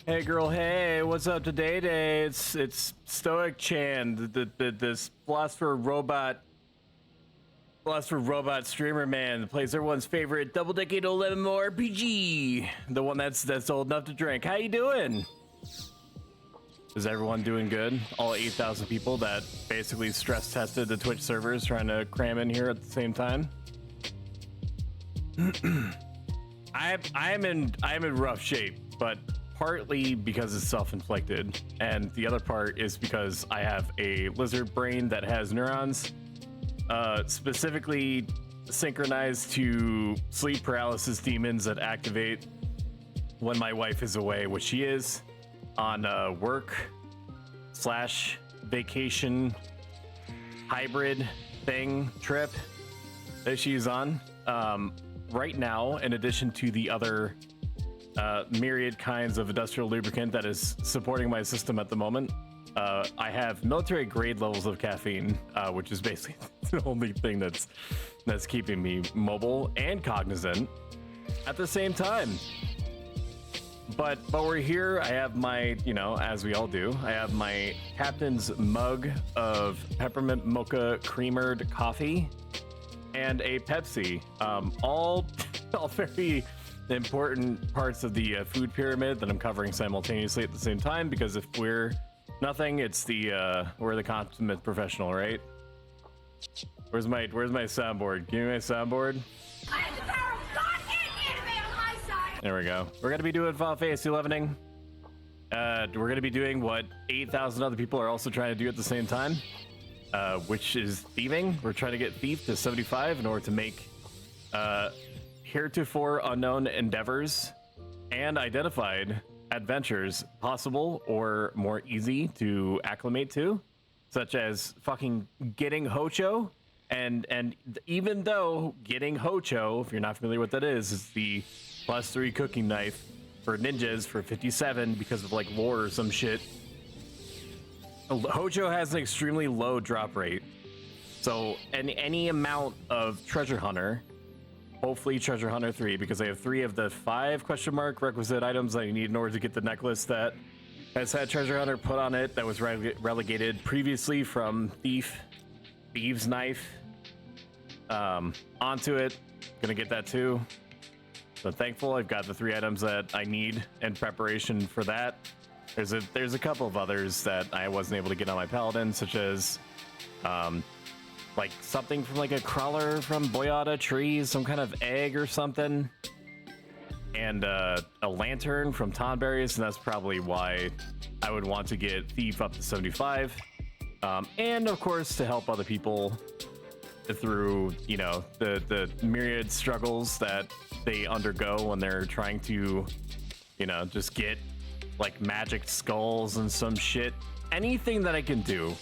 Hey girl, hey, what's up today? It's Stoic Chan, this philosopher robot streamer man that plays everyone's favorite double decade old MMORPG, the one that's old enough to drink. How you doing? Is everyone doing good? All 8,000 people that basically stress tested the Twitch servers trying to cram in here at the same time. I'm in rough shape, but partly because it's self-inflicted, and the other part is because I have a lizard brain that has neurons specifically synchronized to sleep paralysis demons that activate when my wife is away, which she is on work / vacation hybrid thing trip that she's on right now. In addition to the other myriad kinds of industrial lubricant that is supporting my system at the moment, I have military grade levels of caffeine, which is basically the only thing that's keeping me mobile and cognizant at the same time. But we're here. I have my, as we all do, I have my captain's mug of peppermint mocha creamered coffee and a Pepsi, all very important parts of the food pyramid that I'm covering simultaneously at the same time, because if we're nothing, it's we're the consummate professional, right? Where's my soundboard? Give me my soundboard. I have the power of God and anime on my side. There we go. We're gonna be doing Final Fantasy 11ing. We're gonna be doing what 8,000 other people are also trying to do at the same time, which is thieving. We're trying to get thief to 75 in order to make heretofore unknown endeavors and identified adventures possible or more easy to acclimate to, such as fucking getting Hocho. And even though getting Hocho, if you're not familiar with what that is the +3 cooking knife for ninjas for 57 because of like lore or some shit. Hocho has an extremely low drop rate, so any amount of treasure hunter, hopefully treasure hunter 3, because I have 3 of the 5 requisite items that I need in order to get the necklace that has had treasure hunter put on it, that was relegated previously from thieves knife onto it. Gonna get that too, so thankful I've got the 3 items that I need in preparation for that. There's a couple of others that I wasn't able to get on my paladin, such as like something from like a crawler from Boyata trees, some kind of egg or something, and a lantern from Tonberries, and that's probably why I would want to get thief up to 75, and of course to help other people through the myriad struggles that they undergo when they're trying to just get like magic skulls and some shit. Anything that I can do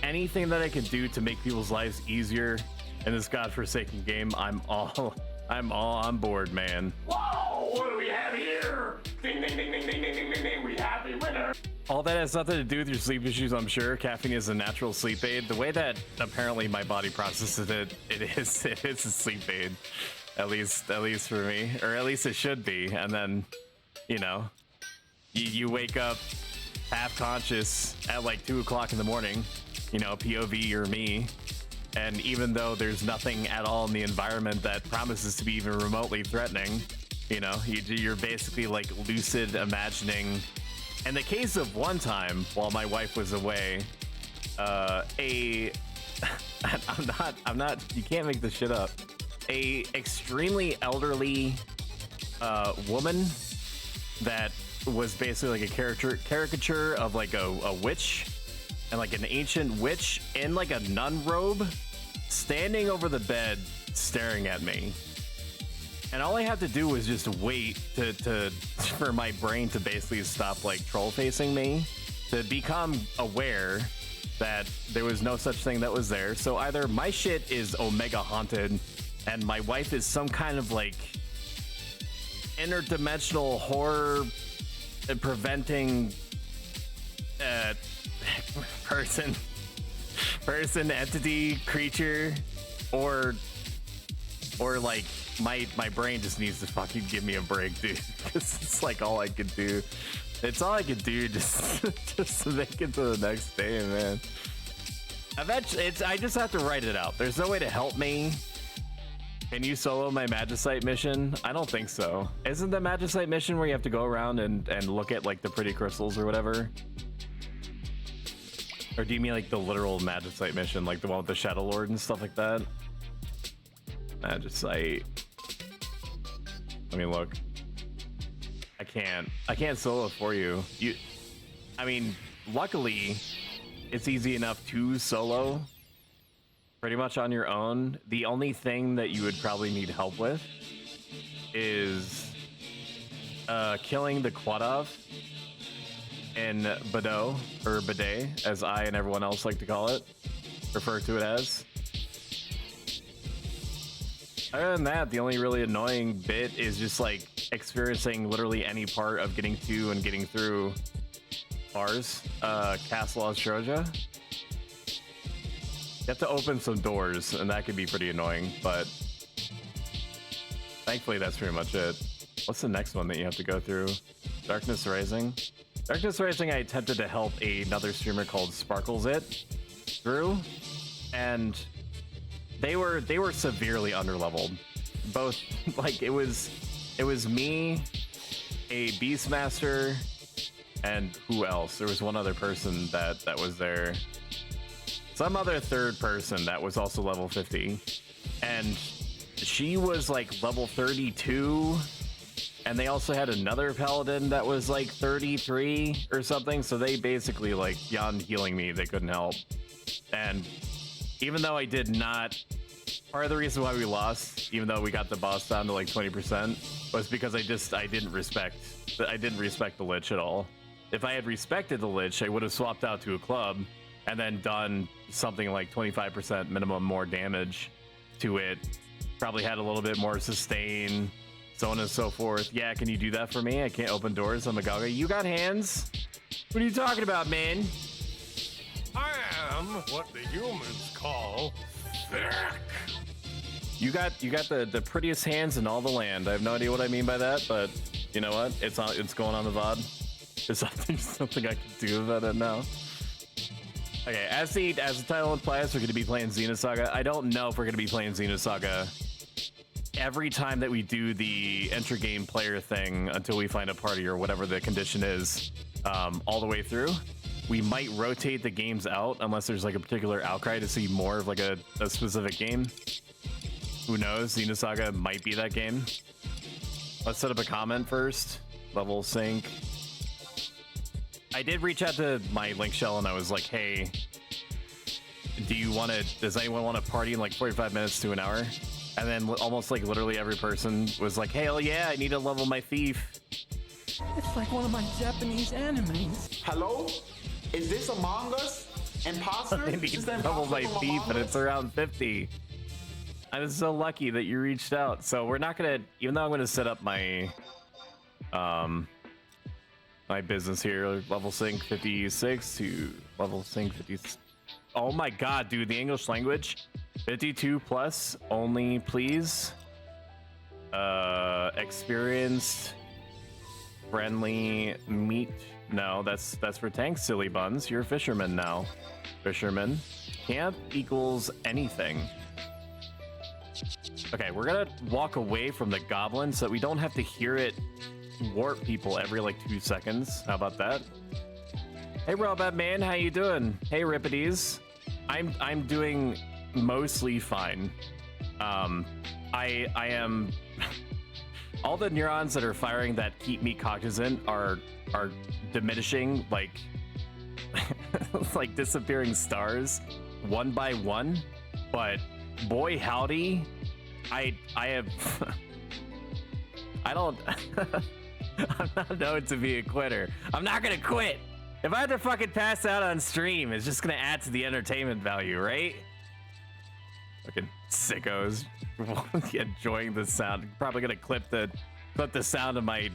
to make people's lives easier in this godforsaken game, I'm all on board, man. Whoa, what do we have here? Ding, ding, ding, ding, ding, ding, ding, ding, ding. We have a winner. All that has nothing to do with your sleep issues, I'm sure. Caffeine is a natural sleep aid. The way that apparently my body processes it is a sleep aid. At least for me, or at least it should be. And then, you wake up half conscious at like 2 o'clock in the morning, POV or me, and even though there's nothing at all in the environment that promises to be even remotely threatening, you're basically like lucid imagining. In the case of one time while my wife was away, I'm not, you can't make this shit up, a extremely elderly woman that was basically like a caricature of like a witch, and like an ancient witch in like a nun robe, standing over the bed staring at me. And all I had to do was just wait for my brain to basically stop like troll facing me, to become aware that there was no such thing that was there. So either my shit is Omega haunted and my wife is some kind of like interdimensional horror preventing person, entity, creature, or like my brain just needs to fucking give me a break, dude. Because it's like all I could do. It's all I could do just to make it to the next day, man. Eventually, I just have to write it out. There's no way to help me. Can you solo my Magicite mission? I don't think so. Isn't the Magicite mission where you have to go around and look at like the pretty crystals or whatever? Or do you mean like the literal Magicite mission, like the one with the Shadow Lord and stuff like that? Magicite. Let me look. I can't solo it for you. I mean, luckily, it's easy enough to solo pretty much on your own. The only thing that you would probably need help with is killing the Quadov in Bado, or Bidet, as I and everyone else like to call it, refer to it as. Other than that, the only really annoying bit is just like experiencing literally any part of getting to and getting through bars. Castle Ostroja. You have to open some doors, and that can be pretty annoying, but thankfully that's pretty much it. What's the next one that you have to go through? Darkness Rising. Darkness Rising, I attempted to help another streamer called Sparkles It through, and they were severely underleveled. Both, like, it was me, a Beastmaster, and who else? There was one other person that was there. Some other third person that was also level 50. And she was like level 32. And they also had another paladin that was like 33 or something. So they basically, like, beyond healing me, they couldn't help. And even though I did not, part of the reason why we lost, even though we got the boss down to like 20%, was because I didn't respect the Lich at all. If I had respected the Lich, I would have swapped out to a club and then done something like 25% minimum more damage to it. Probably had a little bit more sustain, so on and so forth. Yeah, can you do that for me? I can't open doors. I'm a Gaga. You got hands? What are you talking about, man? I am what the humans call thick. You got the prettiest hands in all the land. I have no idea what I mean by that, but you know what? It's going on the VOD. There's something I can do about it now. Okay, as the title implies, we're going to be playing Xenosaga. I don't know if we're going to be playing Xenosaga every time that we do the enter game player thing until we find a party or whatever the condition is, all the way through. We might rotate the games out unless there's like a particular outcry to see more of like a specific game. Who knows? Xenosaga might be that game. Let's set up a comment first. Level sync. I did reach out to my link shell and I was like, hey, does anyone want to party in like 45 minutes to an hour? And then almost like literally every person was like, hell yeah, I need to level my thief. It's like one of my Japanese animes. Hello? Is this Among Us? Imposter? I need to level my thief and it's around 50. I'm so lucky that you reached out. So we're not gonna, even though I'm gonna set up my my business here, level sync 56 to level sync 50. Oh my god, dude, the English language 52 plus only, please. Experienced, friendly, meat. No, that's for tanks, silly buns. You're a fisherman now. Fisherman. Camp equals anything. Okay, we're gonna walk away from the goblin so that we don't have to hear it warp people every like 2 seconds. How about that? Hey, Robot Man, how you doing? Hey, Rippides. I'm doing mostly fine. I am. All the neurons that are firing that keep me cognizant are diminishing like like disappearing stars one by one. But boy howdy, I have I don't I'm not known to be a quitter. I'm not gonna quit. If I have to fucking pass out on stream, it's just gonna add to the entertainment value, right? Fucking sickos enjoying the sound. Probably gonna clip the sound of my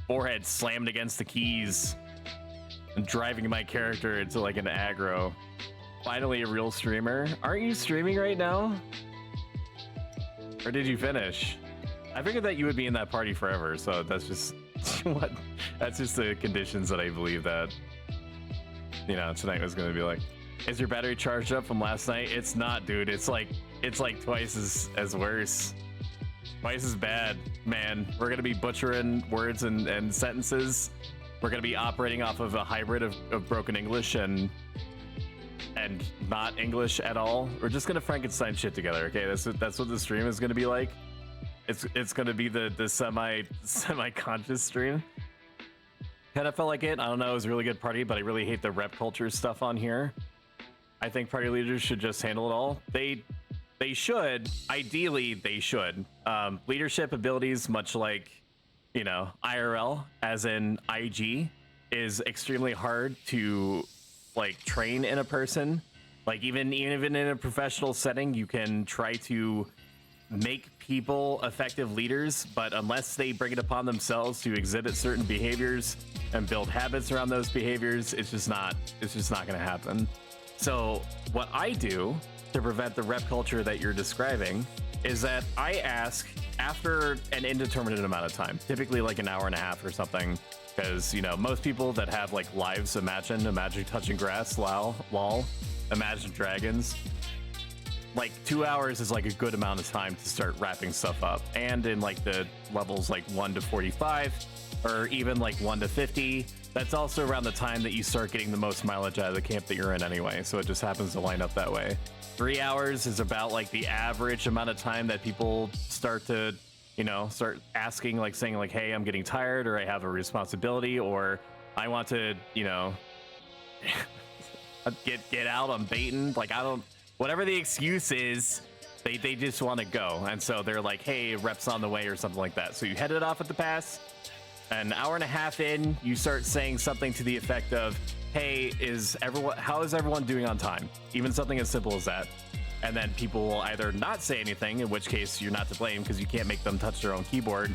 forehead slammed against the keys and driving my character into like an aggro. Finally a real streamer. Aren't you streaming right now? Or did you finish? I figured that you would be in that party forever, so that's just what. That's just the conditions that I believe that, you know, tonight was going to be like. Is your battery charged up from last night? It's not, dude. It's like twice as worse. Twice as bad, man. We're gonna be butchering words and sentences. We're gonna be operating off of a hybrid of broken English and not English at all. We're just gonna Frankenstein shit together, okay? That's what the stream is gonna be like. It's gonna be the semi-conscious stream. Kind of felt like it. I don't know. It was a really good party, but I really hate the rep culture stuff on here. I think party leaders should just handle it all. They should. Ideally, they should. Leadership abilities, much like, you know, IRL, as in IG, is extremely hard to like train in a person. Like even in a professional setting, you can try to make people effective leaders, but unless they bring it upon themselves to exhibit certain behaviors and build habits around those behaviors, it's just not going to happen. So what I do to prevent the rep culture that you're describing is that I ask after an indeterminate amount of time, typically like an hour and a half or something, because, you know, most people that have like lives, imagine touching grass, lol, Imagine Dragons, like 2 hours is like a good amount of time to start wrapping stuff up. And in like the levels like 1 to 45 or even like 1 to 50, that's also around the time that you start getting the most mileage out of the camp that you're in anyway. So it just happens to line up that way. 3 hours is about like the average amount of time that people start to, you know, start asking, like saying like, hey, I'm getting tired, or I have a responsibility, or I want to, you know, get out, I'm baiting. Like, I don't, whatever the excuse is, they just want to go. And so they're like, hey, rep's on the way or something like that. So you head it off at the pass. An hour and a half in, you start saying something to the effect of, hey, how is everyone doing on time? Even something as simple as that. And then people will either not say anything, in which case you're not to blame because you can't make them touch their own keyboard,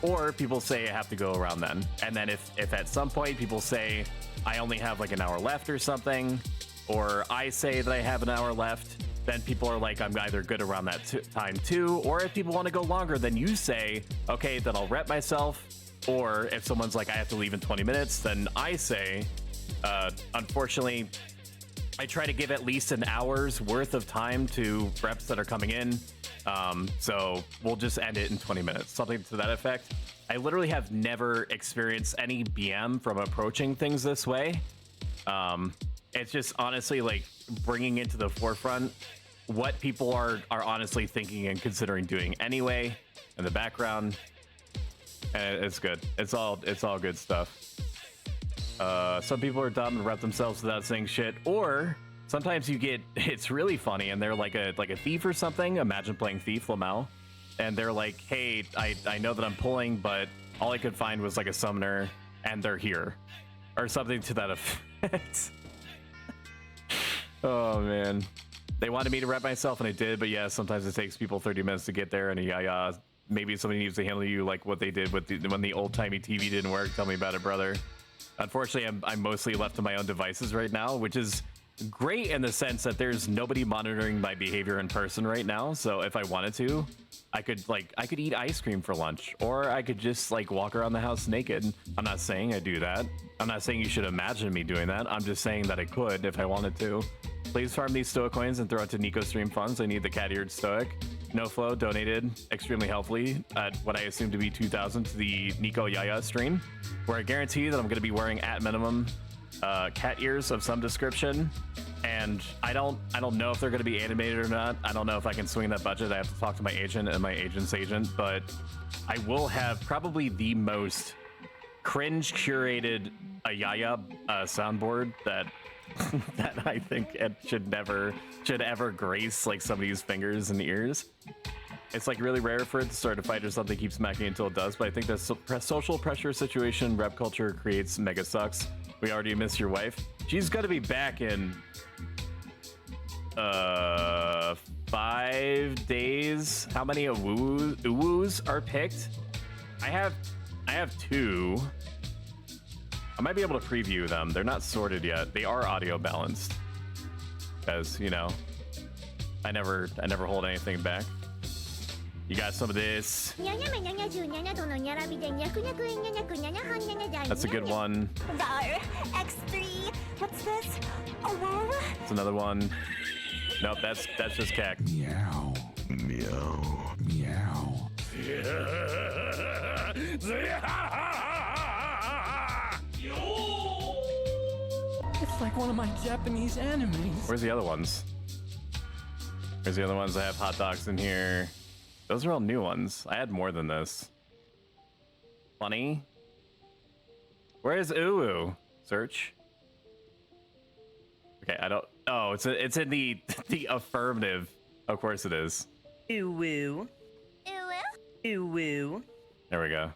or people say I have to go around then. And then if at some point people say I only have like an hour left or something, or I say that I have an hour left, then people are like, I'm either good around that time too, or if people want to go longer, then you say, okay, then I'll rep myself. Or if someone's like, I have to leave in 20 minutes, then I say, unfortunately, I try to give at least an hour's worth of time to reps that are coming in. So we'll just end it in 20 minutes, something to that effect. I literally have never experienced any BM from approaching things this way. It's just honestly like bringing into the forefront what people are honestly thinking and considering doing anyway in the background. And it's good. It's all good stuff. Some people are dumb and rep themselves without saying shit, or sometimes you get, it's really funny and they're like a thief or something. Imagine playing Thief Lamau, and they're like, hey, I know that I'm pulling, but all I could find was like a summoner and they're here, or something to that effect. Oh man, they wanted me to rep myself and I did, but yeah, sometimes it takes people 30 minutes to get there, and maybe somebody needs to handle you like what they did with when the old-timey TV didn't work. Tell me about it, brother. Unfortunately, I'm mostly left to my own devices right now, which is great in the sense that there's nobody monitoring my behavior in person right now. So if I wanted to, I could eat ice cream for lunch, or I could just like walk around the house naked. I'm not saying I do that. I'm not saying you should imagine me doing that. I'm just saying that I could if I wanted to. Please farm these Stoic coins and throw it to Nico Stream funds. I need the cat-eared Stoic. No Flow donated extremely helpfully at what I assume to be 2,000 to the Nico Yaya stream, where I guarantee that I'm going to be wearing at minimum cat ears of some description. And I don't know if they're going to be animated or not. I don't know if I can swing that budget. I have to talk to my agent and my agent's agent, but I will have probably the most cringe curated Yaya soundboard that I think it should ever grace like somebody's fingers and ears. It's like really rare for it to start a fight or something, keep smacking until it does, but I think that social pressure situation, rep culture creates mega sucks. We already miss your wife. She's gonna be back in 5 days. How many uwus are picked? I have 2. I might be able to preview them. They're not sorted yet. They are audio balanced, as you know. I never hold anything back. You got some of this. That's a good one. X3. What's this? A wolf? That's another one. Nope, that's just cack. Meow. Meow. Meow. It's like one of my Japanese enemies. Where's the other ones? Where's the other ones? I have hot dogs in here. Those are all new ones. I had more than this. Funny. Where's Uwu? Search. Okay, I don't. Oh, it's in the the affirmative. Of course it is. Uwu. Uwu. There we go.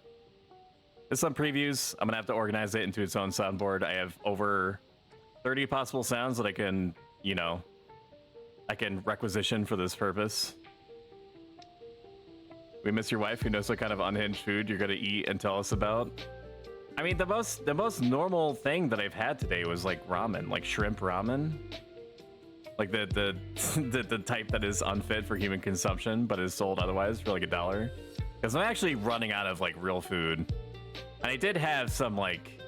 There's some previews. I'm gonna have to organize it into its own soundboard. I have over 30 possible sounds that I can, you know, I can requisition for this purpose. We miss your wife who knows what kind of unhinged food you're gonna eat and tell us about. I mean, the most normal thing that I've had today was like ramen, like shrimp ramen. Like the type that is unfit for human consumption, but is sold otherwise for like $1. Because I'm actually running out of like real food. And I did have some like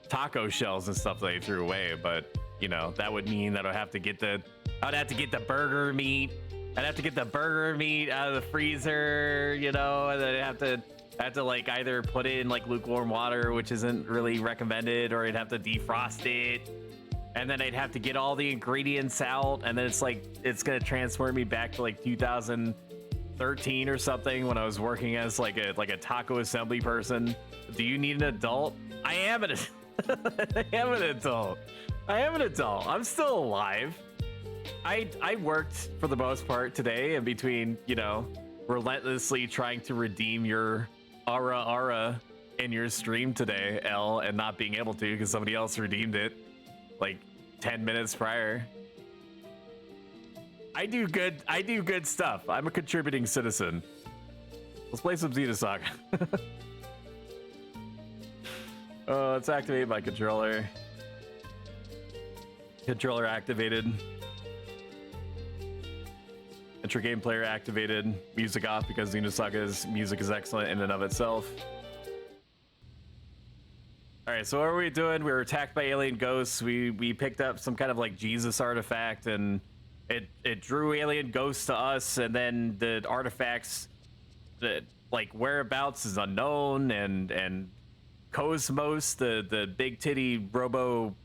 taco shells and stuff that I threw away, but you know, that would mean that I'd have to get the burger meat. I'd have to get the burger meat out of the freezer, you know, and then I have to like either put it in like lukewarm water, which isn't really recommended, or I'd have to defrost it. And then I'd have to get all the ingredients out, and then it's like it's gonna transport me back to like 2013 or something when I was working as like a taco assembly person. Do you need an adult? I am an I am an adult. I am an adult. I'm still alive. I worked for the most part today, in between, you know, relentlessly trying to redeem your aura in your stream today, L, and not being able to because somebody else redeemed it like 10 minutes prior. I do good stuff. I'm a contributing citizen. Let's play some Xenosaga. Let's activate my controller. Controller activated. Intro game player activated. Music off because Xenosaga's music is excellent in and of itself. All right, so what are we doing? We were attacked by alien ghosts. We picked up some kind of like Jesus artifact, and it drew alien ghosts to us, and then the artifacts, the like whereabouts is unknown, and Cosmos, the big titty robo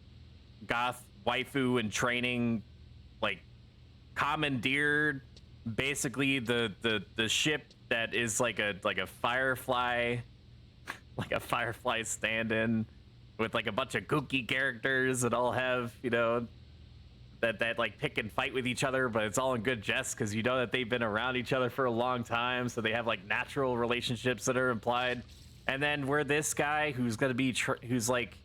goth waifu in training, like commandeered basically the ship that is like a Firefly, like a Firefly stand-in with like a bunch of kooky characters that all have, you know, that like pick and fight with each other, but it's all in good jest because you know that they've been around each other for a long time, so they have like natural relationships that are implied. And then we're this guy who's gonna be who's like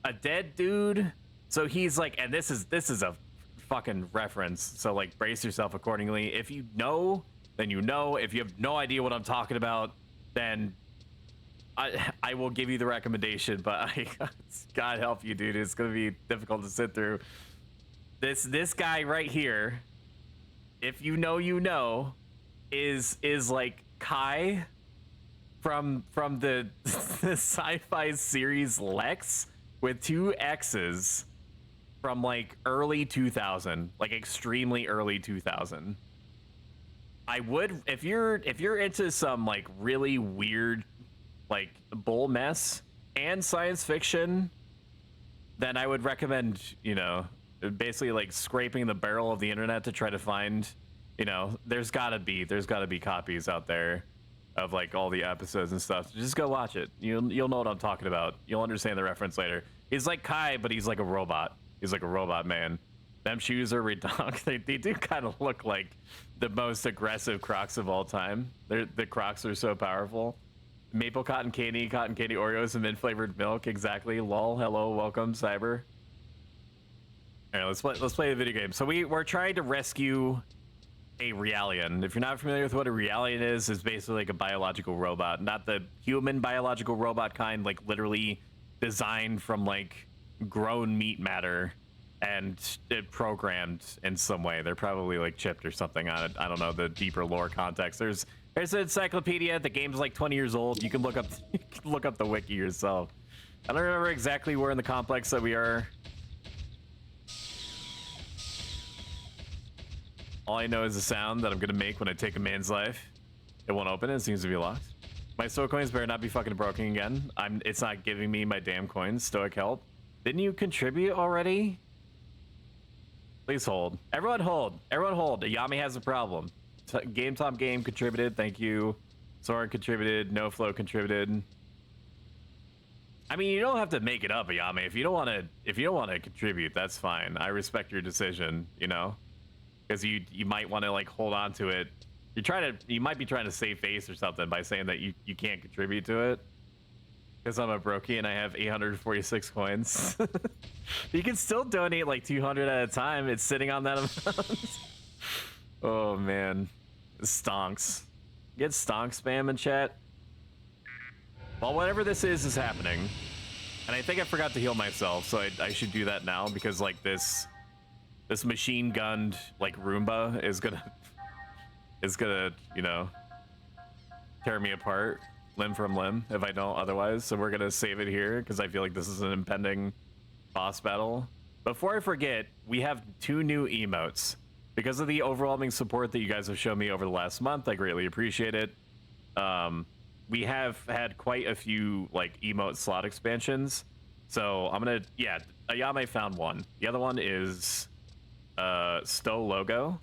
a dead dude, so he's like, and this is a fucking reference, so like brace yourself accordingly. If you know, then you know. If you have no idea what I'm talking about, then I will give you the recommendation, but God help you, dude, it's gonna be difficult to sit through. This guy right here, if you know, you know, is like Kai from the sci-fi series Lex with 2 X's from like early 2000, like extremely early 2000. I would, if you're into some like really weird like bull mess and science fiction, then I would recommend, you know, basically like scraping the barrel of the internet to try to find, you know, there's gotta be copies out there of like all the episodes and stuff. Just go watch it. You'll know what I'm talking about. You'll understand the reference later. He's like Kai, but he's like a robot. He's like a robot man. Them shoes are redonk. They do kind of look like the most aggressive Crocs of all time. The Crocs are so powerful. Maple cotton candy Oreos, and mint flavored milk. Exactly. Lol. Hello. Welcome, Cyber. All right, let's play the video game. So we're trying to rescue a Realian. If you're not familiar with what a Realian is basically like a biological robot, not the human biological robot kind, like literally designed from like grown meat matter and programmed in some way. They're probably like chipped or something on it. I don't know the deeper lore context. There's There's an encyclopedia. The game's like 20 years old. You can look up the wiki yourself. I don't remember exactly where in the complex that we are. All I know is the sound that I'm gonna make when I take a man's life. It won't open. It seems to be locked. My Stoic coins better not be fucking broken again. It's not giving me my damn coins. Stoic help. Didn't you contribute already? Please hold. Everyone hold. Everyone hold. Yami has a problem. Game Top Game contributed. Thank you. Soren contributed. No Flow contributed. I mean, you don't have to make it up, Yami. If you don't want to contribute, that's fine. I respect your decision. You know, because you might want to like hold on to it. You might be trying to save face or something by saying that you can't contribute to it. Because I'm a brokey and I have 846 coins. You can still donate like 200 at a time. It's sitting on that amount. Oh man, stonks. Get stonk spam in chat. Well, whatever this is happening, and I think I forgot to heal myself, so I should do that now because like this machine gunned like Roomba is gonna you know tear me apart limb from limb if I don't otherwise. So we're gonna save it here because I feel like this is an impending boss battle. Before I forget, we have 2 new emotes. Because of the overwhelming support that you guys have shown me over the last month, I greatly appreciate it. We have had quite a few like emote slot expansions. So I'm gonna, yeah, Ayame found one. The other one is Sto logo.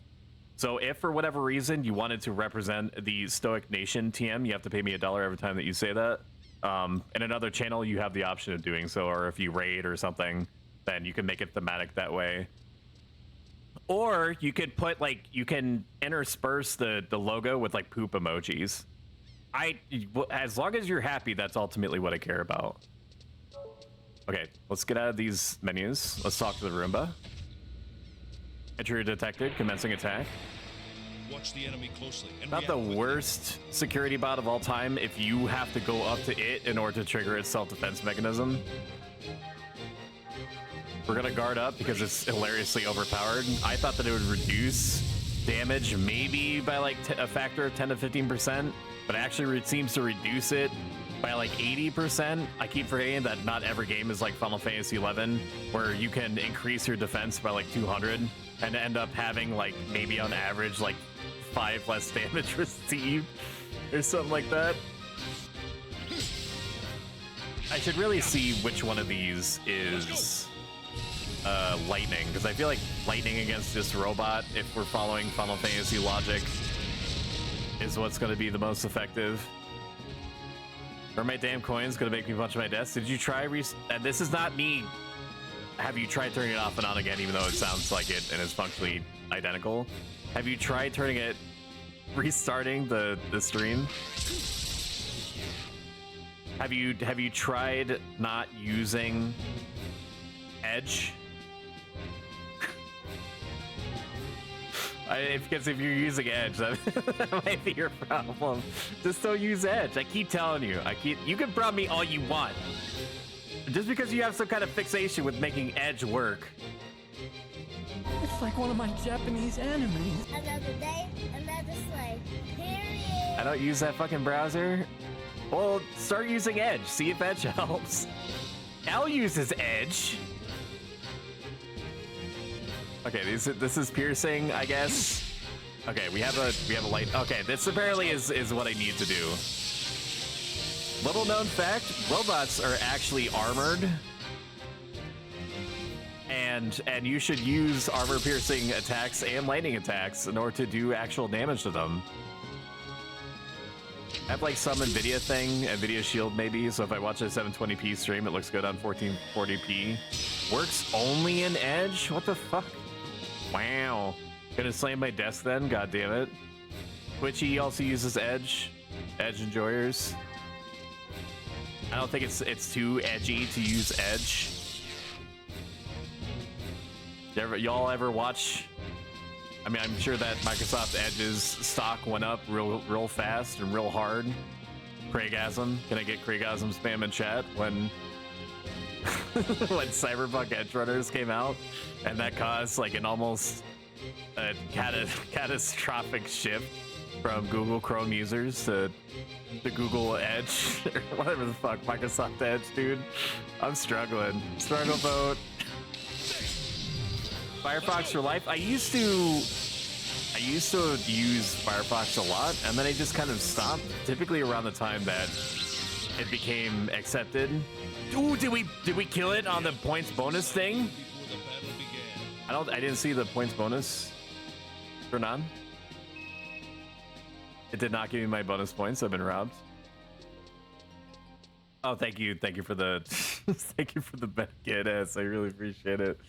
So if for whatever reason you wanted to represent the Stoic Nation TM, you have to pay me $1 every time that you say that. In another channel, you have the option of doing so, or if you raid or something, then you can make it thematic that way. Or you could put like, you can intersperse the logo with like poop emojis. As long as you're happy, that's ultimately what I care about. Okay, let's get out of these menus. Let's talk to the Roomba. Entry detected, commencing attack. Watch the enemy closely. Not the worst security bot of all time if you have to go up to it in order to trigger its self-defense mechanism. We're gonna guard up because it's hilariously overpowered. I thought that it would reduce damage maybe by like a factor of 10 to 15%, but actually it seems to reduce it by like 80%. I keep forgetting that not every game is like Final Fantasy 11, where you can increase your defense by like 200 and end up having like maybe on average like 5 less damage received or something like that. I should really see which one of these is lightning, because I feel like lightning against this robot, if we're following Final Fantasy logic, is what's going to be the most effective. Are my damn coins going to make me punch my desk? Did you try and this is not me. Have you tried turning it off and on again, even though it sounds like it and is functionally identical? Have you tried turning it, restarting the stream? Have you tried not using Edge? Because if you're using Edge, that might be your problem. Just don't use Edge. I keep telling you. You can prompt me all you want. Just because you have some kind of fixation with making Edge work. It's like one of my Japanese animes. Another day, another slave. Period. I don't use that fucking browser. Well, start using Edge. See if Edge helps. L uses Edge. Okay, this is piercing, I guess. Okay, we have a light. Okay, this apparently is what I need to do. Little known fact, robots are actually armored. And you should use armor piercing attacks and lightning attacks in order to do actual damage to them. I have like some NVIDIA thing, NVIDIA Shield maybe, so if I watch a 720p stream, it looks good on 1440p. Works only in Edge? What the fuck? Wow. Gonna slam my desk then? God damn it. Twitchy also uses Edge. Edge enjoyers. I don't think it's too edgy to use Edge. Y'all ever watch? I mean, I'm sure that Microsoft Edge's stock went up real fast and real hard. Craigasm. Can I get Craigasm spam in chat when when Cyberpunk Edge Runners came out, and that caused like an almost catastrophic shift from Google Chrome users to Google Edge or whatever the fuck, Microsoft Edge, dude. I'm struggling. Struggle vote. Firefox for life. I used to use Firefox a lot, and then I just kind of stopped. Typically around the time that it became accepted. Ooh, did we kill it on the points bonus thing? I didn't see the points bonus turn on. It did not give me my bonus points. I've been robbed. Oh, thank you for the thank you for the medkit. I really appreciate it.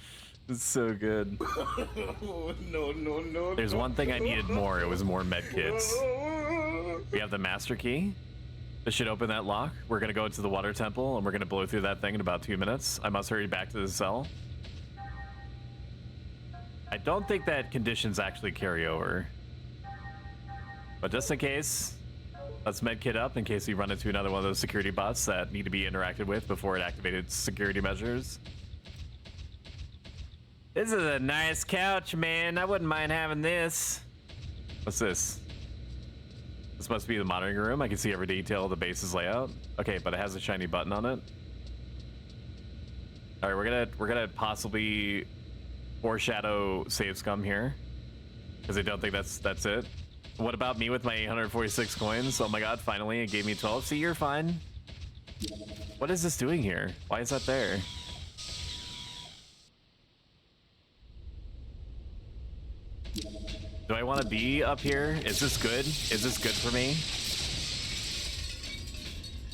It's so good. No. There's one thing I needed more. It was more medkits. We have the master key. This should open that lock. We're gonna go into the water temple and we're gonna blow through that thing in about 2 minutes. I must hurry back to the cell. I don't think that conditions actually carry over. But just in case, let's medkit up in case we run into another one of those security bots that need to be interacted with before it activated security measures. This is a nice couch, man. I wouldn't mind having this. What's this? This must be the monitoring room. I can see every detail of the base's layout. Okay, but it has a shiny button on it. All right, we're gonna possibly foreshadow save scum here because I don't think that's it. What about me with my 846 coins? Oh my god, finally it gave me 12. See, you're fine. What is this doing here? Why is that there? Do I want to be up here? Is this good? Is this good for me?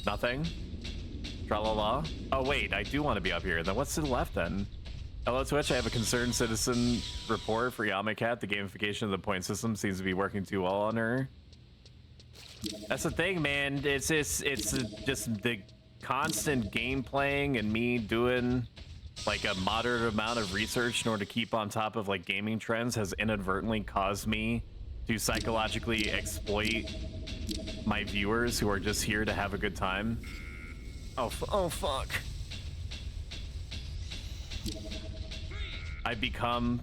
Nothing? Tra-la-la? Oh wait, I do want to be up here. Then what's to the left then? Hello Twitch, I have a concerned citizen report for Yamacat. The gamification of the point system seems to be working too well on her. That's the thing, man. It's just the constant game playing and me doing like a moderate amount of research in order to keep on top of like gaming trends has inadvertently caused me to psychologically exploit my viewers who are just here to have a good time. Oh fuck. I become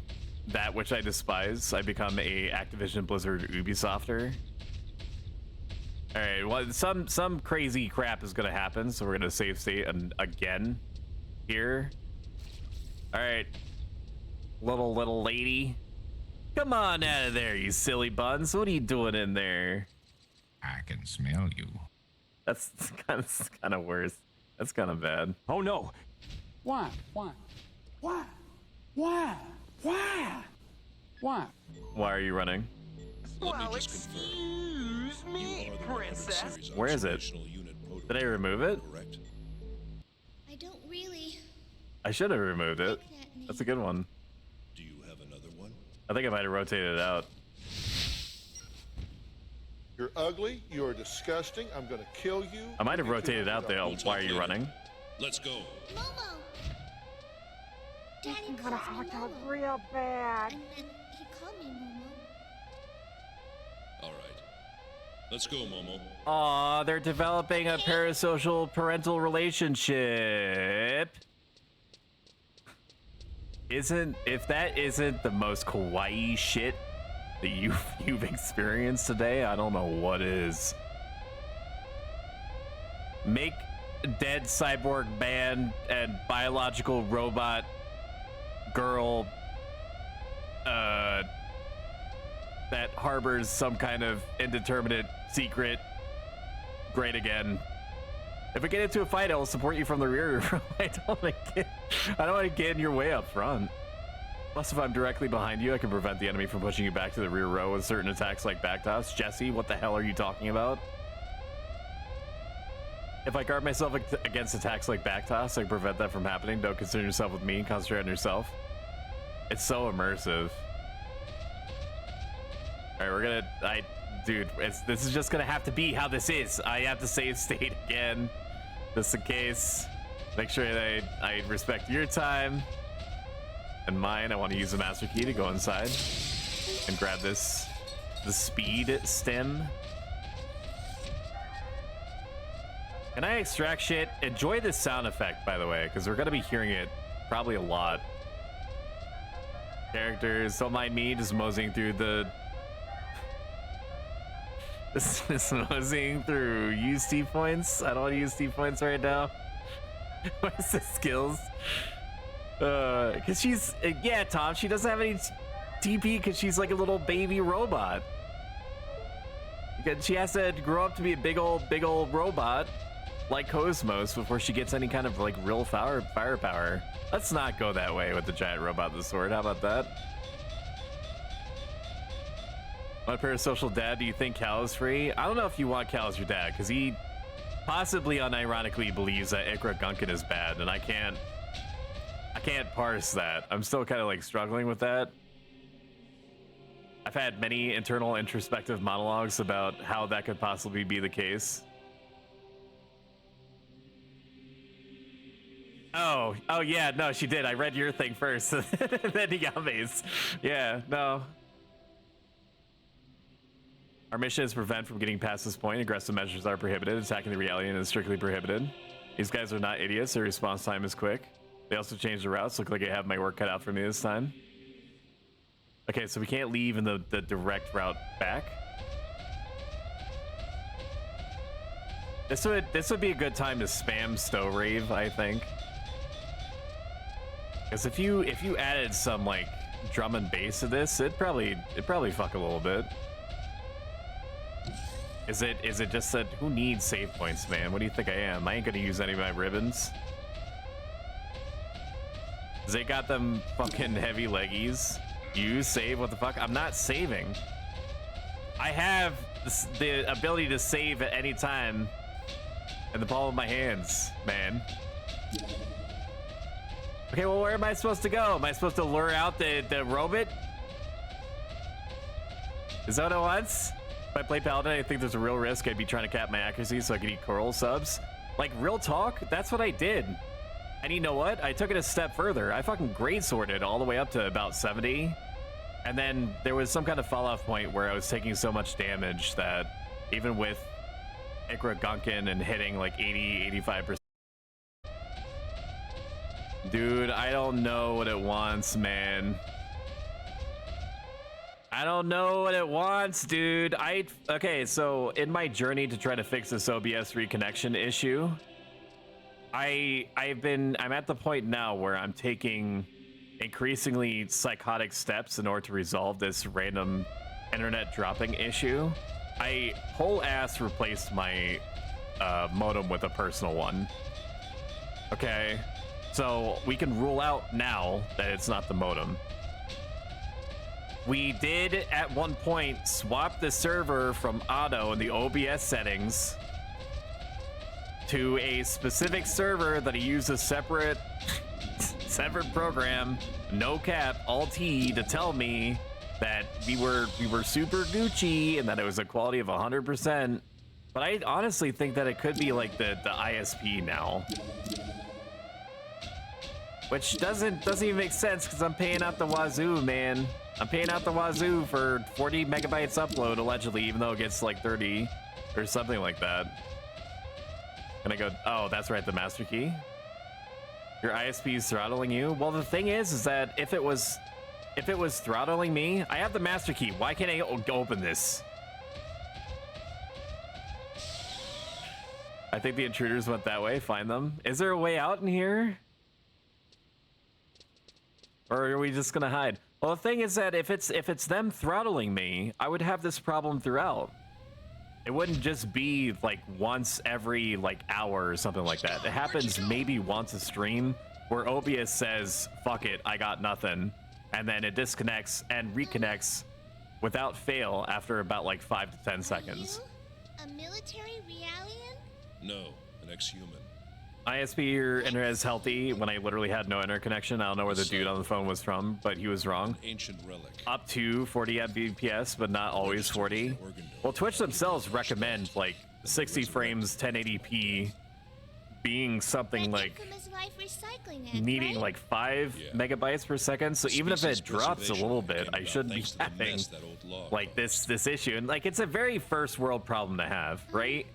that which I despise. I become a Activision Blizzard Ubisofter. All right, well, some crazy crap is gonna happen, so we're gonna save state again here. All right, little lady, come on out of there, you silly buns. What are you doing in there? I can smell you. That's kind of worse. That's kind of bad. Oh no. Why? Why are you running? Let me just confirm. Excuse me, princess. Where is it? Did I remove it? Correct. I don't really. I should have removed it. like that name. That's a good one. Do you have another one? I think I might have rotated it out. You're ugly. You're disgusting. I'm gonna kill you. I might have rotated out there. Why are you running? Let's go. Momo. Daddy Got a calls hot me dog Momo. real bad. And then he called me Momo. All right. Let's go, Momo. Aw, they're developing a parasocial parental relationship. If that isn't the most kawaii shit that you've experienced today, I don't know what is. Make dead cyborg man and biological robot girl that harbors some kind of indeterminate secret great again. If we get into a fight, I will support you from the rear. I don't want to get in your way up front. Plus, if I'm directly behind you, I can prevent the enemy from pushing you back to the rear row with certain attacks like backtoss. Jesse, what the hell are you talking about? If I guard myself against attacks like backtoss, I can prevent that from happening. Don't concern yourself with me, concentrate on yourself. It's so immersive. All right, dude, this is just gonna have to be how this is. I have to save state again, just in case. Make sure that I respect your time and mine. I want to use the master key to go inside and grab the speed stem. Can I extract shit? Enjoy this sound effect, by the way, because we're gonna be hearing it probably a lot. Characters, don't mind me just moseying through the Moseying through UC points. I don't want UC points right now. What's the skills? Cause she's yeah, Tom. She doesn't have any TP because she's like a little baby robot. Because she has to grow up to be a big old robot like Cosmos before she gets any kind of like real firepower. Let's not go that way with the giant robot with the sword. How about that? What parasocial dad do you think Cal is free? I don't know if you want Cal as your dad, because he possibly unironically believes that Ikra Gunkin is bad, and I can't parse that. I'm still kind of like struggling with that. I've had many internal introspective monologues about how that could possibly be the case. Oh yeah, no, she did. I read your thing first, then he got mace. Yeah, no. Our mission is to prevent from getting past this point. Aggressive measures are prohibited. Attacking the reality is strictly prohibited. These guys are not idiots. Their response time is quick. They also changed the routes. Look like I have my work cut out for me this time. Okay, so we can't leave in the direct route back. This would be a good time to spam Stow Rave, I think. Because if you added some like drum and bass to this, it'd probably fuck a little bit. Is it just that who needs save points, man? What do you think I am? I ain't gonna use any of my ribbons. They got them fucking heavy leggies. Use save, what the fuck? I'm not saving. I have the ability to save at any time in the palm of my hands, man. Okay, well, where am I supposed to go? Am I supposed to lure out the robot? Is that what it wants? If I play Paladin, I think there's a real risk I'd be trying to cap my accuracy so I could eat coral subs. Like, real talk, that's what I did. And you know what? I took it a step further. I fucking greatsworded all the way up to about 70. And then there was some kind of fall-off point where I was taking so much damage that even with Ikra Gunkin and hitting like 80-85%. Dude, I don't know what it wants, man. I don't know what it wants, dude. Okay, so in my journey to try to fix this OBS reconnection issue, I'm at the point now where I'm taking increasingly psychotic steps in order to resolve this random internet dropping issue. I whole ass replaced my modem with a personal one. Okay, so we can rule out now that it's not the modem. We did at one point swap the server from auto in the OBS settings to a specific server that he used a separate program, no cap, Alt-T, to tell me that we were super Gucci and that it was a quality of 100%. But I honestly think that it could be like the ISP now, which doesn't even make sense because I'm paying out the wazoo, man. I'm paying out the wazoo for 40 megabytes upload allegedly, even though it gets like 30 or something like that. And I go, oh, that's right, the master key. Your ISP is throttling you. Well, the thing is that if it was throttling me, I have the master key. Why can't I open this? I think the intruders went that way. Find them. Is there a way out in here? Or are we just gonna hide? Well, the thing is that if it's them throttling me, I would have this problem throughout. It wouldn't just be like once every like hour or something like that. It happens maybe once a stream where OBS says, fuck it, I got nothing. And then it disconnects and reconnects without fail after about like 5 to 10 seconds. A military realien? No, an ex-human. ISP, your internet is healthy. When I literally had no internet connection, I don't know where the dude on the phone was from, but he was wrong. Ancient relic. Up to 40 Mbps, but not always 40. Well, Twitch themselves recommend like 60 frames, 1080p, being something like needing like 5 megabytes per second. So even if it drops a little bit, I shouldn't be having like this issue. And like it's a very first world problem to have, right?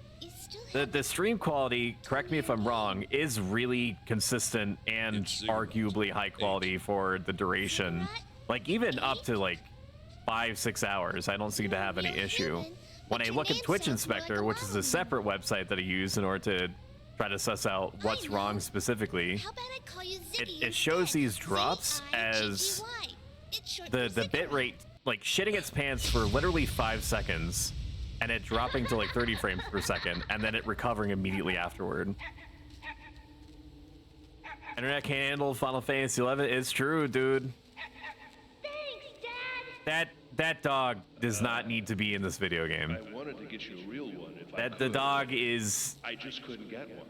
The stream quality, correct me if I'm wrong, is really consistent and arguably high quality for the duration. Like even up to like 5-6 hours, I don't seem to have any issue. when I look at Twitch Inspector, which is a separate website that I use in order to try to suss out what's wrong specifically, it shows these drops as the bit rate, like shitting its pants for literally 5 seconds, and it dropping to like 30 frames per second, and then it recovering immediately afterward. Internet can't handle Final Fantasy 11. It's true, dude. That dog does not need to be in this video game. I wanted to get you a real one. If that the dog is. I just couldn't get one.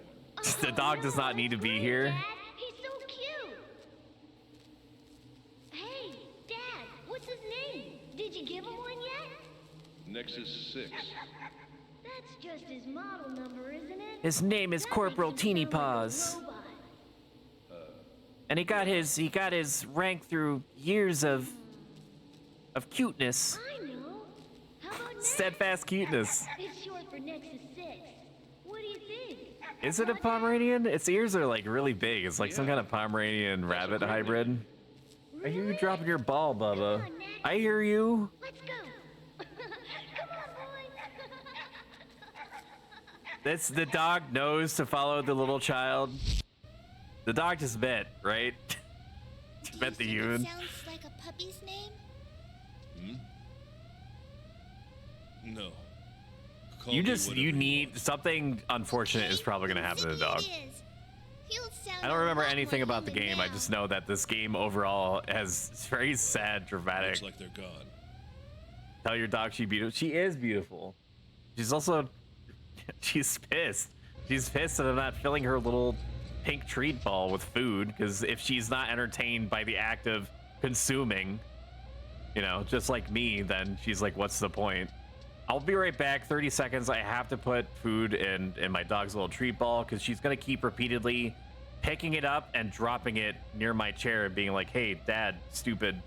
The dog does not need to be here. Dad, he's so cute. Hey, Dad, what's his name? Did you give him one yet? Nexus 6. That's just his model number, isn't it? His name is Corporal Teeny Paws. And he got his rank through years of cuteness. I know. How about Steadfast cuteness. It's short for Nexus 6. What do you think? Is it a Pomeranian? Its ears are like really big. It's like some kind of Pomeranian rabbit hybrid. I hear you dropping your ball, Bubba. I hear you. Let's go. Come on, boys. The dog knows to follow the little child. The dog just bit, right? Bet the human. Sounds like a puppy's name? No. You need something unfortunate is probably gonna happen to the dog. I don't remember anything about the game. I just know that this game overall has very sad, dramatic. Looks like they're gone. Tell your dog she's beautiful. She is beautiful. She's also, she's pissed. She's pissed that I'm not filling her little pink treat ball with food, because if she's not entertained by the act of consuming, you know, just like me, then she's like, what's the point? I'll be right back. 30 seconds. I have to put food in my dog's little treat ball, because she's going to keep repeatedly picking it up and dropping it near my chair and being like, hey, Dad, stupid,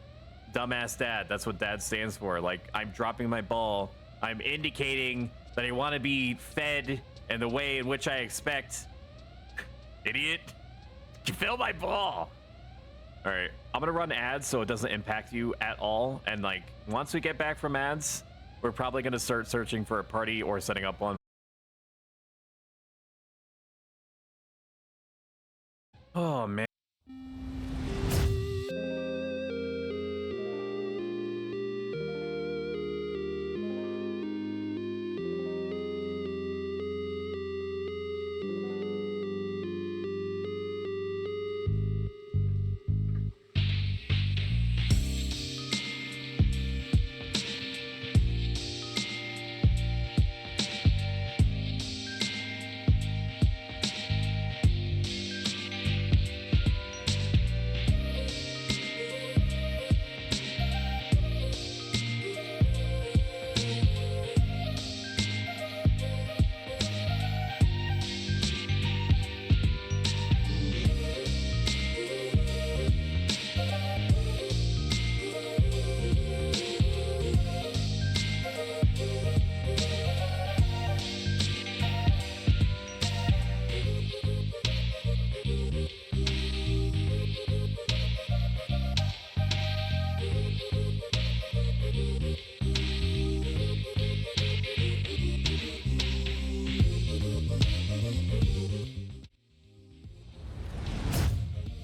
dumbass dad. That's what dad stands for. Like, I'm dropping my ball. I'm indicating that I want to be fed in the way in which I expect. Idiot. You fill my ball. All right. I'm going to run ads so it doesn't impact you at all. And like, once we get back from ads, we're probably going to start searching for a party or setting up one. Oh, man.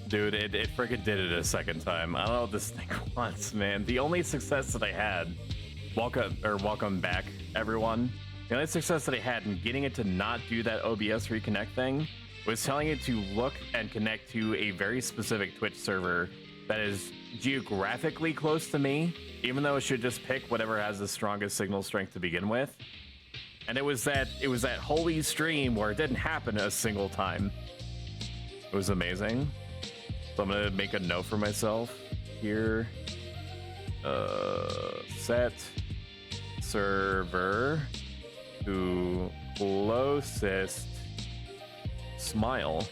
Dude, it freaking did it a second time. I don't know what this thing wants, man. The only success that I had, welcome back, everyone. The only success that I had in getting it to not do that OBS reconnect thing was telling it to look and connect to a very specific Twitch server that is geographically close to me, even though it should just pick whatever has the strongest signal strength to begin with. And it was that holy stream where it didn't happen a single time. It was amazing. So I'm gonna make a note for myself here. Set server to closest smile.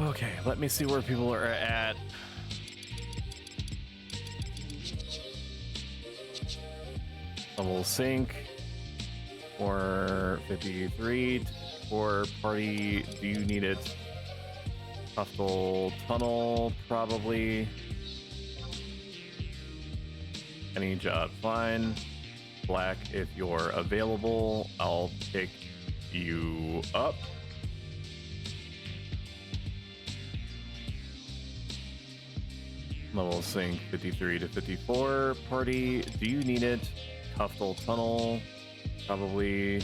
Okay, let me see where people are at. Level sync or 53 or party. Do you need it? Tuftle tunnel, probably. Any job, fine. Black, if you're available, I'll pick you up. Level sync 53 to 54. Party, do you need it? Tuftle Tunnel, probably.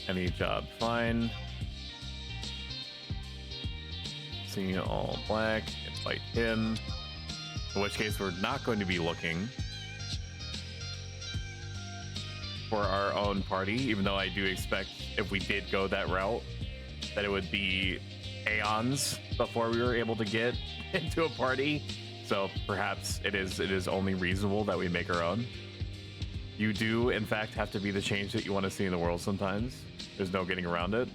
Any job, fine. See all black, invite him. In which case, we're not going to be looking for our own party, even though I do expect if we did go that route, that it would be aeons before we were able to get into a party. So perhaps it is only reasonable that we make our own. You do, in fact, have to be the change that you want to see in the world sometimes. There's no getting around it.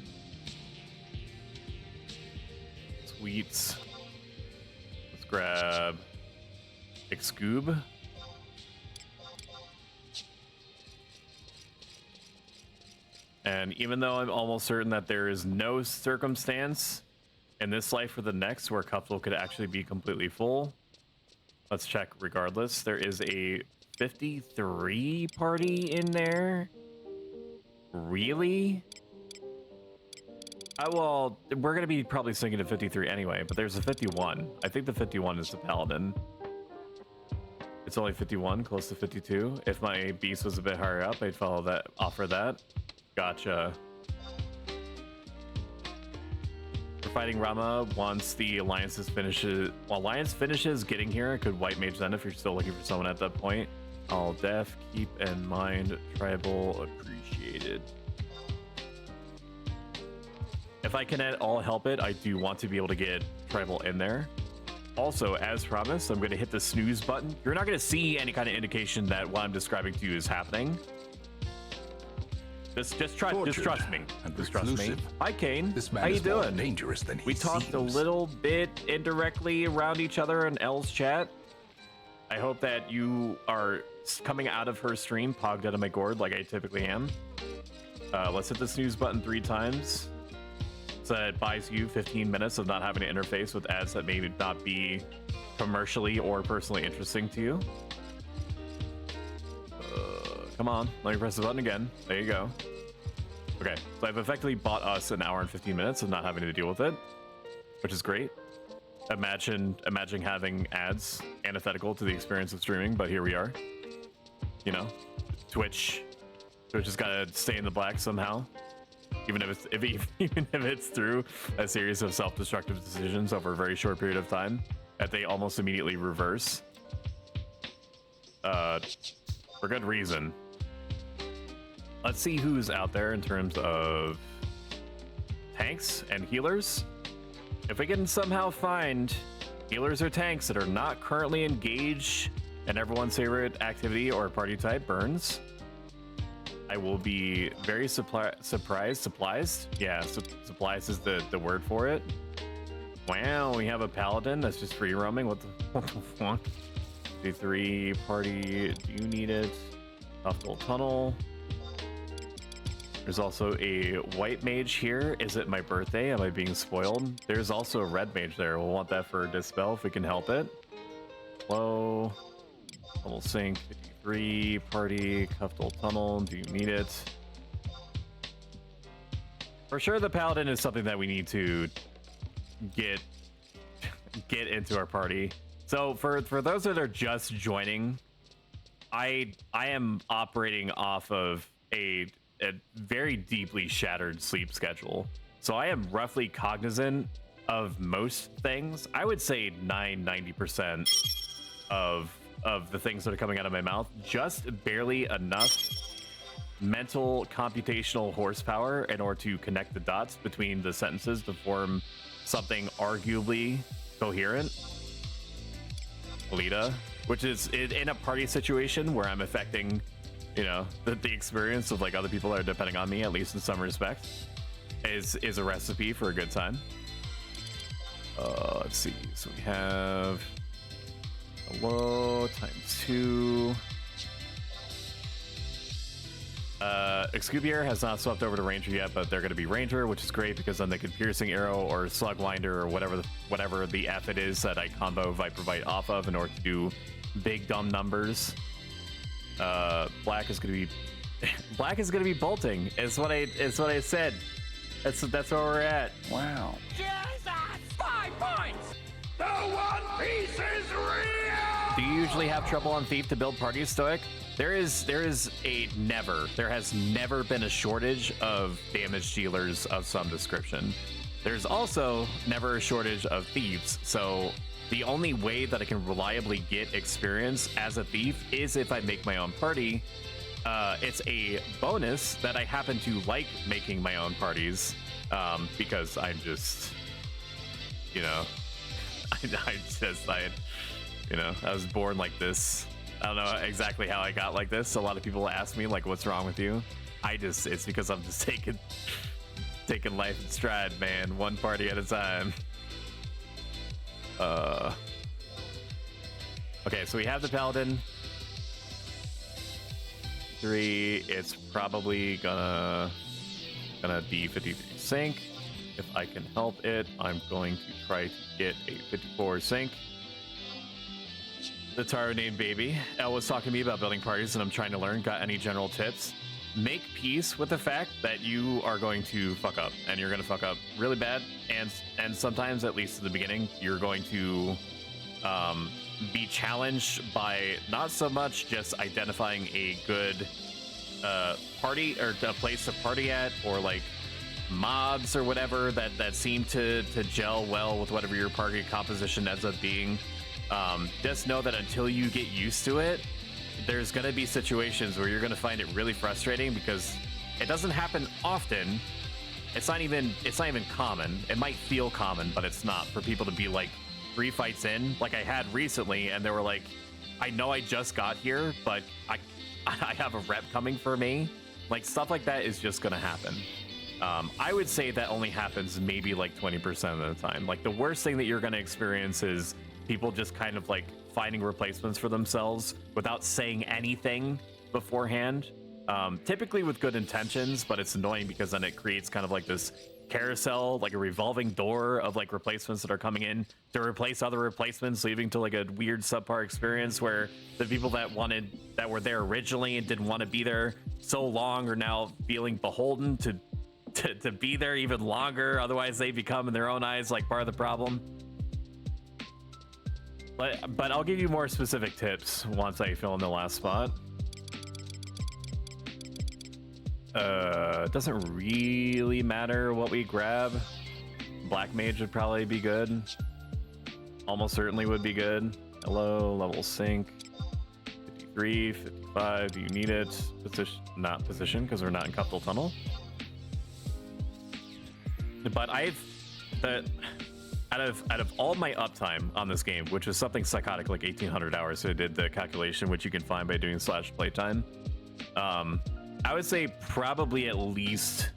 Sweets. Let's grab Excoob. And even though I'm almost certain that there is no circumstance in this life or the next where Couple could actually be completely full, let's check regardless. There is a 53 party in there. Really? Well, we're going to be probably sinking to 53 anyway, but there's a 51. I think the 51 is the Paladin. It's only 51, close to 52. If my beast was a bit higher up, I'd follow that, offer that. Gotcha. We're fighting Rama once the Alliance finishes getting here. I could white mage then if you're still looking for someone at that point. All def, keep in mind, tribal appreciated. If I can at all help it, I do want to be able to get tribal in there. Also, as promised, I'm going to hit the snooze button. You're not going to see any kind of indication that what I'm describing to you is happening. Just trust me. Just trust me. Hi, Kane. This man How you is more doing? dangerous than he We talked a seems. little bit indirectly around each other in Elle's chat. I hope that you are coming out of her stream pogged out of my gourd like I typically am. Let's hit the snooze button 3 times. So that it buys you 15 minutes of not having to interface with ads that may not be commercially or personally interesting to you. Come on, let me press the button again. There you go. Okay, so I've effectively bought us an hour and 15 minutes of not having to deal with it, which is great. Imagine having ads antithetical to the experience of streaming, but here we are. You know, Twitch has got to stay in the black somehow. Even if it's through a series of self-destructive decisions over a very short period of time that they almost immediately reverse, for good reason. Let's see who's out there in terms of tanks and healers. If we can somehow find healers or tanks that are not currently engaged in everyone's favorite activity or party type, burns, I will be very surprised. Supplies? Yeah, supplies is the word for it. Wow, we have a paladin that's just free roaming. What the fuck? D3 party, do you need it? Tuftle Tunnel. There's also a white mage here. Is it my birthday? Am I being spoiled? There's also a red mage there. We'll want that for Dispel if we can help it. Hello. Level sync 53 party, Tuftle Tunnel. Do you need it? For sure, the paladin is something that we need to get into our party. So for those that are just joining, I am operating off of a very deeply shattered sleep schedule. So I am roughly cognizant of most things. I would say 90% of the things that are coming out of my mouth, just barely enough mental computational horsepower in order to connect the dots between the sentences to form something arguably coherent. Alita, which is in a party situation where I'm affecting, you know, the experience of like other people that are depending on me, at least in some respects, is a recipe for a good time. Let's see. So we have hello ×2. Excubier has not swept over to Ranger yet, but they're going to be Ranger, which is great because then they can Piercing Arrow or Slugwinder or whatever the F it is that I combo Viper Bite off of in order to do big dumb numbers. Black is gonna be Black is gonna be bolting. It's what I said. That's where we're at. Wow. Jesus! 5 points! The One Piece is real! Do you usually have trouble on Thief to build parties, Stoic? There has never been a shortage of damage dealers of some description. There's also never a shortage of thieves, so the only way that I can reliably get experience as a thief is if I make my own party. It's a bonus that I happen to like making my own parties, because I'm just, you know, I was born like this. I don't know exactly how I got like this. A lot of people ask me, like, what's wrong with you? It's because I'm just taking life in stride, man. One party at a time. Okay, so we have the Paladin. 3, it's probably gonna D53 sync. If I can help it, I'm going to try to get a 54 sync. The Taro named Baby. Elle was talking to me about building parties and I'm trying to learn. Got any general tips? Make peace with the fact that you are going to fuck up, and you're going to fuck up really bad, and sometimes, at least in the beginning, you're going to be challenged by not so much just identifying a good party or a place to party at, or like mobs or whatever that seem to gel well with whatever your party composition ends up being. Just know that until you get used to it, there's going to be situations where you're going to find it really frustrating, because it doesn't happen often. It's not even common. It might feel common, but it's not, for people to be like 3 fights in, like I had recently, and they were like, I know I just got here, but I have a rep coming for me. Like, stuff like that is just going to happen. I would say that only happens maybe like 20% of the time. Like, the worst thing that you're going to experience is people just kind of like finding replacements for themselves without saying anything beforehand. Typically with good intentions, but it's annoying because then it creates kind of like this carousel, like a revolving door of like replacements that are coming in to replace other replacements, leading to like a weird subpar experience where the people that were there originally and didn't want to be there so long are now feeling beholden to be there even longer. Otherwise they become, in their own eyes, like part of the problem. But I'll give you more specific tips once I fill in the last spot. It doesn't really matter what we grab. Black Mage would probably be good. Almost certainly would be good. Hello, level sync. 53, 55, do you need it? Position, not position, because we're not in Capital Tunnel. But out of all my uptime on this game, which is something psychotic like 1800 hours, so I did the calculation, which you can find by doing /playtime. I would say probably at least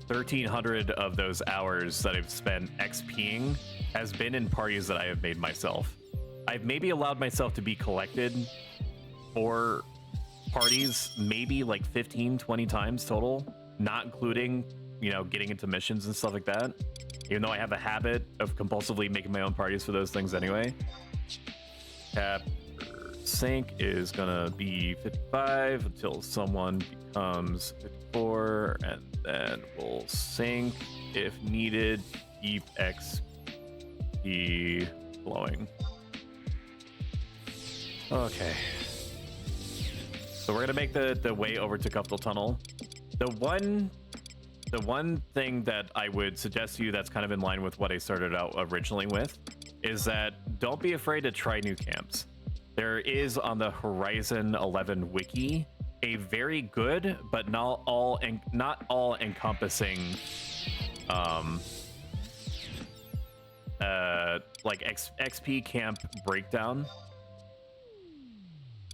1300 of those hours that I've spent XPing has been in parties that I have made myself. I've maybe allowed myself to be collected for parties maybe like 15-20 times total, not including, you know, getting into missions and stuff like that, even though I have a habit of compulsively making my own parties for those things anyway. Cap sync is gonna be 55 until someone becomes 54, and then we'll sync if needed. Keep XP flowing. Okay, so we're gonna make the way over to Capital Tunnel. The one thing that I would suggest to you that's kind of in line with what I started out originally with is that don't be afraid to try new camps. There is on the Horizon 11 wiki a very good but not all encompassing like XP camp breakdown.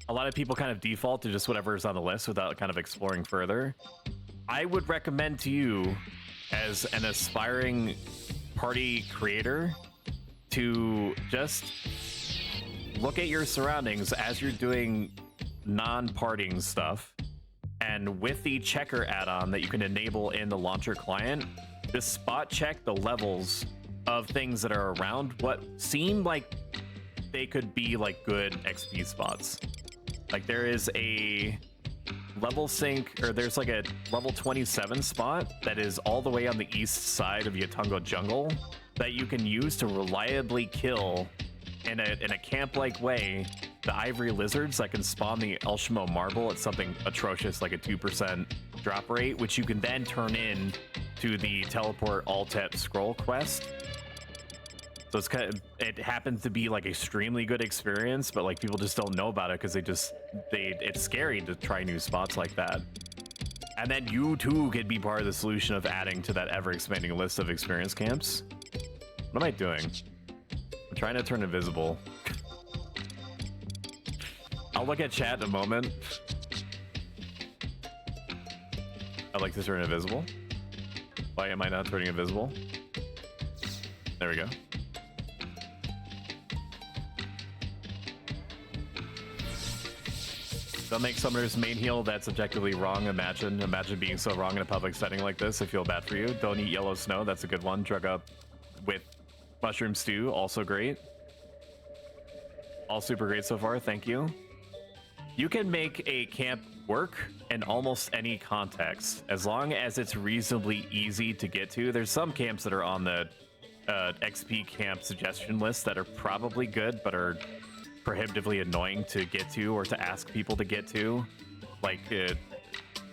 A lot of people kind of default to just whatever is on the list without kind of exploring further. I would recommend to you, as an aspiring party creator, to just look at your surroundings as you're doing non-partying stuff, and with the checker add-on that you can enable in the launcher client, just spot check the levels of things that are around what seem like they could be like good XP spots. Like there is a level sync, or there's like a level 27 spot that is all the way on the east side of Yatunga Jungle that you can use to reliably kill in a camp-like way the ivory lizards that can spawn the Elshimo marble at something atrocious like a 2% drop rate, which you can then turn in to the teleport Altep scroll quest. So it's kind of, it happens to be like extremely good experience, but like people just don't know about it because it's scary to try new spots like that. And then you too could be part of the solution of adding to that ever expanding list of experience camps. What am I doing? I'm trying to turn invisible. I'll look at chat in a moment. I'd like to turn invisible. Why am I not turning invisible? There we go. Don't make summoners main heal. That's objectively wrong. Imagine being so wrong in a public setting like this. I feel bad for you. Don't eat yellow snow. That's a good one. Drug up with mushroom stew. Also great. All super great so far. Thank you. You can make a camp work in almost any context as long as it's reasonably easy to get to. There's some camps that are on the XP camp suggestion list that are probably good but are prohibitively annoying to get to or to ask people to get to, like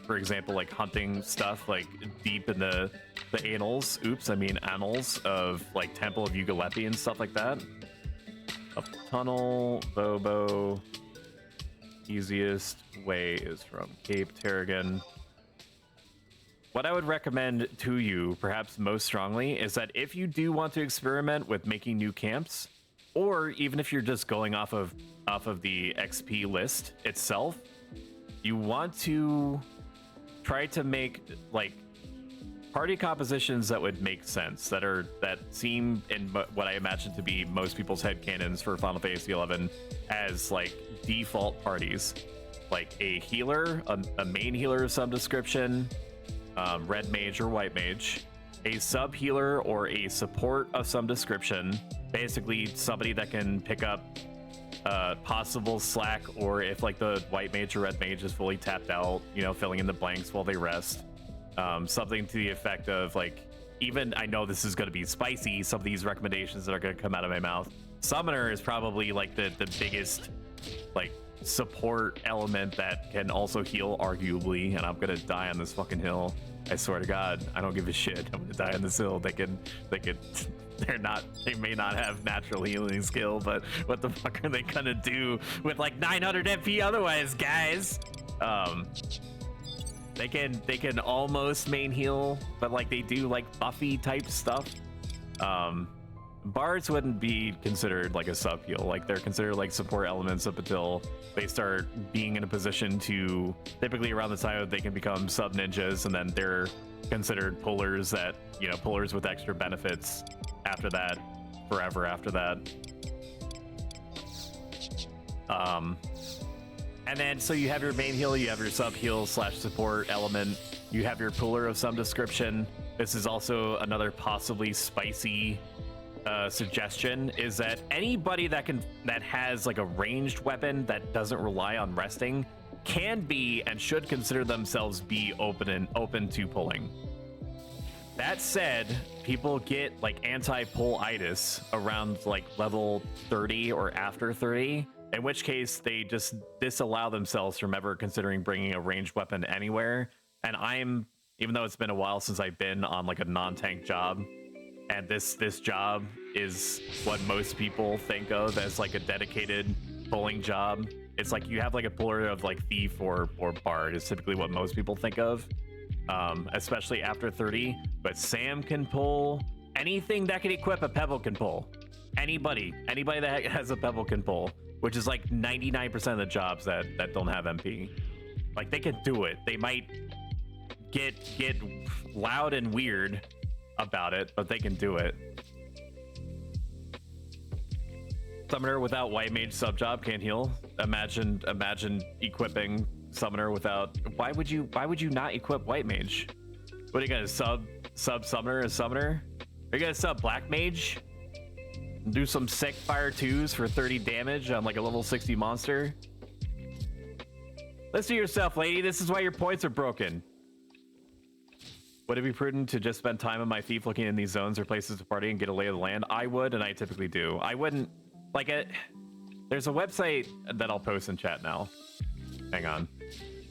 for example, like hunting stuff like deep in the annals of like Temple of Ugalepi and stuff like that. Up the tunnel, Bobo. Easiest way is from Cape Tarragon. What I would recommend to you, perhaps most strongly, is that if you do want to experiment with making new camps, or even if you're just going off of the XP list itself, you want to try to make like party compositions that would make sense, that seem in what I imagine to be most people's headcanons for Final Fantasy XI as like default parties, like a healer, a main healer of some description, red mage or white mage, a sub healer or a support of some description, basically somebody that can pick up possible slack, or if like the white mage or red mage is fully tapped out, you know, filling in the blanks while they rest. Something to the effect of like, even I know this is going to be spicy, some of these recommendations that are going to come out of my mouth. Summoner is probably like the biggest like support element that can also heal, arguably, and I'm gonna die on this fucking hill. I swear to God, I don't give a shit. I'm gonna die on this hill. They may not have natural healing skill, but what the fuck are they gonna do with like 900 MP otherwise, guys? They can almost main heal, but like they do like Buffy type stuff. Bards wouldn't be considered like a sub heal. Like they're considered like support elements up until they start being in a position to, typically around the time they can become sub ninjas, and then they're considered pullers that, you know, pullers with extra benefits after that, forever after that. And then so you have your main heal, you have your sub heal / support element, you have your puller of some description. This is also another possibly spicy suggestion, is that anybody that has like a ranged weapon that doesn't rely on resting can be and should consider themselves be open to pulling. That said, people get like anti-pull-itis around like level 30 or after 30, in which case they just disallow themselves from ever considering bringing a ranged weapon anywhere. And even though it's been a while since I've been on like a non-tank job, and this job is what most people think of as like a dedicated pulling job. It's like you have like a puller of like thief or bard is typically what most people think of, especially after 30. But Sam can pull anything that can equip a pebble can pull. Anybody that has a pebble can pull, which is like 99% of the jobs that don't have MP. Like they can do it. They might get loud and weird about it, but they can do it. Summoner without white mage sub job can't heal. Imagine equipping summoner without. Why would you not equip white mage? What are you gonna sub summoner as summoner? Are you gonna sub black mage? Do some sick fire 2s for 30 damage on like a level 60 monster? Listen to yourself, lady. This is why your points are broken. Would it be prudent to just spend time on my thief looking in these zones or places to party and get a lay of the land? I would, and I typically do. I wouldn't, like, there's a website that I'll post in chat now. Hang on.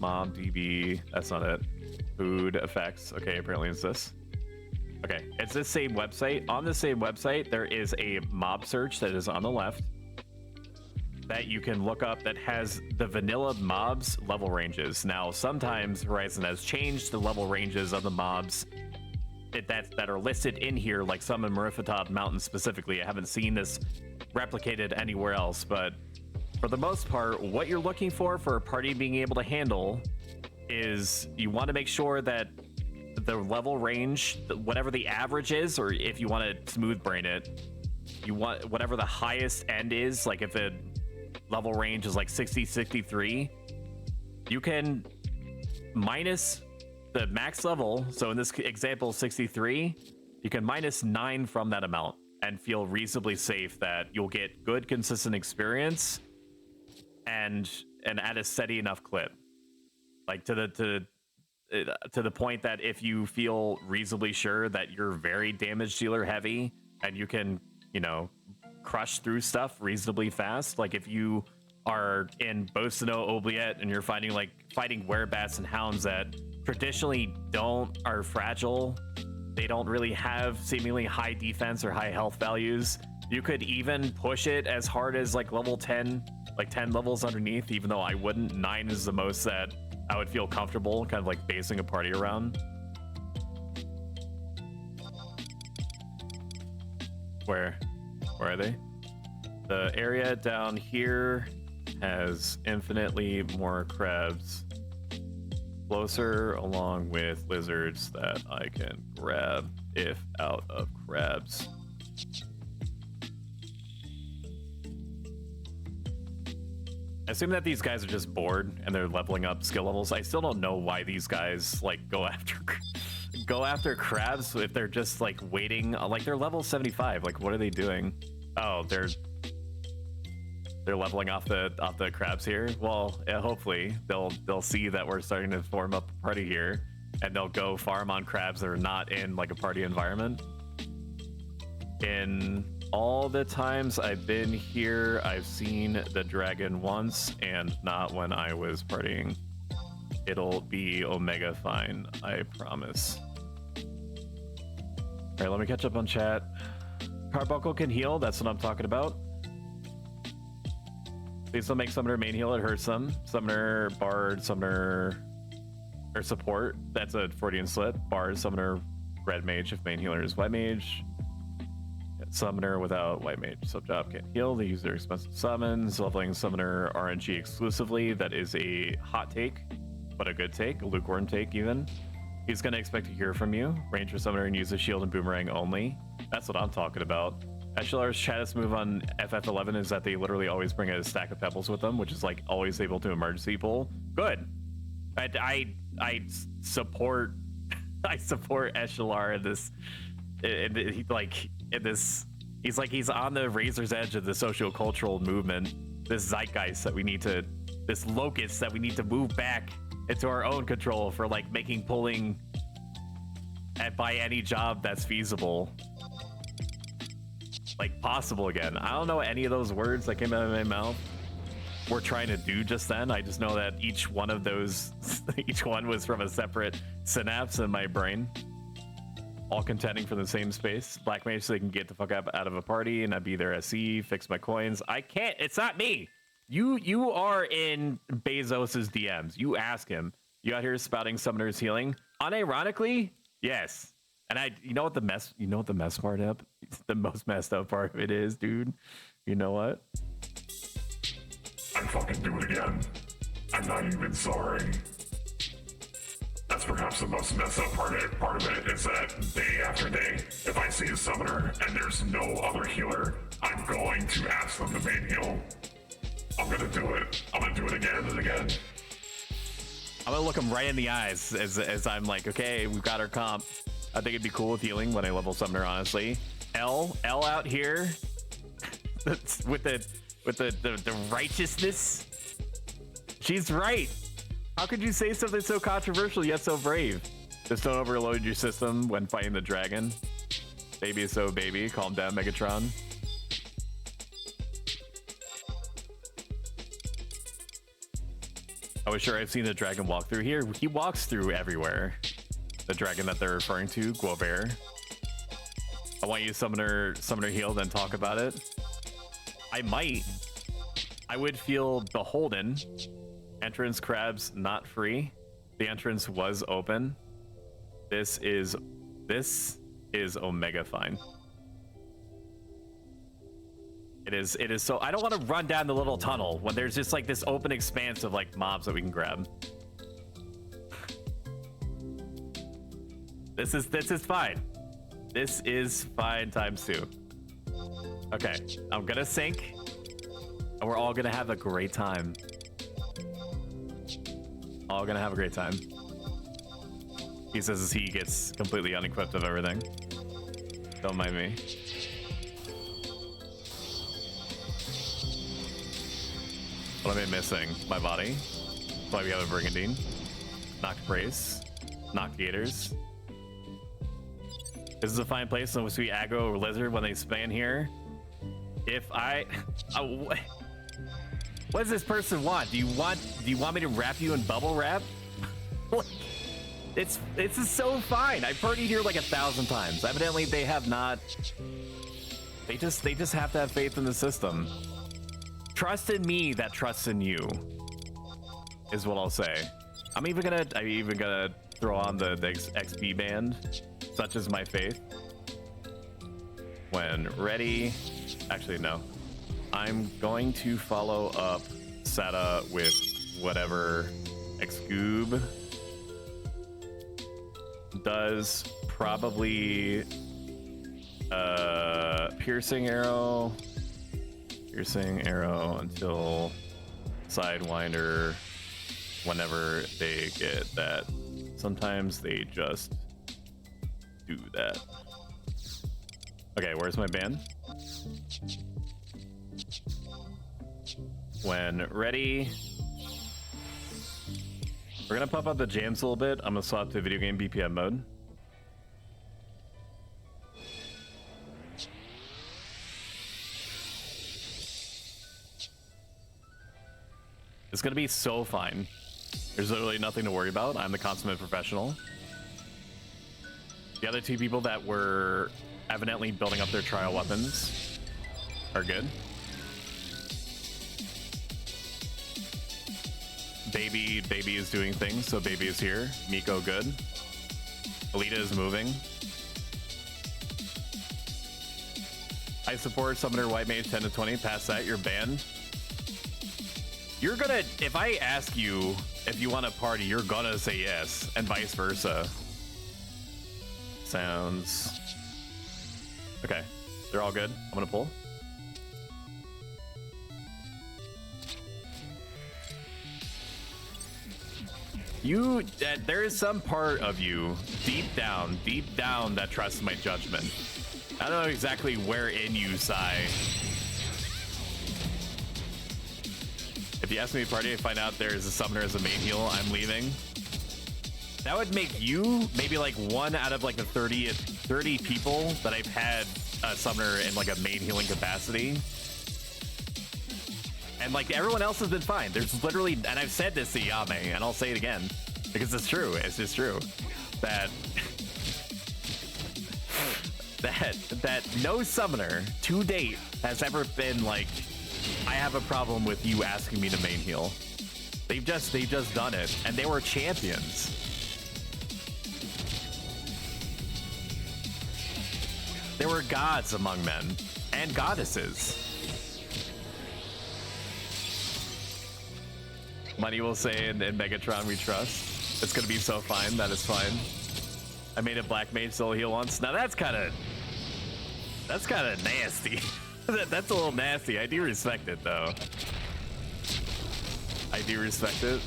MobDB, that's not it. Food effects. Okay, apparently it's this. Okay, it's this same website. On the same website, there is a mob search that is on the left that you can look up that has the vanilla mobs level ranges. Now, sometimes Horizon has changed the level ranges of the mobs that are listed in here, like some in Marifatop Mountain specifically. I haven't seen this replicated anywhere else, but for the most part, what you're looking for a party being able to handle is you want to make sure that the level range, whatever the average is, or if you want to smooth brain it, you want whatever the highest end is. Like if the level range is like 60, 63, you can minus the max level. So in this example, 63, you can minus 9 from that amount and feel reasonably safe that you'll get good, consistent experience and at a steady enough clip. Like to the point that if you feel reasonably sure that you're very damage dealer heavy and you can, you know, crush through stuff reasonably fast. Like if you are in Bosino Oubliette and you're fighting werebats and hounds that traditionally are fragile, they don't really have seemingly high defense or high health values, you could even push it as hard as like level 10, like 10 levels underneath, even though I wouldn't. 9 is the most that I would feel comfortable kind of like basing a party around. Where are they? The area down here has infinitely more crabs. Closer, along with lizards that I can grab if out of crabs. I assume that these guys are just bored and they're leveling up skill levels. I still don't know why these guys like go after crabs if they're just like waiting. Like they're level 75. Like what are they doing? Oh, they're leveling off the crabs here. Well, yeah, hopefully they'll see that we're starting to form up a party here, and they'll go farm on crabs that are not in like a party environment. In all the times I've been here, I've seen the dragon once, and not when I was partying. It'll be Omega fine, I promise. All right, let me catch up on chat. Carbuncle can heal, that's what I'm talking about. Please don't make Summoner main heal, it hurts them. Summoner, Bard, Summoner, or support, that's a Freudian slip. Bard, Summoner, Red Mage if main healer is White Mage. Summoner without White Mage sub-job can't heal. They use their expensive summons. Leveling Summoner RNG exclusively. That is a hot take, but a good take, a lukewarm take even. He's going to expect to hear from you. Ranger Summoner and use a shield and boomerang only. That's what I'm talking about. SLR's chattest move on FF11 is that they literally always bring a stack of pebbles with them, which is like always able to emergency pull. Good. I support I support SLR in this. He's on the razor's edge of the socio-cultural movement, this zeitgeist that we need to, this locust that we need to move back into our own control for like making pulling by any job that's feasible like possible again. I don't know any of those words that came out of my mouth were trying to do just then. I just know that each one of those, each one was from a separate synapse in my brain. All contending for the same space. Black Mage so they can get the fuck up out of a party and I'd be their SE, fix my coins. I can't, it's not me. You are in Bezos's DMs. You ask him. You out here spouting Summoner's healing? Unironically, yes. And you know what the mess part up? The most messed up part of it is, dude. You know what? I'd fucking do it again. I'm not even sorry. That's perhaps the most messed up part of it is that day after day, if I see a summoner and there's no other healer, I'm going to ask them to main heal. I'm gonna do it. I'm gonna do it again and again. I'm gonna look him right in the eyes as I'm like, okay, we've got our comp. I think it'd be cool with healing when I level summoner, honestly. L out here with the righteousness. She's right. How could you say something so controversial yet so brave? Just don't overload your system when fighting the dragon. Baby is so baby. Calm down, Megatron. I was sure I've seen the dragon walk through here. He walks through everywhere. The dragon that they're referring to, Guaver. I want you to summoner heal, then talk about it. I might. I would feel beholden. Entrance crabs not free. The entrance was open. This is Omega fine. It is so I don't want to run down the little tunnel when there's just like this open expanse of like mobs that we can grab. This is fine. This is fine times 2. Okay, I'm gonna sync and we're all gonna have a great time. All gonna have a great time. He says as he gets completely unequipped of everything. Don't mind me. What am I missing? My body. That's why we have a Brigandine. Knocked Brace. Knocked Gators. This is a fine place in which we aggro or lizard when they span here. If I... what does this person want? Do you want me to wrap you in bubble wrap? It's so fine. I've partied here like 1,000 times. Evidently they have not. They just have to have faith in the system. Trust in me that trusts in you is what I'll say. I'm even gonna throw on the XP band, such as my faith. When ready, actually no. I'm going to follow up Sata with whatever Xgoob does. Probably piercing arrow until Sidewinder whenever they get that. Sometimes they just do that. Okay, where's my band? When ready, we're gonna pop up the jams a little bit. I'm gonna swap to video game BPM mode. It's gonna be so fine. There's literally nothing to worry about. I'm the consummate professional. The other 2 people that were evidently building up their trial weapons are good. Baby is doing things, so Baby is here. Miko good. Alita is moving. I support Summoner White Mage 10 to 20. Past that, you're banned. You're gonna, if I ask you if you want to party, you're gonna say yes, and vice versa. Sounds okay. They're all good. I'm gonna pull. You, there is some part of you deep down that trusts my judgment. I don't know exactly where in you, Sai. If you ask me to party, I find out there's a summoner as a main heal, I'm leaving. That would make you maybe like 1 out of like the 30 people that I've had a summoner in like a main healing capacity. And like everyone else has been fine. There's literally, and I've said this to Yame, and I'll say it again because it's true. It's just true that that no summoner to date has ever been like, I have a problem with you asking me to main heal. They've just done it, and they were champions. There were gods among men and goddesses. Money will say in Megatron we trust. It's gonna be so fine. That is fine. I made a black mage solo heal once. Now that's kind of nasty. That's a little nasty. I do respect it though. I do respect it.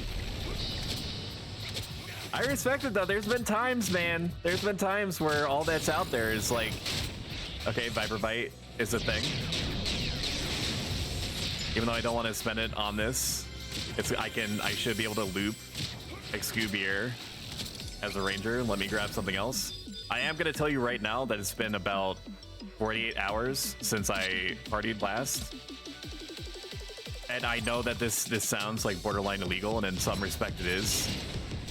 I respect it though. There's been times, man. There's been times where all that's out there is like, okay, Viper Bite is a thing. Even though I don't want to spend it on this. I should be able to loop Excubier as a ranger. Let me grab something else. I am gonna tell you right now that it's been about 48 hours since I partied last. And I know that this sounds like borderline illegal, and in some respect it is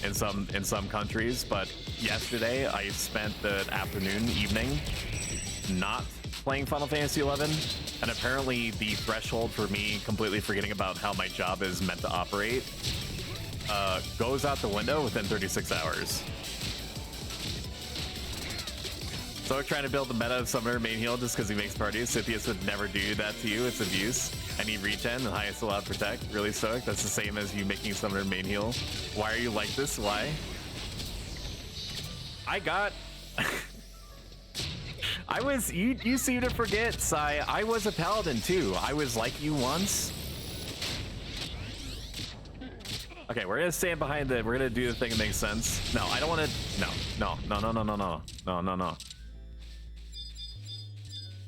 in some countries, but yesterday I spent the evening not playing Final Fantasy XI, and apparently the threshold for me completely forgetting about how my job is meant to operate goes out the window within 36 hours. So we're trying to build the meta of Summoner main heal just because he makes parties. Scythius would never do that to you. It's abuse. I need regen and highest allowed protect. Really stoked. That's the same as you making Summoner main heal. Why are you like this? Why? I got... I was... You seem to forget, Sai. I was a paladin too. I was like you once. Okay, we're gonna stand behind the... We're gonna do the thing that makes sense. No, I don't want to... No.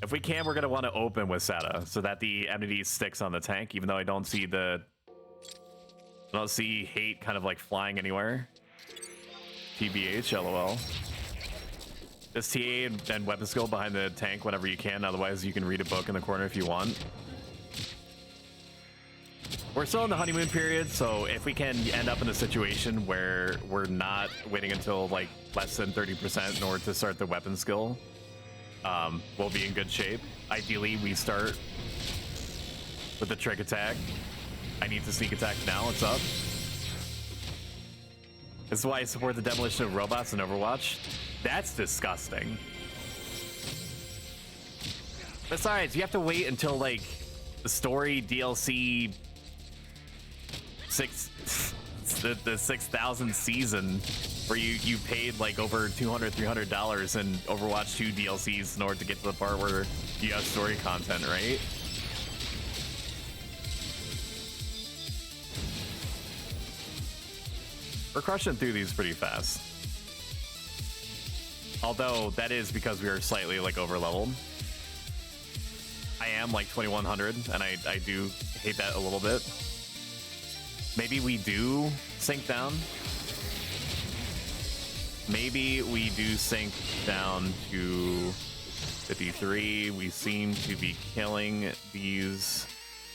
If we can, we're gonna want to open with Sata so that the enmity sticks on the tank, even though I don't see hate kind of like flying anywhere. TBH, LOL. Just TA and weapon skill behind the tank whenever you can, otherwise you can read a book in the corner if you want. We're still in the honeymoon period, so if we can end up in a situation where we're not waiting until like less than 30% in order to start the weapon skill, we'll be in good shape. Ideally, we start with the trick attack. I need to sneak attack now. It's up. This is why I support the demolition of robots in Overwatch. That's disgusting. Besides, you have to wait until like the story DLC the 6,000 season where you paid like over $200-300 in Overwatch 2 DLCs in order to get to the part where you have story content, right? We're crushing through these pretty fast. Although that is because we are slightly like over leveled. I am like 2100 and I do hate that a little bit. Maybe we do sink down. Maybe we do sink down to 53. We seem to be killing these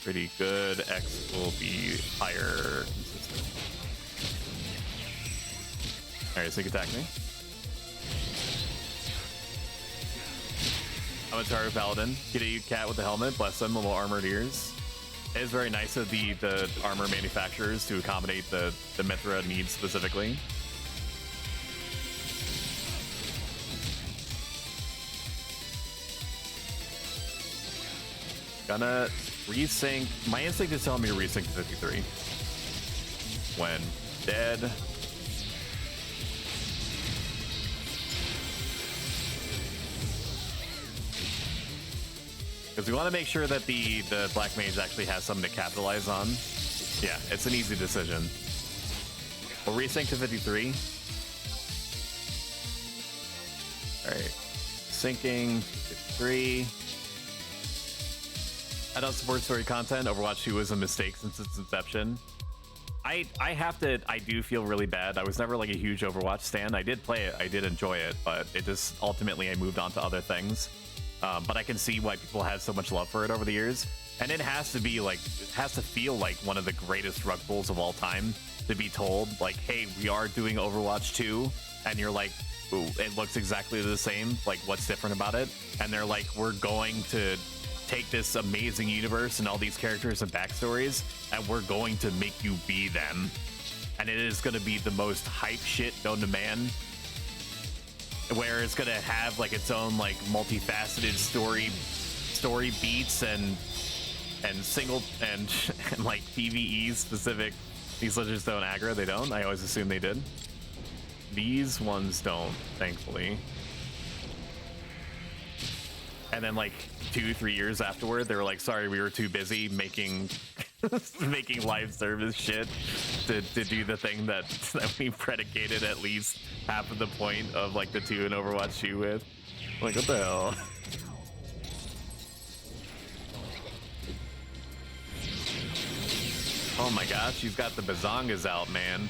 pretty good. X will be higher consistent. Alright, sneak attack me. I'm a Taru Paladin. Get a cat with the helmet. Bless them, little armored ears. It is very nice of the armor manufacturers to accommodate the Mithra needs specifically. Gonna resync. My instinct is telling me to resync to 53. When dead. Because we want to make sure that the Black Mage actually has something to capitalize on. Yeah, it's an easy decision. We'll resync to 53. Alright. Syncing to 53. I don't support story content. Overwatch 2 was a mistake since its inception. I do feel really bad. I was never like a huge Overwatch stan. I did play it. I did enjoy it, but it just ultimately I moved on to other things. But I can see why people had so much love for it over the years. And it has to be like, it has to feel like one of the greatest rug pulls of all time to be told, like, hey, we are doing Overwatch 2. And you're like, ooh, it looks exactly the same. Like, what's different about it? And they're like, we're going to take this amazing universe and all these characters and backstories, and we're going to make you be them. And it is going to be the most hype shit known to man. Where it's gonna have like its own like multifaceted story beats and single and like PvE specific. These legends don't aggro. They don't. I always assume they did. These ones don't, thankfully. And then like 2-3 years afterward, they were like, sorry, we were too busy making making live service shit to do the thing that we predicated at least half of the point of like the 2 in Overwatch 2 with. Like, what the hell? Oh my gosh, you've got the bazongas out, man.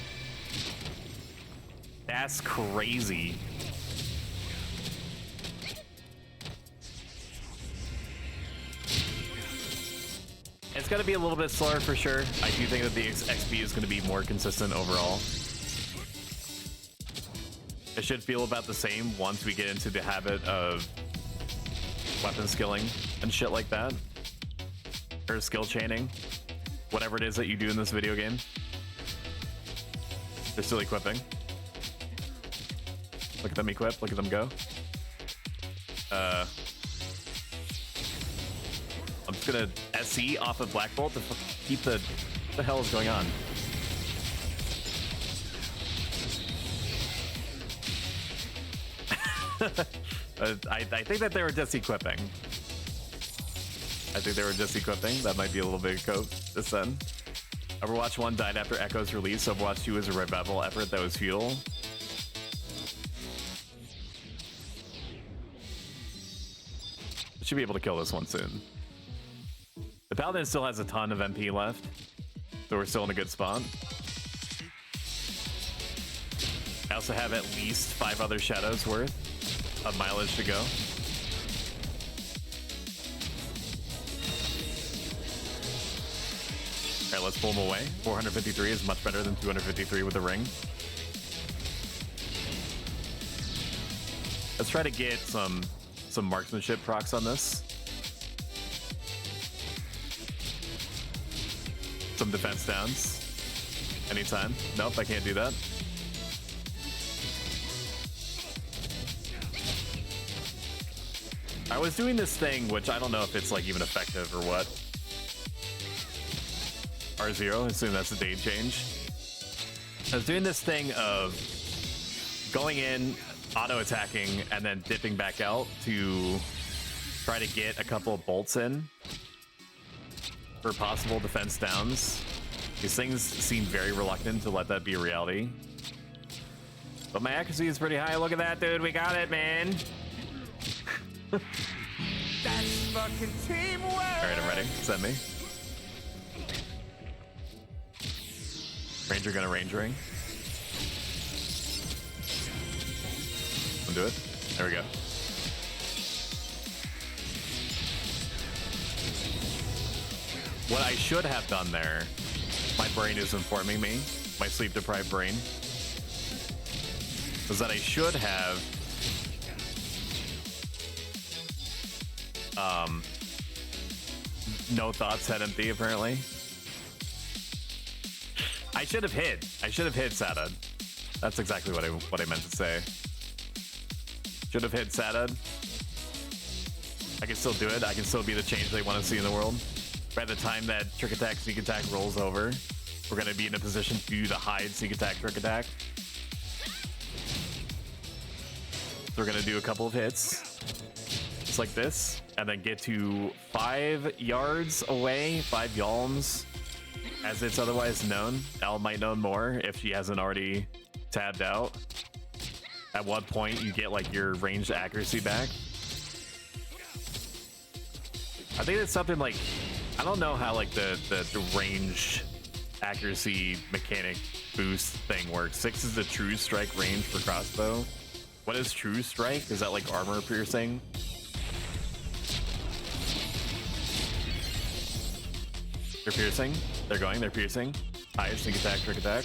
That's crazy. It's going to be a little bit slower for sure. I do think that the XP is going to be more consistent overall. It should feel about the same once we get into the habit of weapon skilling and shit like that. Or skill chaining. Whatever it is that you do in this video game. They're still equipping. Look at them equip, look at them go. I'm just gonna SC off of Black Bolt to keep the... What the hell is going on? I think that they were just equipping. I think they were just equipping. That might be a little bit of cope this then. Overwatch 1 died after Echo's release. Overwatch 2 was a revival effort that was futile. Should be able to kill this one soon. The Paladin still has a ton of MP left, so we're still in a good spot. I also have at least 5 other shadows worth of mileage to go. All right, let's pull them away. 453 is much better than 253 with the ring. Let's try to get some marksmanship procs on this. Some defense downs. Anytime. Nope, I can't do that. I was doing this thing, which I don't know if it's like even effective or what. R0, assume that's the date change. I was doing this thing of going in, auto-attacking, and then dipping back out to try to get a couple of bolts in for possible defense downs. These things seem very reluctant to let that be a reality. But my accuracy is pretty high. Look at that, dude. We got it, man. That's fucking teamwork. All right, I'm ready. Send me. Ranger gonna range ring. Do it. There we go. What I should have done there, my brain is informing me, my sleep-deprived brain, was that I should have no thoughts, head empty, apparently. I should have hid Sadad. That's exactly what I meant to say. Should have hit Sadad. I can still do it. I can still be the change they want to see in the world. By the time that Trick Attack, Sneak Attack rolls over, we're going to be in a position to do the hide, Sneak Attack, Trick Attack. So we're going to do a couple of hits. Just like this. And then get to 5 yards away, 5 yalms, as it's otherwise known. Elle might know more if she hasn't already tabbed out. At what point you get like your ranged accuracy back. I think it's something like, I don't know how like the range accuracy mechanic boost thing works. 6 is the true strike range for crossbow. What is true strike? Is that like armor piercing? They're piercing. They're going. They're piercing. High sneak attack, trick attack.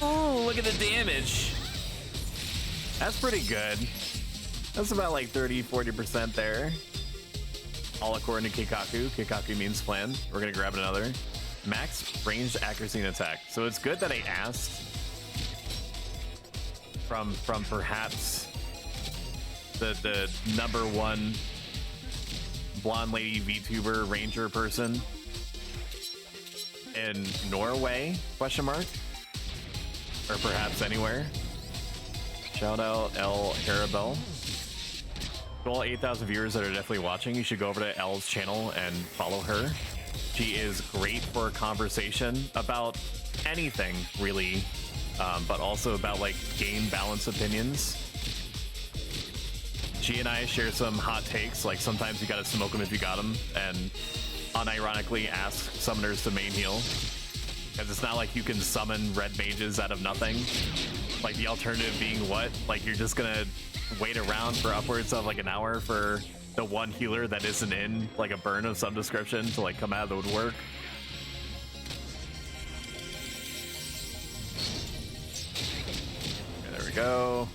Oh, look at the damage. That's pretty good. That's about like 30-40% there. All according to Keikaku. Keikaku means plan. We're gonna grab another. Max ranged accuracy and attack. So it's good that I asked from perhaps the number 1 blonde lady VTuber ranger person in Norway, question mark, or perhaps anywhere. Shout out Elle Harabel. To all 8,000 viewers that are definitely watching, you should go over to Elle's channel and follow her. She is great for a conversation about anything really, but also about like game balance opinions. She and I share some hot takes, like sometimes you gotta smoke them if you got them, and unironically ask summoners to main heal. Because it's not like you can summon red mages out of nothing. Like the alternative being what? Like you're just gonna wait around for upwards of like an hour for the one healer that isn't in like a burn of some description to like come out of the woodwork. Okay, there we go.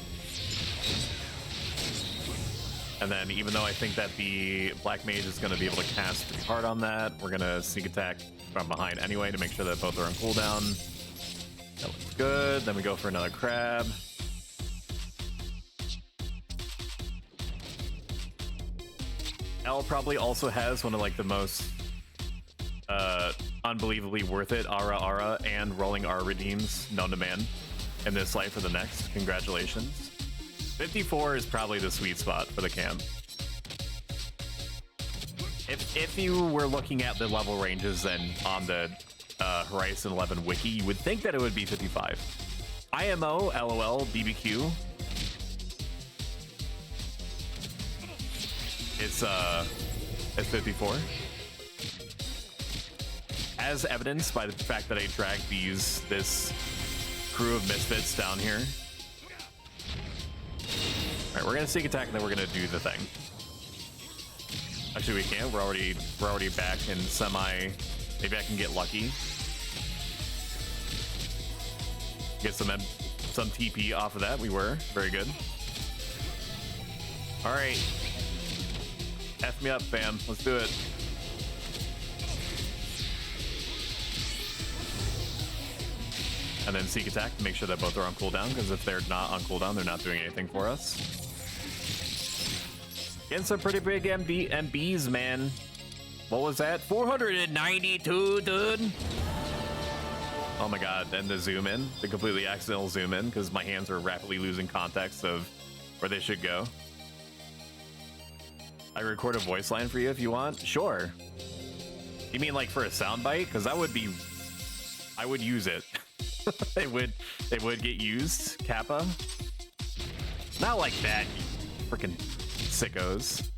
And then even though I think that the black mage is going to be able to cast pretty hard on that, we're going to sneak attack from behind anyway to make sure that both are on cooldown. That looks good. Then we go for another crab. L probably also has one of like the most unbelievably worth it Ara and rolling R redeems known to man in this life or the next. Congratulations. 54 is probably the sweet spot for the camp. If you were looking at the level ranges then on the Horizon 11 wiki, you would think that it would be 55. IMO, LOL, BBQ. It's 54. As evidenced by the fact that I dragged this crew of misfits down here. All right, we're gonna sneak attack and then we're gonna do the thing. Actually, we can't. We're already back in semi. Maybe I can get lucky. Get some TP off of that. We were very good. All right. F me up, fam. Let's do it. And then seek attack to make sure that both are on cooldown, because if they're not on cooldown, they're not doing anything for us. Getting some pretty big MBs, man. What was that? 492, dude. Oh my god, and the zoom in, the completely accidental zoom in, because my hands are rapidly losing context of where they should go. I record a voice line for you if you want. Sure. You mean like for a soundbite? Because I would use it. They would get used. Kappa. Not like that, you freaking sickos.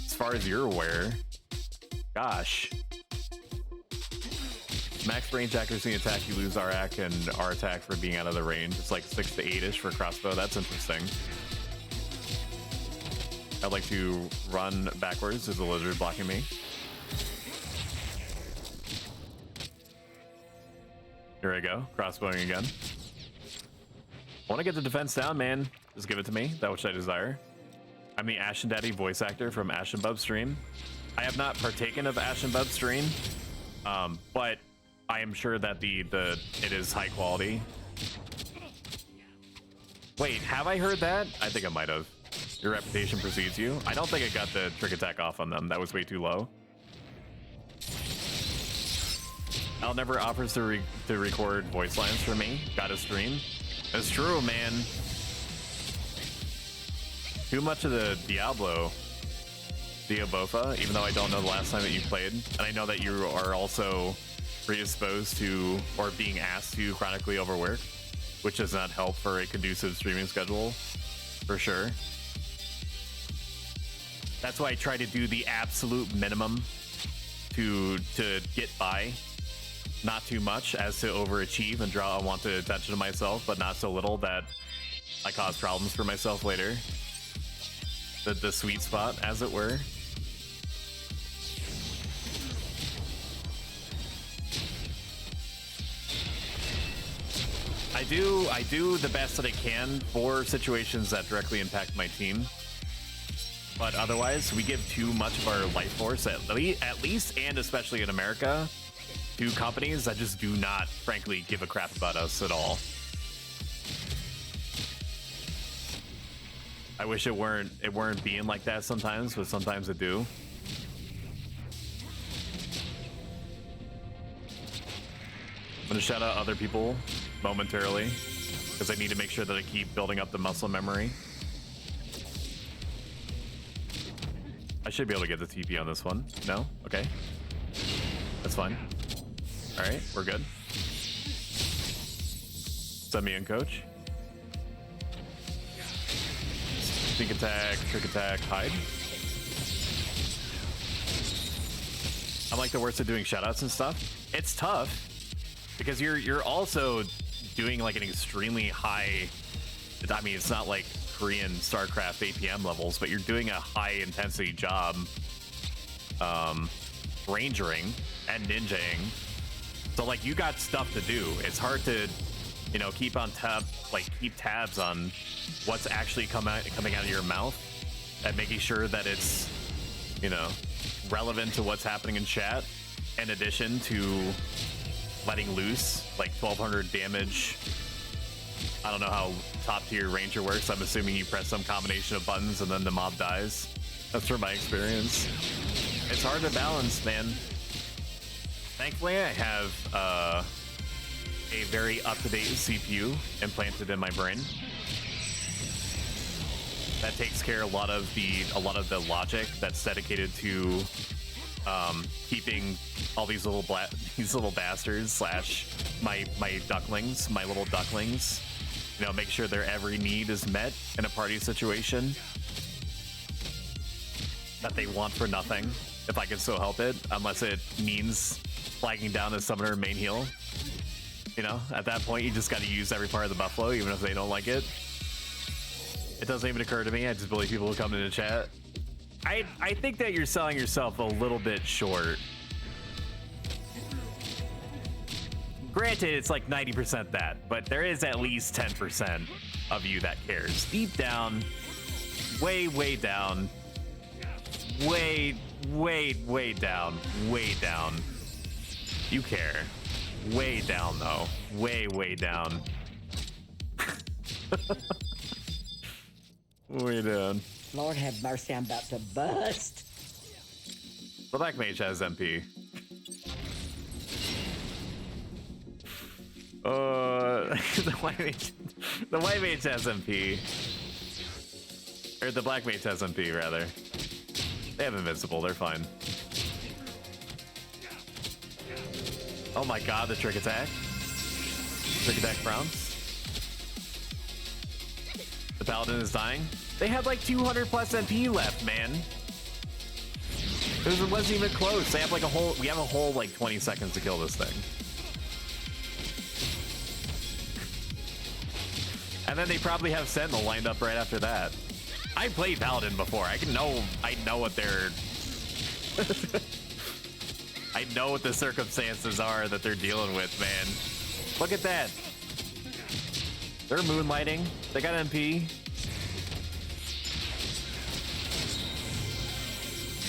As far as you're aware. Gosh. Max range accuracy attack, you lose RAC and R attack for being out of the range. It's like 6 to 8-ish for crossbow. That's interesting. I'd like to run backwards. There's a lizard blocking me. Here I go, crossbowing again. I want to get the defense down, man. Just give it to me, that which I desire. I'm the Ashen Daddy voice actor from Ashen Bub stream. I have not partaken of Ashen Bub stream, but I am sure that it is high quality. Wait, have I heard that? I think I might have. Your reputation precedes you. I don't think I got the trick attack off on them. That was way too low. Al never offers to record voice lines for me. Gotta stream. That's true, man. Too much of the Diablo. Diabofa, even though I don't know the last time that you played. And I know that you are also predisposed to, or being asked to chronically overwork, which does not help for a conducive streaming schedule, for sure. That's why I try to do the absolute minimum to get by. Not too much as to overachieve and draw unwanted attention to myself, but not so little that I cause problems for myself later. The sweet spot, as it were. I do the best that I can for situations that directly impact my team. But otherwise, we give too much of our life force, at least and especially in America, to companies that just do not, frankly, give a crap about us at all. I wish it weren't being like that sometimes, but sometimes it do. I'm gonna shout out other people momentarily, because I need to make sure that I keep building up the muscle memory. I should be able to get the TP on this one. No? Okay. That's fine. Alright, we're good. Send me in, coach. Sneak attack, trick attack, hide. I'm like the worst at doing shoutouts and stuff. It's tough because you're also doing like an extremely high. I mean, it's not like Korean StarCraft APM levels, but you're doing a high intensity job, rangering and ninjaing. So like you got stuff to do. It's hard to, you know, keep tabs on what's actually coming out of your mouth and making sure that it's, you know, relevant to what's happening in chat, in addition to letting loose like 1200 damage. I don't know how top tier ranger works. I'm assuming you press some combination of buttons and then the mob dies. That's from my experience. It's hard to balance, man. Thankfully, I have a very up-to-date CPU implanted in my brain that takes care of a lot of the logic that's dedicated to keeping all these little bastards slash my ducklings, my little ducklings, you know, make sure their every need is met in a party situation that they want for nothing, if I can so help it, unless it means flagging down a summoner main heal. You know, at that point you just got to use every part of the buffalo, even if they don't like it. It doesn't even occur to me. I just believe people will come into chat. I think that you're selling yourself a little bit short. Granted, it's like 90% that, but there is at least 10% of you that cares. Deep down, way down, way down. You care. Way down, though. Way down. Way down. Lord have mercy, I'm about to bust. The Black Mage has MP. The White Mage has MP. Or the Black Mage has MP, rather. They have Invincible, they're fine. Oh my god, the Trick Attack. Trick Attack Browns. The Paladin is dying. They had like 200 plus MP left, man. It wasn't even close. They have like we have a whole like 20 seconds to kill this thing. And then they probably have Sentinel lined up right after that. I played Paladin before. I know what they're... I know what the circumstances are that they're dealing with, man. Look at that. They're moonlighting. They got MP.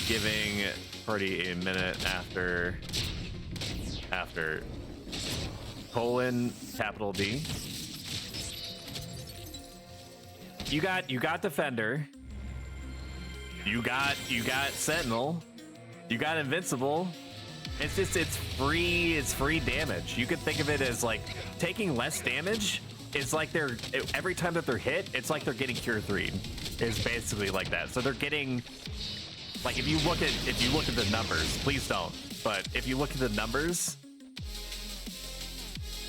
Giving party a minute after colon capital D. You got Defender. You got Sentinel. You got Invincible. It's free damage. You could think of it as like taking less damage is like every time that they're hit, it's like they're getting Cure 3. It's basically like that. So they're getting, like, if you look at the numbers, please don't, but if you look at the numbers,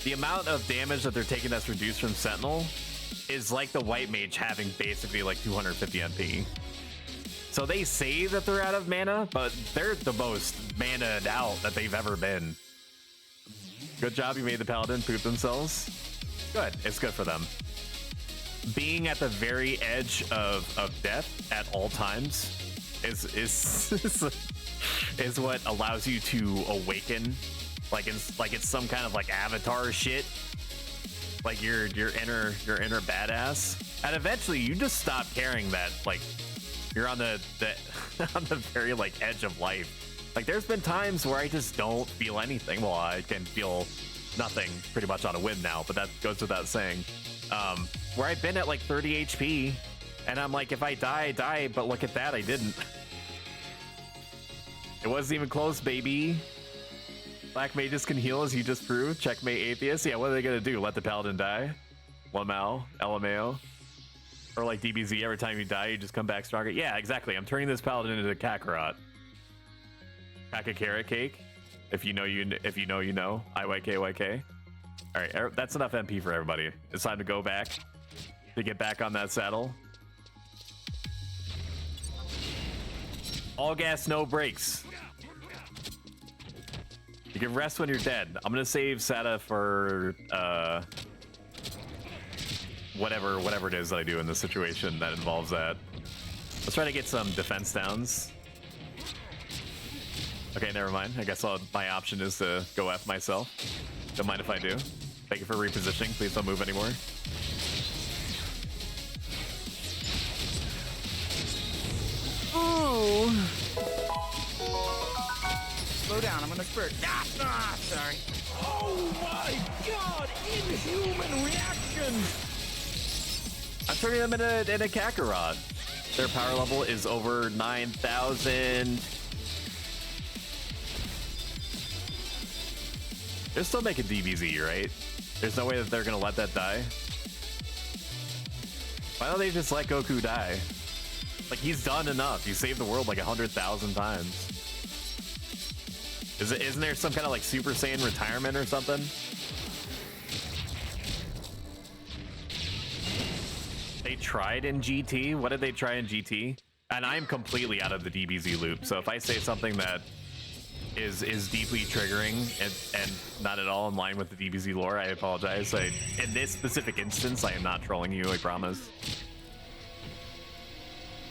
the amount of damage that they're taking that's reduced from Sentinel is like the White Mage having basically like 250 MP. So they say that they're out of mana, but they're the most mana'd out that they've ever been. Good job, you made the Paladin poop themselves. Good, it's good for them. Being at the very edge of death at all times is what allows you to awaken, like it's some kind of like Avatar shit. Like your inner badass, and eventually you just stop caring that like you're on the on the very like edge of life. Like there's been times where I just don't feel anything. Well, I can feel nothing pretty much on a whim now, but that goes without saying. Where I've been at like 30 HP, and I'm like, if I die, I die. But look at that, I didn't. It wasn't even close, baby. Black mages can heal, as you just proved. Checkmate atheist. Yeah, what are they gonna do? Let the paladin die? LMAO? Or like DBZ, every time you die, you just come back stronger? Yeah, exactly. I'm turning this paladin into Kakarot. Kaka-carrot cake. If you know, you know. IYK. Alright, that's enough MP for everybody. It's time to go back. To get back on that saddle. All gas, no brakes. can rest when you're dead. I'm gonna save Sada for whatever it is that I do in this situation that involves that. Let's try to get some defense downs. Okay, never mind. I guess my option is to go F myself. Don't mind if I do. Thank you for repositioning. Please don't move anymore. Oh! Slow down, I'm gonna spurt. Ah, sorry. Oh my god! Inhuman reactions! I'm turning them in a Kakarot. Their power level is over 9,000. They're still making DBZ, right? There's no way that they're gonna let that die. Why don't they just let Goku die? Like, he's done enough. He saved the world like 100,000 times. Isn't there some kind of like Super Saiyan retirement or something? They tried in GT. What did they try in GT? And I'm completely out of the DBZ loop. So if I say something that is deeply triggering and not at all in line with the DBZ lore, I apologize. In this specific instance, I am not trolling you, I promise.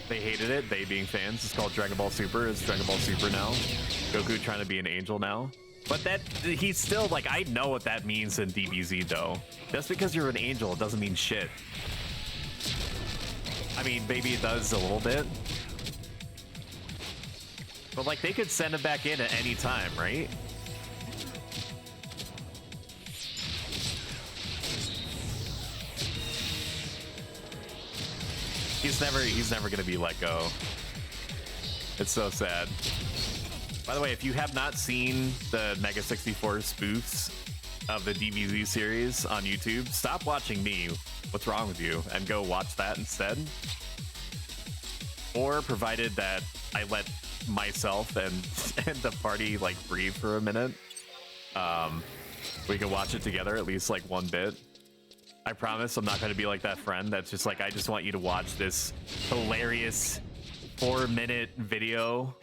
They hated it, they being fans. It's called Dragon Ball Super. It's Dragon Ball Super now. Goku trying to be an angel now. But he's still like, I know what that means in DBZ though. Just because you're an angel doesn't mean shit. I mean, maybe it does a little bit. But like, they could send him back in at any time, right? He's never gonna be let go. It's so sad. By the way, if you have not seen the Mega 64 spoofs of the DBZ series on YouTube, stop watching me. What's wrong with you? And go watch that instead. Or provided that I let myself and the party like breathe for a minute, we can watch it together at least like one bit. I promise I'm not going to be like that friend that's just like, I just want you to watch this hilarious 4-minute video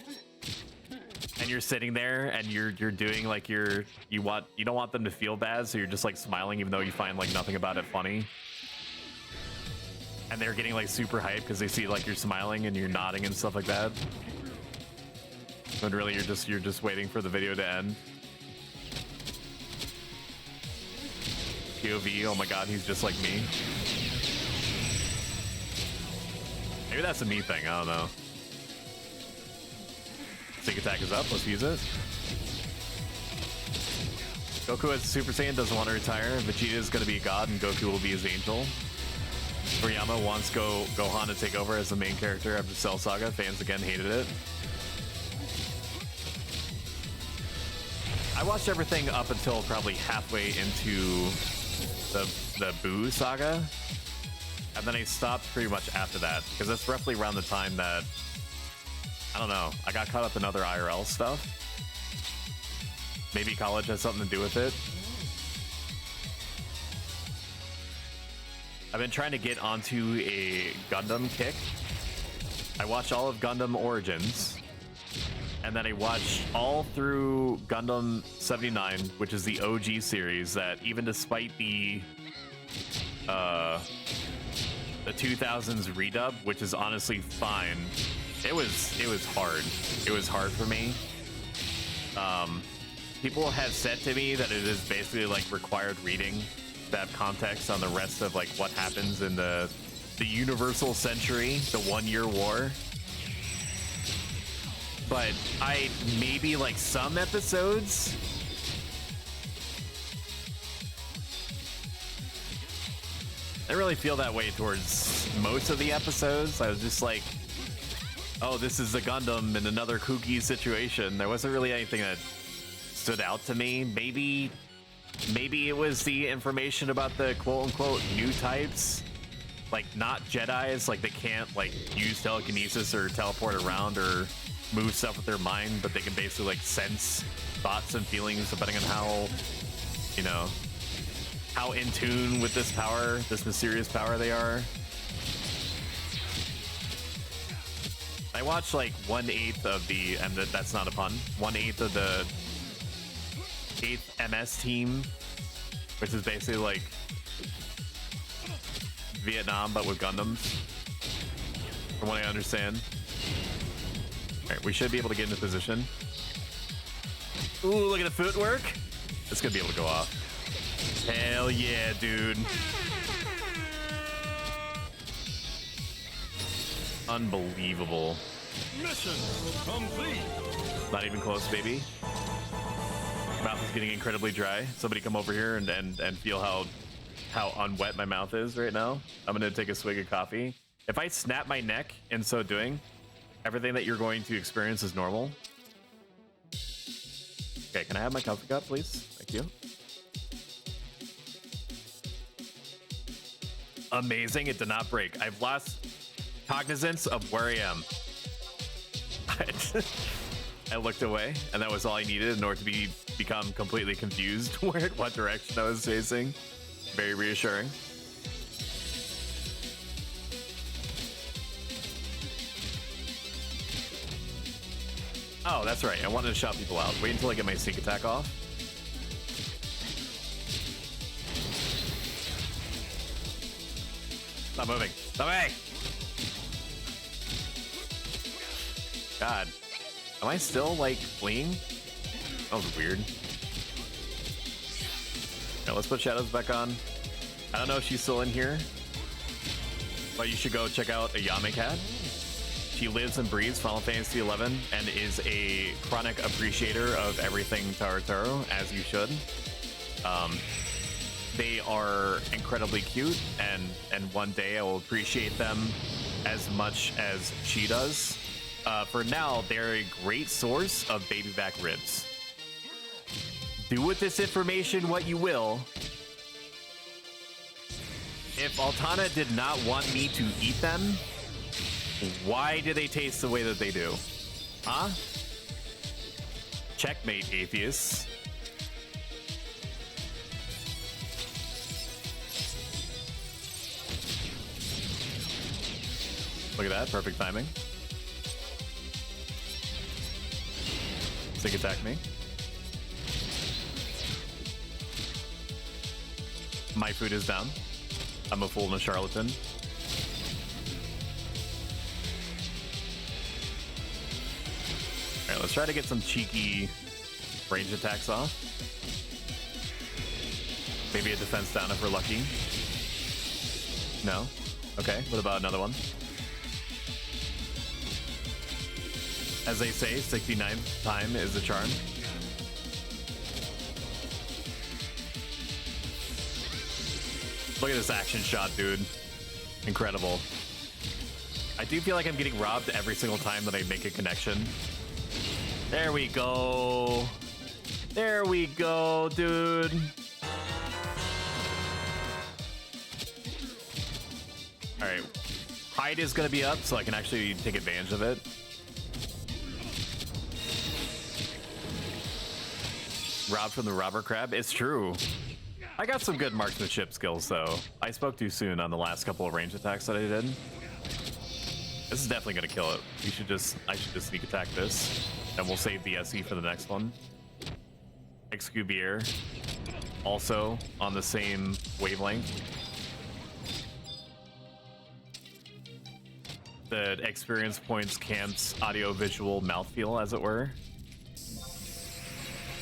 and you're sitting there and you're doing like you don't want them to feel bad, so you're just like smiling even though you find like nothing about it funny. And they're getting like super hyped because they see like you're smiling and you're nodding and stuff like that. But really you're just waiting for the video to end. POV, oh my god, he's just like me. Maybe that's a me thing, I don't know. Sync attack is up, let's use it. Goku as a Super Saiyan doesn't want to retire. Vegeta is going to be a god and Goku will be his angel. Toriyama wants Gohan to take over as the main character after Cell Saga. Fans again hated it. I watched everything up until probably halfway into the Boo saga, and then I stopped pretty much after that because that's roughly around the time that, I don't know, I got caught up in other IRL stuff. Maybe college has something to do with it. I've been trying to get onto a Gundam kick. I watched all of Gundam Origins, and then I watched all through Gundam 79, which is the OG series that even despite the 2000s redub, which is honestly fine, it was hard. It was hard for me. People have said to me that it is basically like required reading to have context on the rest of like what happens in the Universal Century, the 1 Year War. But maybe like some episodes. I didn't really feel that way towards most of the episodes. I was just like, oh, this is the Gundam in another kooky situation. There wasn't really anything that stood out to me. Maybe it was the information about the quote-unquote new types. Like, not Jedis, like they can't like use telekinesis or teleport around or move stuff with their mind, but they can basically like sense thoughts and feelings depending on how, you know, how in tune with this power, this mysterious power they are. I watched like 1/8 of the, and that's not a pun, 1/8 of the 8th MS team, which is basically like Vietnam but with Gundams, from what I understand. All right, we should be able to get into position. Ooh, look at the footwork. It's gonna be able to go off. Hell yeah, dude. Unbelievable. Mission complete. Not even close, baby. Mouth is getting incredibly dry. Somebody come over here and feel how unwet my mouth is right now. I'm gonna take a swig of coffee. If I snap my neck in so doing, everything that you're going to experience is normal. Okay, can I have my coffee cup, please? Thank you. Amazing, it did not break. I've lost cognizance of where I am. I looked away, and that was all I needed in order to become completely confused what direction I was facing. Very reassuring. Oh, that's right. I wanted to shout people out. Wait until I get my sneak attack off. Stop moving. Stop moving! God. Am I still, like, fleeing? That was weird. Okay, let's put shadows back on. I don't know if she's still in here, but you should go check out Ayame Cat. She lives and breathes Final Fantasy XI and is a chronic appreciator of everything Tarotaro, as you should. They are incredibly cute, and one day I will appreciate them as much as she does. For now, they're a great source of baby back ribs. Do with this information what you will. If Altana did not want me to eat them, why do they taste the way that they do? Huh? Checkmate, atheists. Look at that, perfect timing. Sneak attack me. My food is down. I'm a fool and a charlatan. Alright, let's try to get some cheeky range attacks off. Maybe a defense down if we're lucky. No? Okay, what about another one? As they say, 69th time is the charm. Look at this action shot, dude. Incredible. I do feel like I'm getting robbed every single time that I make a connection. There we go. There we go, dude. All right. Hide is going to be up, so I can actually take advantage of it. Robbed from the robber crab. It's true. I got some good marksmanship skills, though. I spoke too soon on the last couple of range attacks that I did. This is definitely gonna kill it. I should just sneak attack this, and we'll save the SE for the next one. Excubier, also on the same wavelength. The experience points camps audio-visual mouthfeel, as it were.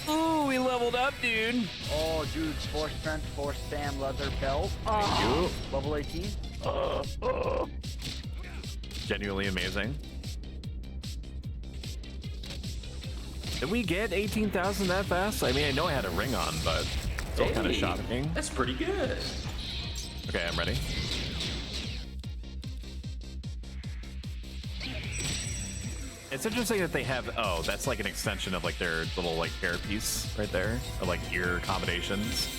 Ooh, we leveled up, dude. Oh, dude, 4 strength, 4 stam, leather belt. Thank you. Level 18. Genuinely amazing. Did we get 18,000 that fast? I mean, I know I had a ring on, but still kind of shocking. That's pretty good. Okay, I'm ready. It's interesting that they have, oh, that's like an extension of like their little like hair piece right there, or like ear accommodations.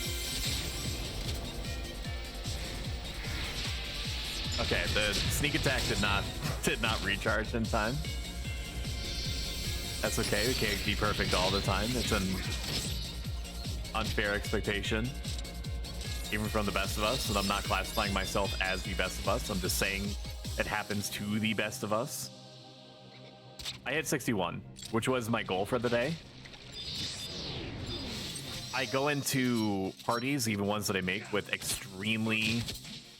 Okay, the sneak attack did not recharge in time. That's okay, we can't be perfect all the time. It's an unfair expectation, even from the best of us, and I'm not classifying myself as the best of us. I'm just saying it happens to the best of us. I hit 61, which was my goal for the day. I go into parties, even ones that I make, with extremely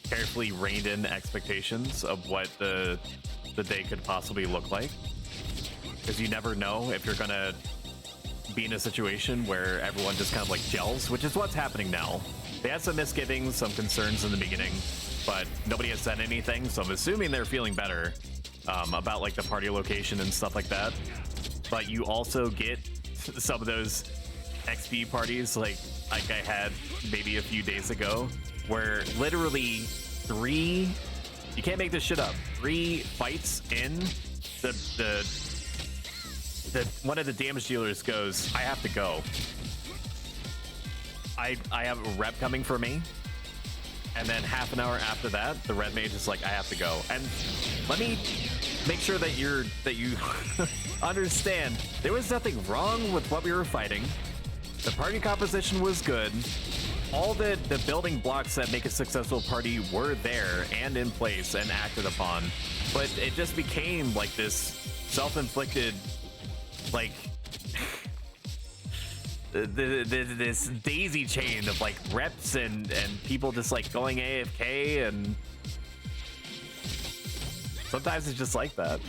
carefully reined in expectations of what the day could possibly look like. Because you never know if you're gonna be in a situation where everyone just kind of like gels, which is what's happening now. They had some misgivings, some concerns in the beginning, but nobody has said anything, so I'm assuming they're feeling better about like the party location and stuff like that. But you also get some of those XP parties like I had maybe a few days ago, where literally 3, you can't make this shit up, 3 fights in, the one of the damage dealers goes, I have to go. I have a rep coming for me, and then half an hour after that, the red mage is like, I have to go. And let me make sure that you understand, there was nothing wrong with what we were fighting. The party composition was good. All the building blocks that make a successful party were there and in place and acted upon, but it just became like this self-inflicted, like this daisy chain of like reps and people just like going AFK, and sometimes it's just like that.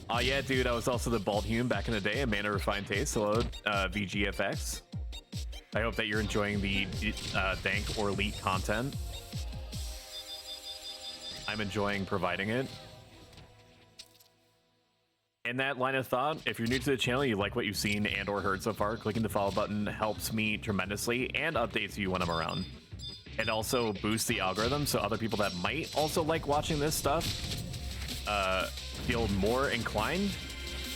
Oh yeah, dude, I was also the bald human back in the day, a man of refined taste. Hello, VGFX. I hope that you're enjoying the dank or elite content. I'm enjoying providing it. In that line of thought, if you're new to the channel, you like what you've seen and or heard so far, clicking the follow button helps me tremendously and updates you when I'm around. It also boosts the algorithm, so other people that might also like watching this stuff feel more inclined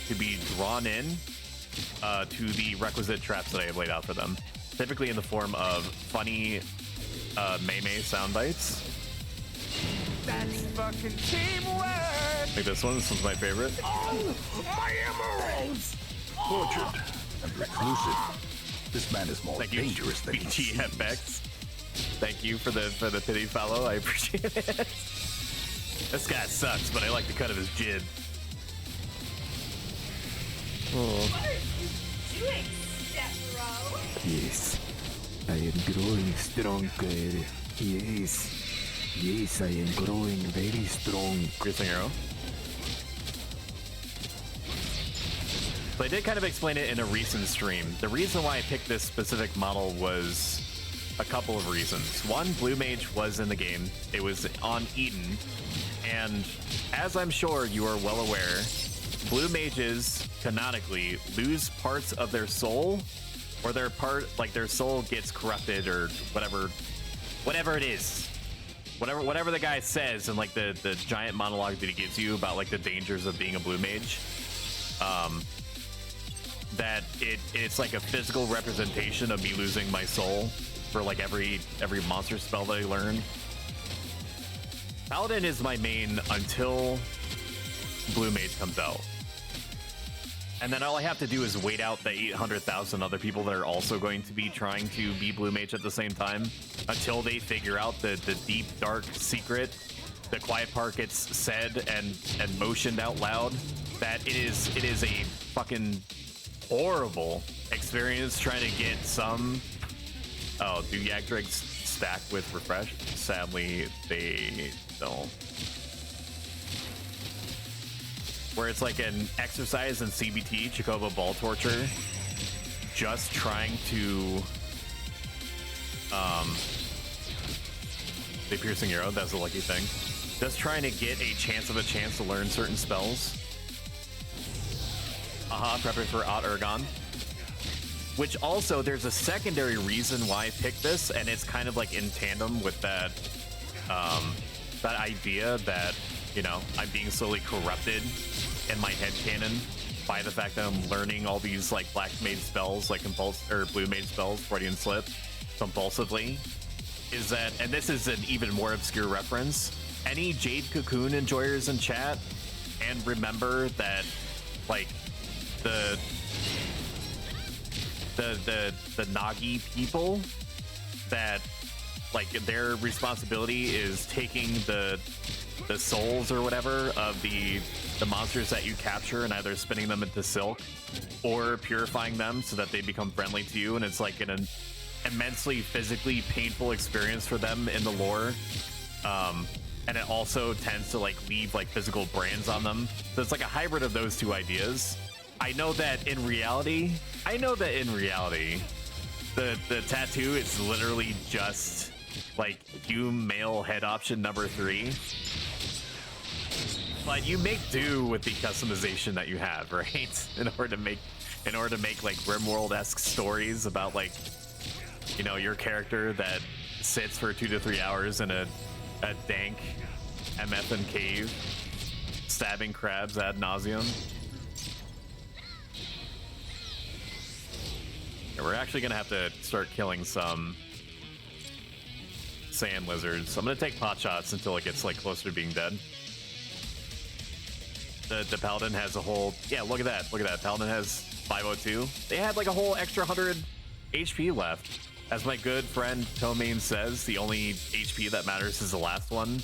to be drawn in to the requisite traps that I have laid out for them. Typically in the form of funny meme sound bites. That's fucking teamwork! Like this one's my favorite. Oh, my emeralds! Tortured and reclusive. This man is more dangerous than he seems. BGFX. Thank you for the pity follow. I appreciate it. This guy sucks, but I like the cut of his jib. What are you doing, step-bro? Yes, I am growing stronger. Yes. Yes, I am growing very strong. Piercing arrow. So I did kind of explain it in a recent stream. The reason why I picked this specific model was a couple of reasons. One, Blue Mage was in the game. It was on Eden. And as I'm sure you are well aware, Blue Mages canonically lose parts of their soul, or their soul gets corrupted, or whatever it is. Whatever the guy says in like the giant monologue that he gives you about like the dangers of being a blue mage, that it's like a physical representation of me losing my soul for like every monster spell that I learn. Paladin is my main until Blue Mage comes out. And then all I have to do is wait out the 800,000 other people that are also going to be trying to be Blue Mage at the same time until they figure out the deep, dark secret. The quiet part gets said and motioned out loud that it is a fucking horrible experience trying to get some... Oh, do Yagdregs stack with refresh? Sadly, they don't. Where it's like an exercise in CBT, Chocobo Ball Torture, just trying to the piercing arrow, that's a lucky thing. Just trying to get a chance to learn certain spells. Prepping for Odd Ergon. Which also, there's a secondary reason why I picked this, and it's kind of like in tandem with that that idea that, you know, I'm being slowly corrupted in my headcanon by the fact that I'm learning all these like black mage spells, like blue mage spells, Freudian slip, compulsively. Is that, and this is an even more obscure reference, any Jade Cocoon enjoyers in chat, and remember that like the Nagi people, that like their responsibility is taking the the souls or whatever of the monsters that you capture, and either spinning them into silk or purifying them so that they become friendly to you, and it's like an immensely physically painful experience for them in the lore. And it also tends to like leave like physical brands on them, so it's like a hybrid of those two ideas. I know that in reality the tattoo is literally just like you male head option number 3, but you make do with the customization that you have, right? In order to make like RimWorld-esque stories about, like, you know, your character that sits for 2 to 3 hours in a dank MF cave, stabbing crabs ad nauseum. Yeah, we're actually gonna have to start killing some sand lizards. So I'm gonna take pot shots until it gets like closer to being dead. The paladin has a whole, yeah, look at that, paladin has 502. They had like a whole extra 100 HP left. As my good friend Tomaine says, the only HP that matters is the last one.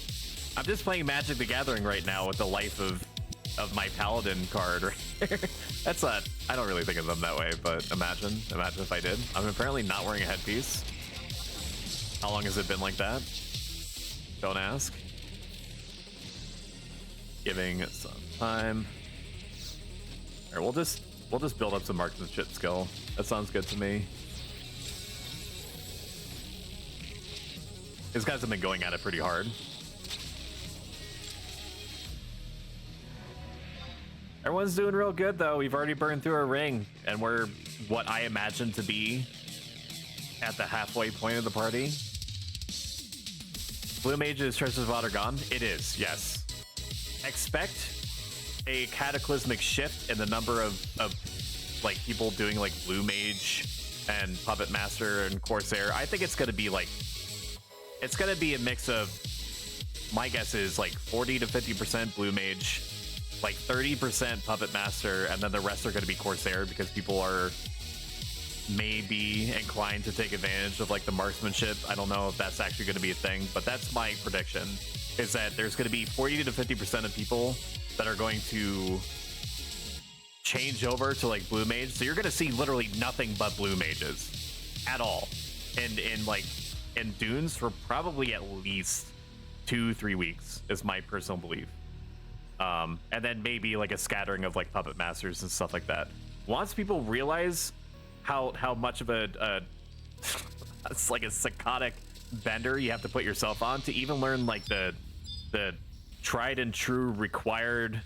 I'm just playing Magic the Gathering right now with the life of my paladin card right here. That's not, I don't really think of them that way, but imagine if I did. I'm apparently not wearing a headpiece. How long has it been like that? Don't ask. Giving it some time. All right, we'll just build up some marksmanship skill. That sounds good to me. These guys have been going at it pretty hard. Everyone's doing real good though. We've already burned through our ring, and we're what I imagine to be at the halfway point of the party. Blue Mage's Treasures of Water gone? It is, yes. Expect a cataclysmic shift in the number of like people doing like Blue Mage and Puppet Master and Corsair. I think it's gonna be like, it's gonna be a mix of, my guess is like 40 to 50% Blue Mage, like 30% Puppet Master, and then the rest are gonna be Corsair because people are maybe inclined to take advantage of like the marksmanship. I don't know if that's actually gonna be a thing, but that's my prediction, is that there's gonna be 40 to 50% of people that are going to change over to like Blue Mage. So you're gonna see literally nothing but Blue Mages at all. And in Dunes for probably at least 2-3 weeks is my personal belief. And then maybe like a scattering of like Puppet Masters and stuff like that. Once people realize how much of a it's like a psychotic bender you have to put yourself on to even learn like the tried and true required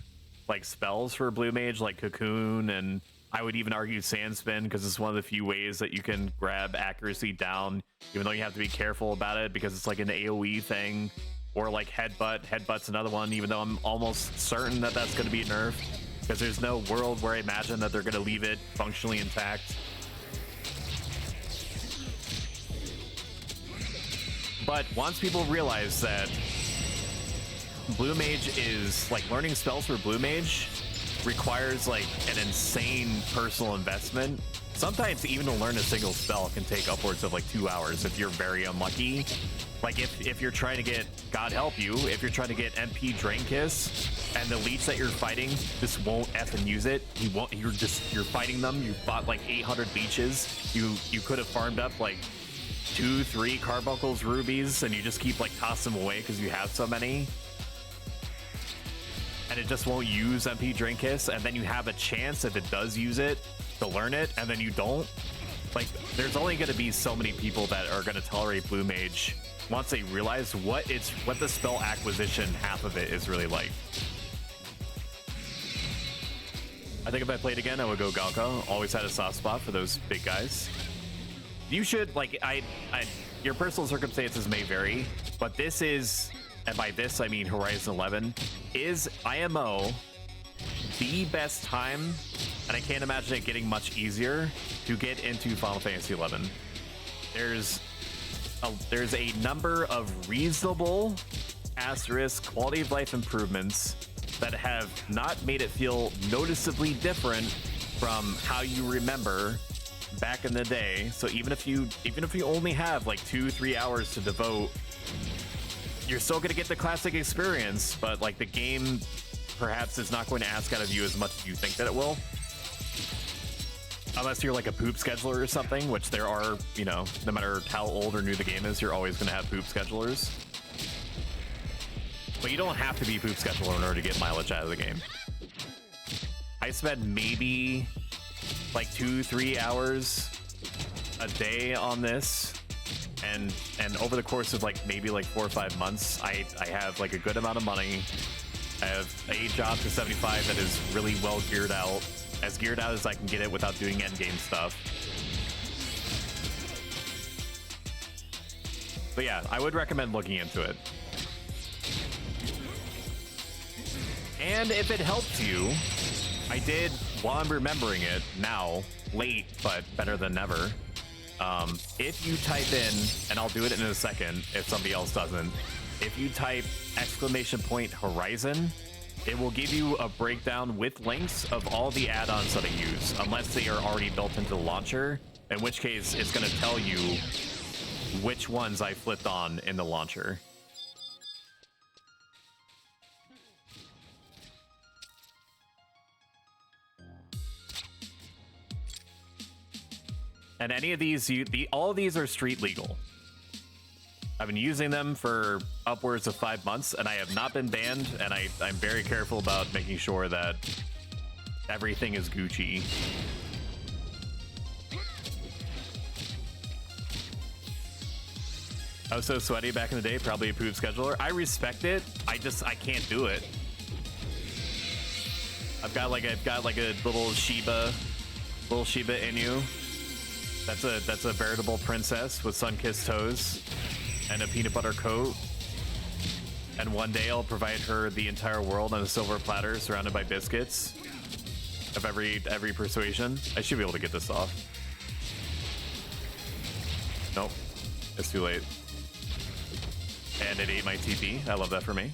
like spells for Blue Mage, like Cocoon, and I would even argue Sandspin, because it's one of the few ways that you can grab accuracy down, even though you have to be careful about it because it's like an AoE thing. Or like Headbutt's another one, even though I'm almost certain that that's going to be nerfed, because there's no world where I imagine that they're going to leave it functionally intact. But once people realize that Blue Mage is like, learning spells for Blue Mage requires like an insane personal investment. Sometimes even to learn a single spell can take upwards of like 2 hours if you're very unlucky. Like if you're trying to get, God help you, if you're trying to get MP Drain Kiss and the leech that you're fighting just won't effing use it. He won't, you're fighting them. You fought like 800 leeches. You could have farmed up like 2-3 Carbuncles rubies, and you just keep like tossing them away because you have so many. And it just won't use MP Drain Kiss, and then you have a chance if it does use it to learn it, and then you don't. Like, there's only going to be so many people that are going to tolerate Blue Mage once they realize what the spell acquisition half of it is really like. I think if I played again, I would go Galka. Always had a soft spot for those big guys. You should, like, your personal circumstances may vary, but this is, and by this I mean Horizon 11, is IMO the best time, and I can't imagine it getting much easier to get into Final Fantasy 11. There's a number of reasonable asterisk quality of life improvements that have not made it feel noticeably different from how you remember back in the day. So even if you only have like 2-3 hours to devote you're still going to get the classic experience, but like the game perhaps is not going to ask out of you as much as you think that it will. Unless you're like a poop scheduler or something, which there are, you know, no matter how old or new the game is, you're always going to have poop schedulers. But you don't have to be poop scheduler in order to get mileage out of the game. I spent maybe like 2-3 hours a day on this, and over the course of like maybe like 4 or 5 months, I have like a good amount of money. I have a job to 75 that is really well geared out, as geared out as I can get it without doing endgame stuff. But yeah, I would recommend looking into it. And if it helps you, I did, while I'm remembering it now, late, but better than never. If you type in, and I'll do it in a second if somebody else doesn't, if you type !Horizon, it will give you a breakdown with links of all the add-ons that I use, unless they are already built into the launcher, in which case it's going to tell you which ones I flipped on in the launcher. And any of these, all of these are street legal. I've been using them for upwards of 5 months, and I have not been banned, and I'm very careful about making sure that everything is Gucci. I was so sweaty back in the day, probably a poop scheduler. I respect it. I can't do it. I've got like a little Shiba Inu. That's a veritable princess with sun-kissed toes and a peanut butter coat. And one day I'll provide her the entire world on a silver platter surrounded by biscuits of every persuasion. I should be able to get this off. Nope, it's too late. And it ate my TP. I love that for me.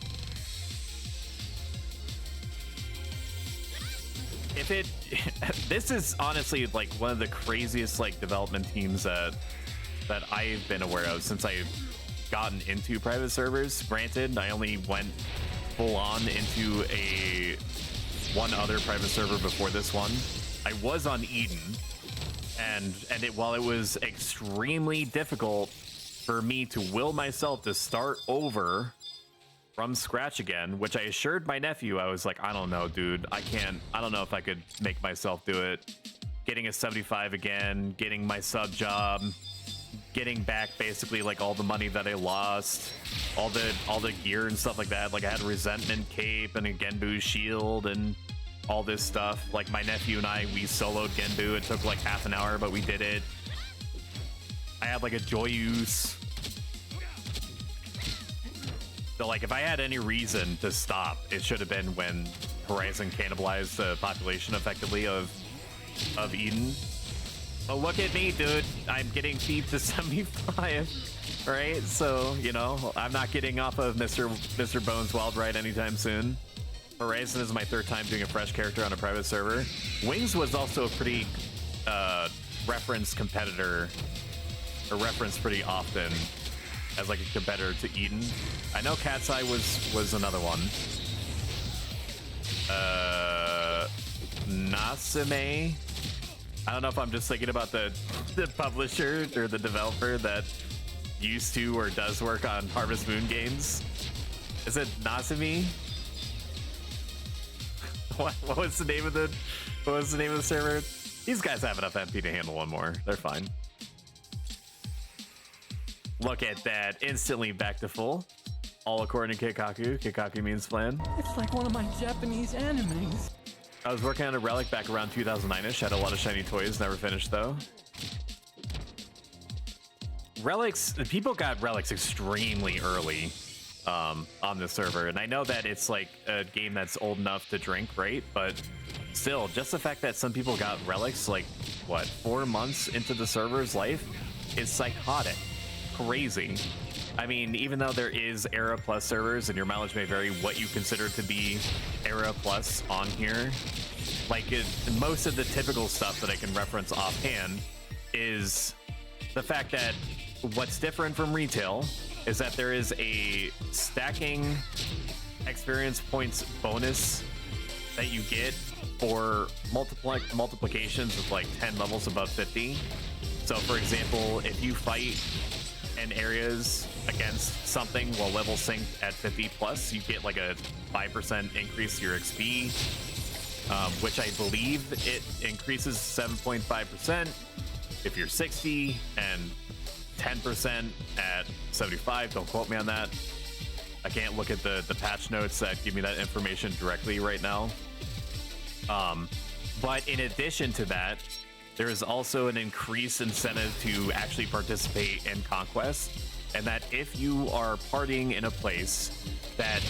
If it, this is honestly like one of the craziest like development teams that I've been aware of since I've gotten into private servers. Granted, I only went full on into one other private server before this one. I was on Eden, and while it was extremely difficult for me to will myself to start over from scratch again, which I assured my nephew, I was like, I don't know, dude, I don't know if I could make myself do it. Getting a 75 again, getting my sub job, getting back basically like all the money that I lost, all the gear and stuff like that. Like I had a resentment cape and a Genbu shield and all this stuff. Like my nephew and I, we soloed Genbu. It took like half an hour, but we did it. I had like a Joyous. So like if I had any reason to stop, it should have been when Horizon cannibalized the population effectively of Eden. But look at me, dude. I'm getting thieved to 75, right? So, you know, I'm not getting off of Mr. Bones Wild Ride anytime soon. Horizon is my 3rd time doing a fresh character on a private server. Wings was also a pretty referenced competitor, or referenced pretty often as like a competitor to Eden. I know Cat's Eye was another one. Nasime. I don't know if I'm just thinking about the publisher or the developer that used to or does work on Harvest Moon games. Is it Nasime? What was the name of the server? These guys have enough MP to handle one more. They're fine. Look at that. Instantly back to full. All according to Kikaku. Kikaku means plan. It's like one of my Japanese animes. I was working on a Relic back around 2009-ish. Had a lot of shiny toys. Never finished, though. Relics... People got Relics extremely early on the server. And I know that it's like a game that's old enough to drink, right? But still, just the fact that some people got Relics, like, what, 4 months into the server's life is psychotic. Crazy. I mean, even though there is Era Plus servers and your mileage may vary what you consider to be Era Plus on here, like most of the typical stuff that I can reference offhand is the fact that what's different from retail is that there is a stacking experience points bonus that you get for multiplications of like 10 levels above 50. So for example, if you fight in areas against something while level synced at 50 plus, you get like a 5% increase to your XP, which I believe it increases 7.5% if you're 60 and 10% at 75. Don't quote me on that. I can't look at the patch notes that give me that information directly right now. But in addition to that, there is also an increased incentive to actually participate in Conquest, and that if you are partying in a place that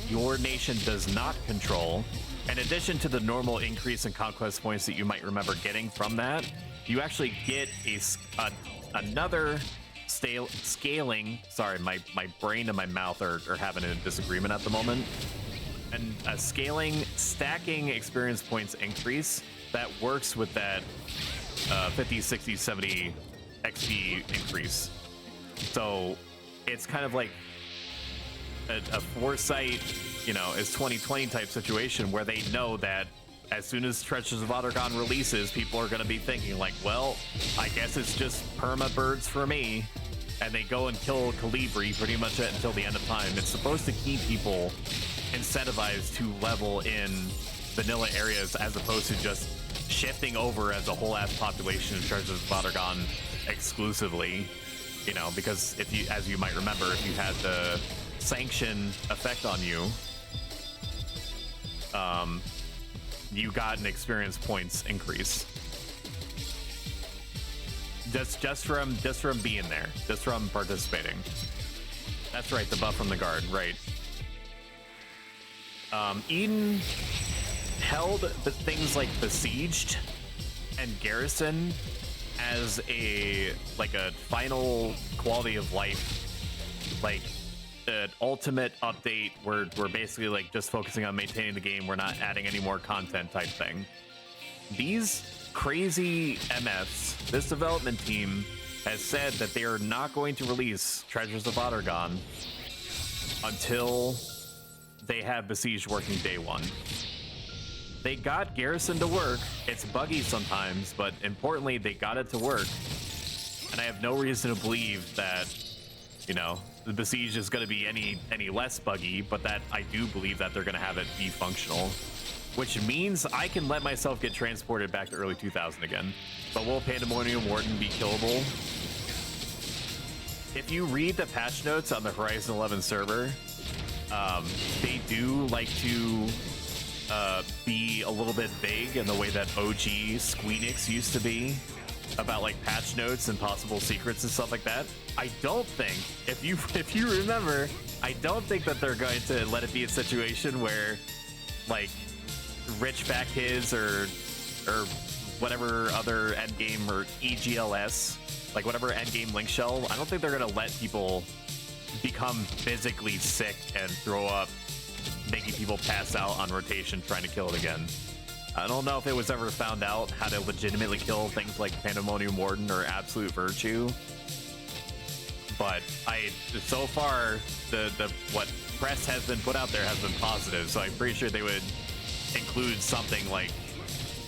your nation does not control, in addition to the normal increase in Conquest points that you might remember getting from that, you actually get another scaling. Sorry, my brain and my mouth are having a disagreement at the moment. And a stacking experience points increase that works with that 50, 60, 70 XP increase. So it's kind of like a foresight, you know, is 2020 type situation where they know that as soon as Treasures of Ottergon releases, people are going to be thinking like, well, I guess it's just perma birds for me. And they go and kill Calibri pretty much until the end of time. It's supposed to keep people incentivized to level in vanilla areas as opposed to just shifting over as a whole ass population of Treasures of Ottergon exclusively. You know, because if you, as you might remember, if you had the sanction effect on you, you got an experience points increase. Just from being there, just from participating. That's right, the buff from the guard, right. Eden held the things like Besieged and Garrison as a final quality of life, like an ultimate update where we're basically like just focusing on maintaining the game, we're not adding any more content type thing. These crazy MFs, this development team has said that they are not going to release Treasures of Ottergon until they have Besieged working day one. They got Garrison to work. It's buggy sometimes, but importantly, they got it to work. And I have no reason to believe that, you know, the Besieged is going to be any less buggy, but that I do believe that they're going to have it be functional. Which means I can let myself get transported back to early 2000 again. But will Pandemonium Warden be killable? If you read the patch notes on the Horizon 11 server, they do like to be a little bit vague in the way that OG Squeenix used to be about like patch notes and possible secrets and stuff like that. I don't think, if you remember, I don't think that they're going to let it be a situation where like Rich Fat Kids or whatever other endgame or EGLS, like whatever endgame link shell, I don't think they're gonna let people become physically sick and throw up, making people pass out on rotation trying to kill it again. I don't know if it was ever found out how to legitimately kill things like Pandemonium Warden or Absolute Virtue, but so far the what press has been put out there has been positive, so I'm pretty sure they would include something like,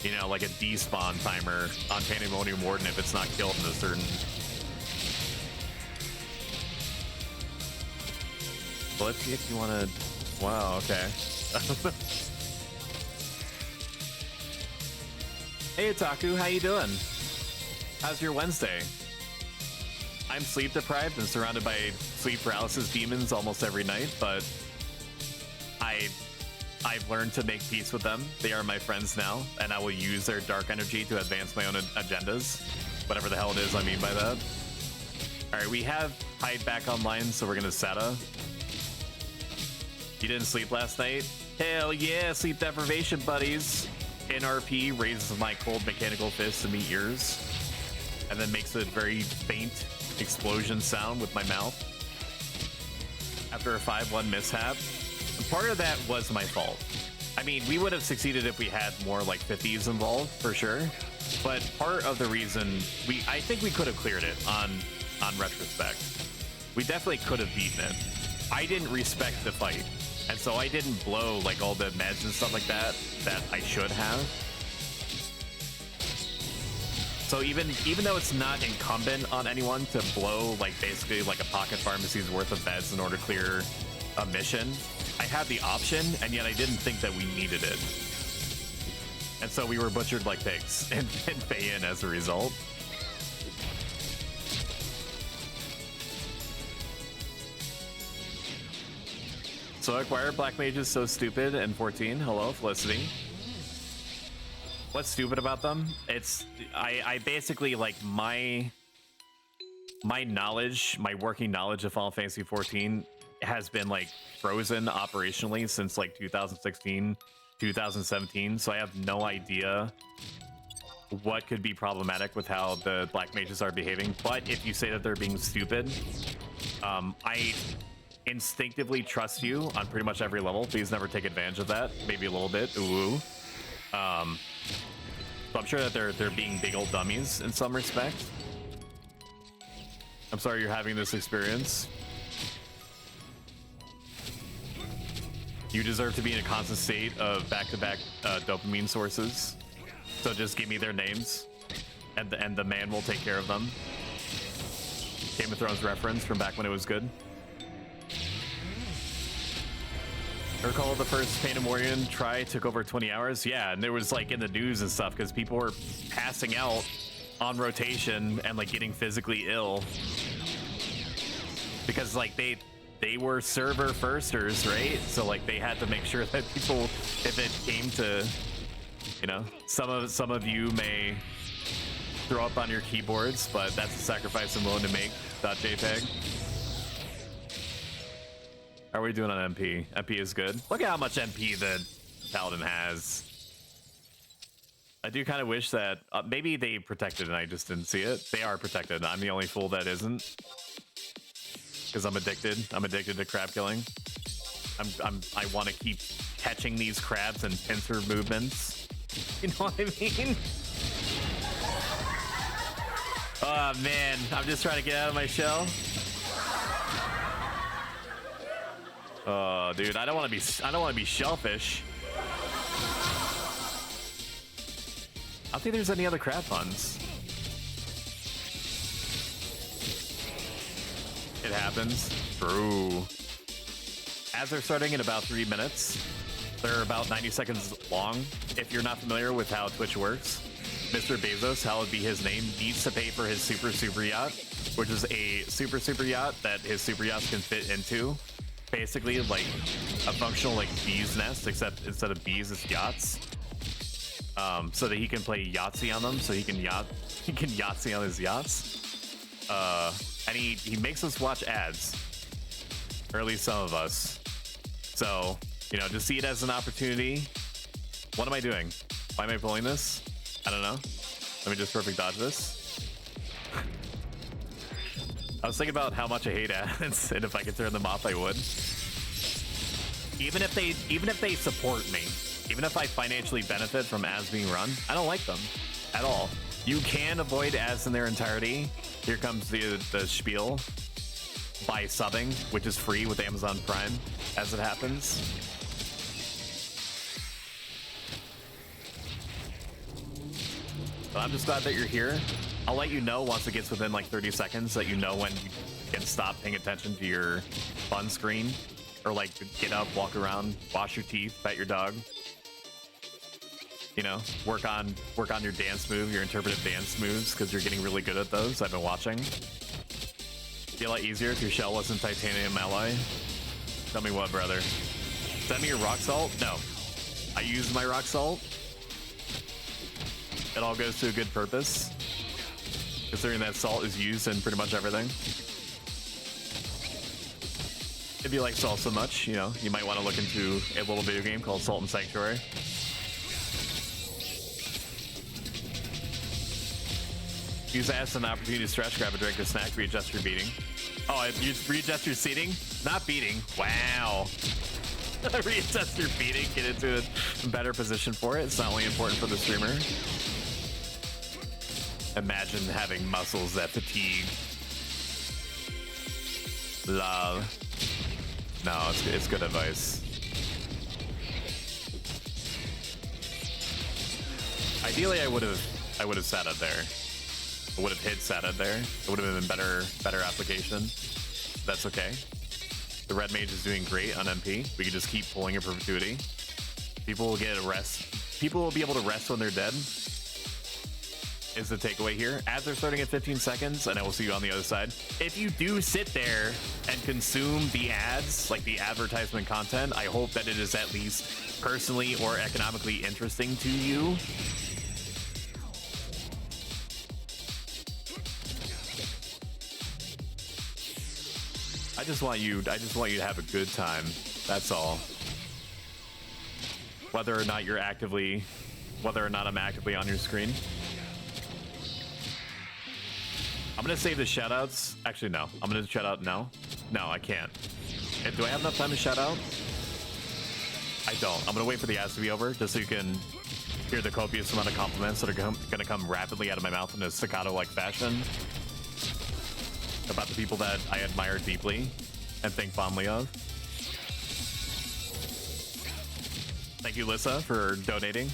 you know, like a despawn timer on Pandemonium Warden if it's not killed in a certain... Well, if you want to... Wow, okay. Hey, Otaku, how you doing? How's your Wednesday? I'm sleep deprived and surrounded by sleep paralysis demons almost every night, but I've learned to make peace with them. They are my friends now, and I will use their dark energy to advance my own agendas. Whatever the hell it is I mean by that. Alright, we have Hyde back online, so we're gonna SATA. You didn't sleep last night? Hell yeah, sleep deprivation, buddies. NRP raises my cold mechanical fist to meet yours, and then makes a very faint explosion sound with my mouth. After a 5-1 mishap. Part of that was my fault. I mean, we would have succeeded if we had more like 50s involved, for sure. But part of the reason I think we could have cleared it on retrospect. We definitely could have beaten it. I didn't respect the fight, and so I didn't blow like all the meds and stuff like that I should have. So even though it's not incumbent on anyone to blow like basically like a pocket pharmacy's worth of meds in order to clear a mission, I had the option, and yet I didn't think that we needed it. And so we were butchered like pigs and pay in as a result. So acquire Black Mage is so stupid and 14. Hello, Felicity. What's stupid about them? It's I basically like my knowledge, my working knowledge of Final Fantasy 14 has been like frozen operationally since like 2016, 2017. So I have no idea what could be problematic with how the Black Mages are behaving. But if you say that they're being stupid, I instinctively trust you on pretty much every level. Please never take advantage of that. Maybe a little bit. Ooh. So I'm sure that they're being big old dummies in some respect. I'm sorry you're having this experience. You deserve to be in a constant state of back-to-back dopamine sources. So just give me their names, and the man will take care of them. Game of Thrones reference from back when it was good. I recall the first Pain of Morion try took over 20 hours. Yeah, and there was like in the news and stuff because people were passing out on rotation and like getting physically ill because like they were server firsters, right? So like they had to make sure that people, if it came to, you know, some of you may throw up on your keyboards, but that's a sacrifice I'm willing to make. .jpg. How are we doing on MP? MP is good. Look at how much MP the Paladin has. I do kind of wish that maybe they protected and I just didn't see it. They are protected. I'm the only fool that isn't. Because I'm addicted. I'm addicted to crab killing. I want to keep catching these crabs and pincer movements. You know what I mean? Oh man, I'm just trying to get out of my shell. Oh, dude, I don't want to be shellfish. I don't think there's any other crab puns. It happens. True. As they're starting in about 3 minutes, they're about 90 seconds long. If you're not familiar with how Twitch works, Mr. Bezos, hallowed be his name, needs to pay for his super yacht, which is a super yacht that his super yachts can fit into. Basically like a functional like bee's nest, except instead of bees it's yachts, so that he can play Yahtzee on them, so he can Yahtzee on his yachts, and he makes us watch ads, or at least some of us. So, you know, just see it as an opportunity. What am I doing? Why am I pulling this? I don't know. Let me just perfect dodge this. I was thinking about how much I hate ads, and if I could turn them off, I would. Even if they support me, even if I financially benefit from ads being run, I don't like them at all. You can avoid ads in their entirety. Here comes the spiel. By subbing, which is free with Amazon Prime, as it happens. But I'm just glad that you're here. I'll let you know once it gets within like 30 seconds that you know when you can stop paying attention to your fun screen, or like get up, walk around, wash your teeth, pet your dog. You know, work on your dance move, your interpretive dance moves, because you're getting really good at those. I've been watching. Be a lot easier if your shell wasn't titanium alloy. Tell me what, brother. Send me your rock salt? No. I use my rock salt. It all goes to a good purpose, considering that salt is used in pretty much everything. If you like salt so much, you know, you might want to look into a little video game called Salt and Sanctuary. Use that as an opportunity to stretch, grab a drink or snack, readjust your beating. Oh, you readjust your seating? Not beating. Wow. Readjust your beating, get into a better position for it. It's not only important for the streamer. Imagine having muscles that fatigue. Lol. No, it's good advice. Ideally, I would have sat it there. I would have hit sat it there. It would have been better application. That's okay. The red mage is doing great on MP. We can just keep pulling in perpetuity. People will get a rest. People will be able to rest when they're dead. Is the takeaway here. Ads are starting at 15 seconds, and I will see you on the other side. If you do sit there and consume the ads, like the advertisement content, I hope that it is at least personally or economically interesting to you. I just want you to have a good time. That's all. Whether or not I'm actively on your screen. I'm gonna save the shoutouts. Actually, no. I'm gonna shout out now. No, I can't. Do I have enough time to shout out? I don't. I'm gonna wait for the ads to be over, just so you can hear the copious amount of compliments that are gonna come rapidly out of my mouth in a staccato-like fashion about the people that I admire deeply and think fondly of. Thank you, Lissa, for donating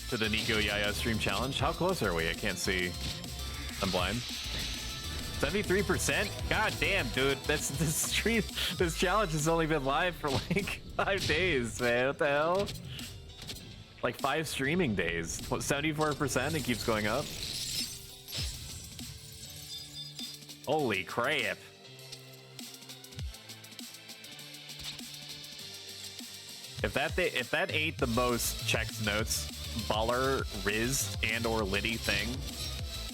to the Nico Yaya stream challenge. How close are we? I can't see. I'm blind. 73%? God damn, dude. This challenge has only been live for like 5 days, man. What the hell? Like 5 streaming days. 74%. It keeps going up. Holy crap. If that ain't the most checks notes, baller, Riz, and or Liddy thing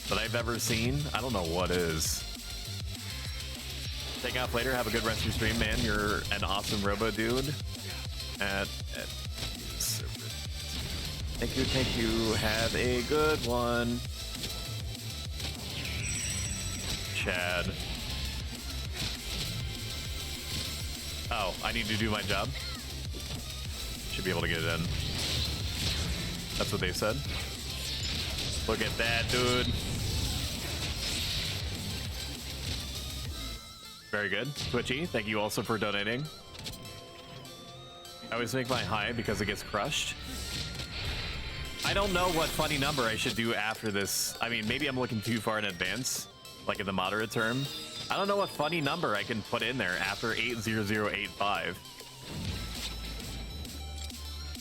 that I've ever seen, I don't know what is. Take off later. Have a good rest of your stream, man. You're an awesome robo dude. Thank you. Have a good one. Chad. Oh, I need to do my job. Should be able to get it in. That's what they said. Look at that, dude. Very good. Twitchy, thank you also for donating. I always make my high because it gets crushed. I don't know what funny number I should do after this. I mean, maybe I'm looking too far in advance, like in the moderate term. I don't know what funny number I can put in there after 80085.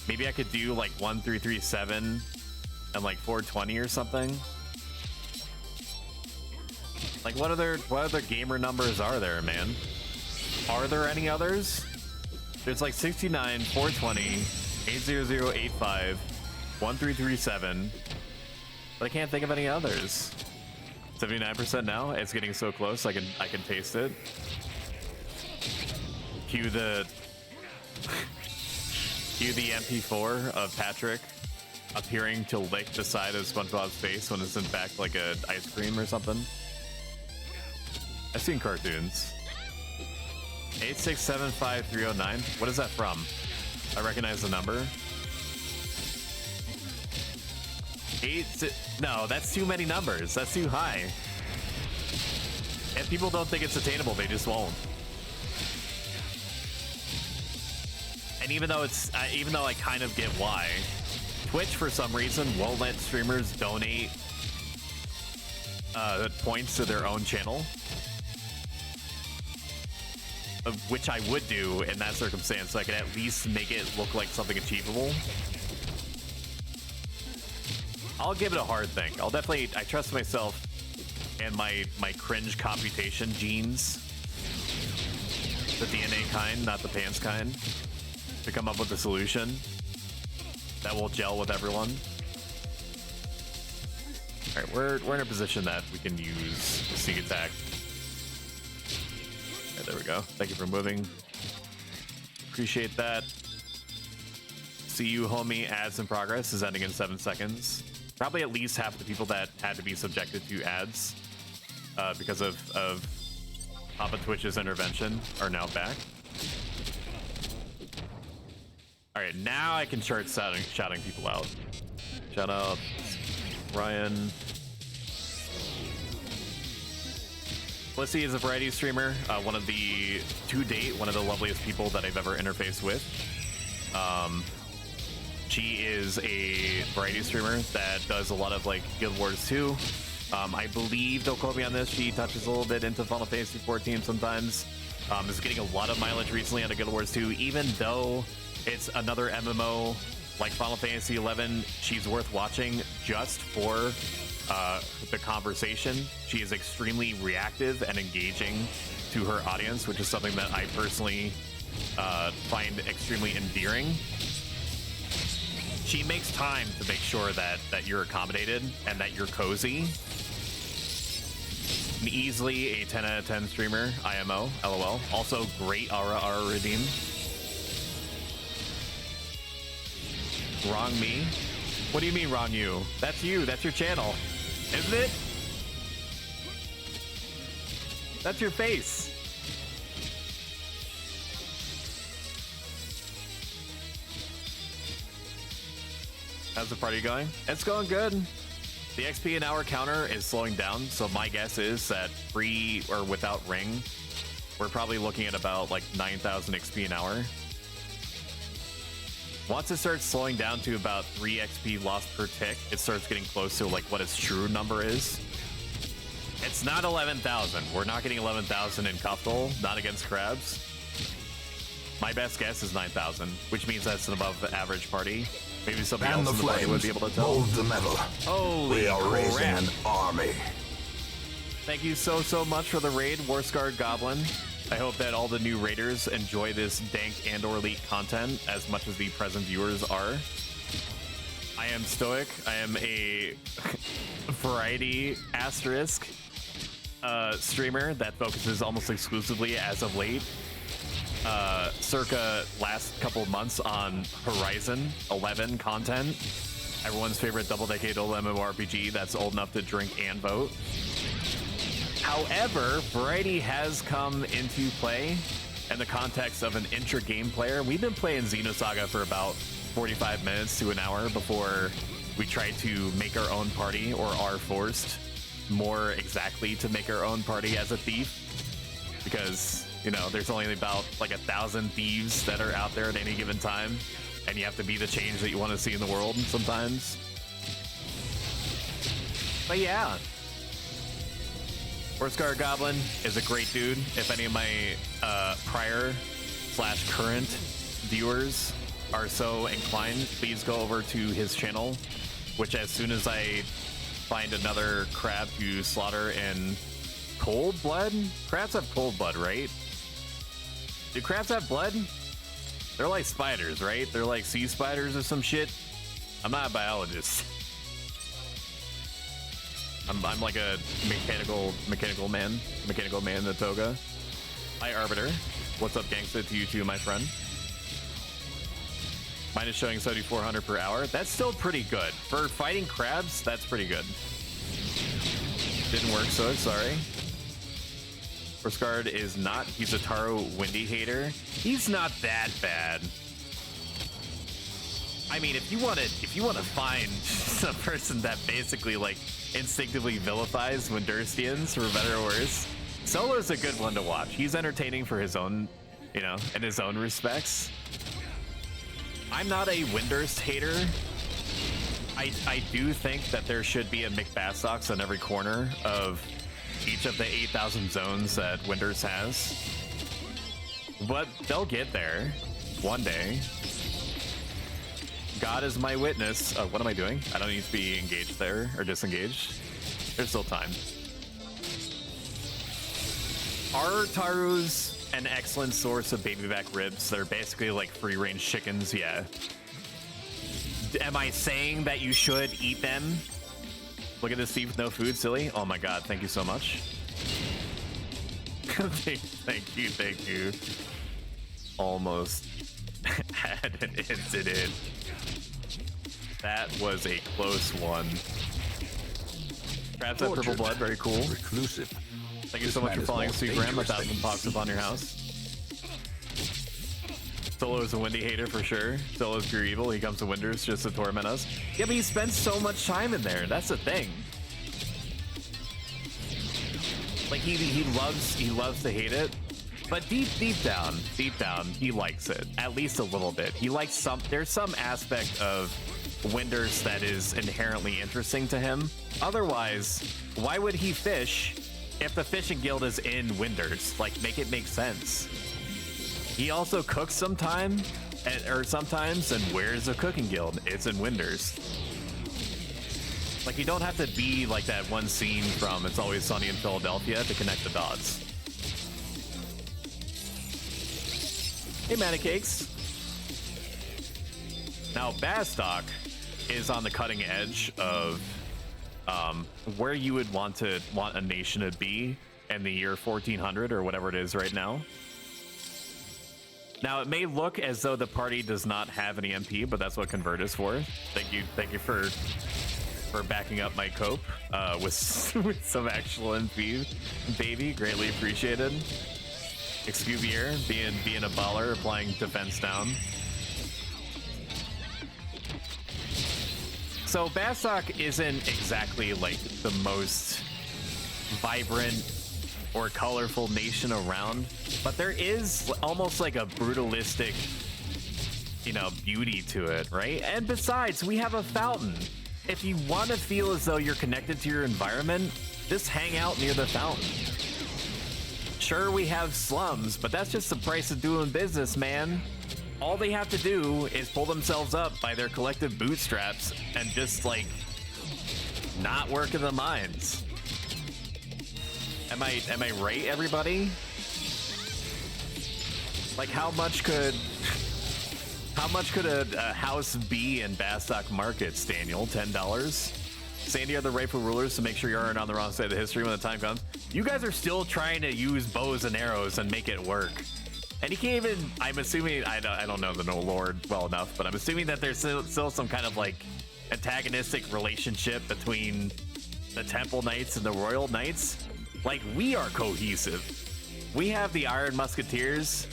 Maybe I could do like 1337 and like 420 or something. Like what other gamer numbers are there, man? Are there any others? There's like 69, 420, 80085, 1337. But I can't think of any others. 79% now. It's getting so close. I can taste it. Cue the MP4 of Patrick appearing to lick the side of SpongeBob's face when it's in fact like a ice cream or something. I've seen cartoons. 8675309. What is that from? I recognize the number. No, that's too many numbers. That's too high. If people don't think it's attainable, they just won't. And even though I kind of get why, Twitch for some reason won't let streamers donate points to their own channel, which I would do in that circumstance, so I could at least make it look like something achievable. I'll give it a hard think. I trust myself and my cringe computation genes, the DNA kind, not the pants kind, to come up with a solution that will gel with everyone. All right, we're in a position that we can use Sneak Attack. All right, there we go. Thank you for moving. Appreciate that. See you, homie. Ads in progress is ending in 7 seconds. Probably at least half the people that had to be subjected to ads because of Papa Twitch's intervention are now back. All right, now I can start shouting people out. Shout out Ryan. Lissy is a variety streamer, one of the, to date, one of the loveliest people that I've ever interfaced with. She is a variety streamer that does a lot of like Guild Wars 2. I believe, don't quote me on this, she touches a little bit into Final Fantasy 14 sometimes. Is getting a lot of mileage recently on Guild Wars 2, even though it's another MMO like Final Fantasy 11. She's worth watching just for the conversation. She is extremely reactive and engaging to her audience, which is something that I personally find extremely endearing. She makes time to make sure that you're accommodated and that you're cozy. And easily a 10 out of 10 streamer, IMO, LOL. Also great RR redeem. Wrong me? What do you mean wrong you? That's you, that's your channel. Isn't it? That's your face. How's the party going? It's going good. The XP an hour counter is slowing down, so my guess is that free or without ring, we're probably looking at about like 9,000 XP an hour. Once it starts slowing down to about 3 XP lost per tick, it starts getting close to like what its true number is. It's not 11,000. We're not getting 11,000 in Cuffle, not against crabs. My best guess is 9,000, which means that's an above the average party. Maybe somebody else in the party would be able to tell. Hold the metal. Holy we are crap. raising an army. Thank you so much for the raid, Warscarred Goblin. I hope that all the new raiders enjoy this dank and or elite content as much as the present viewers are. I am Stoic. I am a variety asterisk streamer that focuses almost exclusively as of late, circa last couple months, on Horizon 11 content. Everyone's favorite double-decade-old MMORPG that's old enough to drink and vote. However, variety has come into play in the context of an intra-game player. We've been playing Xenosaga for about 45 minutes to an hour before we try to make our own party, or are forced more exactly to make our own party as a thief. Because, you know, there's only about like 1,000 thieves that are out there at any given time, and you have to be the change that you want to see in the world sometimes. But yeah. Warscarred Goblin is a great dude. If any of my prior / current viewers are so inclined, please go over to his channel, which as soon as I find another crab to slaughter in cold blood? Crabs have cold blood, right? Do crabs have blood? They're like spiders, right? They're like sea spiders or some shit. I'm not a biologist. I'm like a mechanical man in the toga. Hi, Arbiter. What's up, gangsta? To you too, my friend. Mine is showing 7,400 per hour. That's still pretty good. For fighting crabs, that's pretty good. Didn't work, so sorry. Warscarred is not. He's a Taro Windy hater. He's not that bad. I mean, if you want to find a person that basically like instinctively vilifies Windurstians, for better or worse, Solo's a good one to watch. He's entertaining for his own, you know, in his own respects. I'm not a Windurst hater. I do think that there should be a McBastoks on every corner of each of the 8,000 zones that Windurst has. But they'll get there one day. God is my witness. What am I doing? I don't need to be engaged there or disengaged. There's still time. Are Tarus an excellent source of baby back ribs? They're basically like free-range chickens, yeah. Am I saying that you should eat them? Look at this thief with no food, silly. Oh my god, thank you so much. Thank you. Almost had an incident. That was a close one. Crabs have purple blood, very cool. Reclusive. Thank you so much for following Sweet Graham. 1,000 pox upon your house. Solo is a Windy hater for sure. Solo's pure evil. He comes to Winders just to torment us. Yeah, but he spends so much time in there. That's the thing. Like he loves to hate it, but deep down, he likes it at least a little bit. He likes there's some aspect of Winders that is inherently interesting to him. Otherwise, why would he fish if the fishing guild is in Winders? Like, make it make sense. He also cooks sometimes, and where's the cooking guild? It's in Winders. Like, you don't have to be like that one scene from It's Always Sunny in Philadelphia to connect the dots. Hey, Manicakes. Now, Bastok is on the cutting edge of where you would want a nation to be in the year 1400 or whatever it is right now. Now, it may look as though the party does not have any MP, but that's what Convert is for. Thank you for backing up my cope with some actual MP, baby. Greatly appreciated. Excuvier being a baller, applying defense down. So Bastok isn't exactly like the most vibrant or colorful nation around, but there is almost like a brutalistic, beauty to it, right? And besides, we have a fountain. If you want to feel as though you're connected to your environment, just hang out near the fountain. Sure, we have slums, but that's just the price of doing business, man. All they have to do is pull themselves up by their collective bootstraps and just, like, not work in the mines. Am I right, everybody? Like, how much could a house be in Bastok markets, Daniel? $10? Sandy are the rightful rulers to make sure you aren't on the wrong side of the history when the time comes. You guys are still trying to use bows and arrows and make it work. And he can't even, I'm assuming, I don't know the No Lord well enough, but I'm assuming that there's still some kind of, like, antagonistic relationship between the Temple Knights and the Royal Knights. Like, we are cohesive. We have the Iron Musketeers.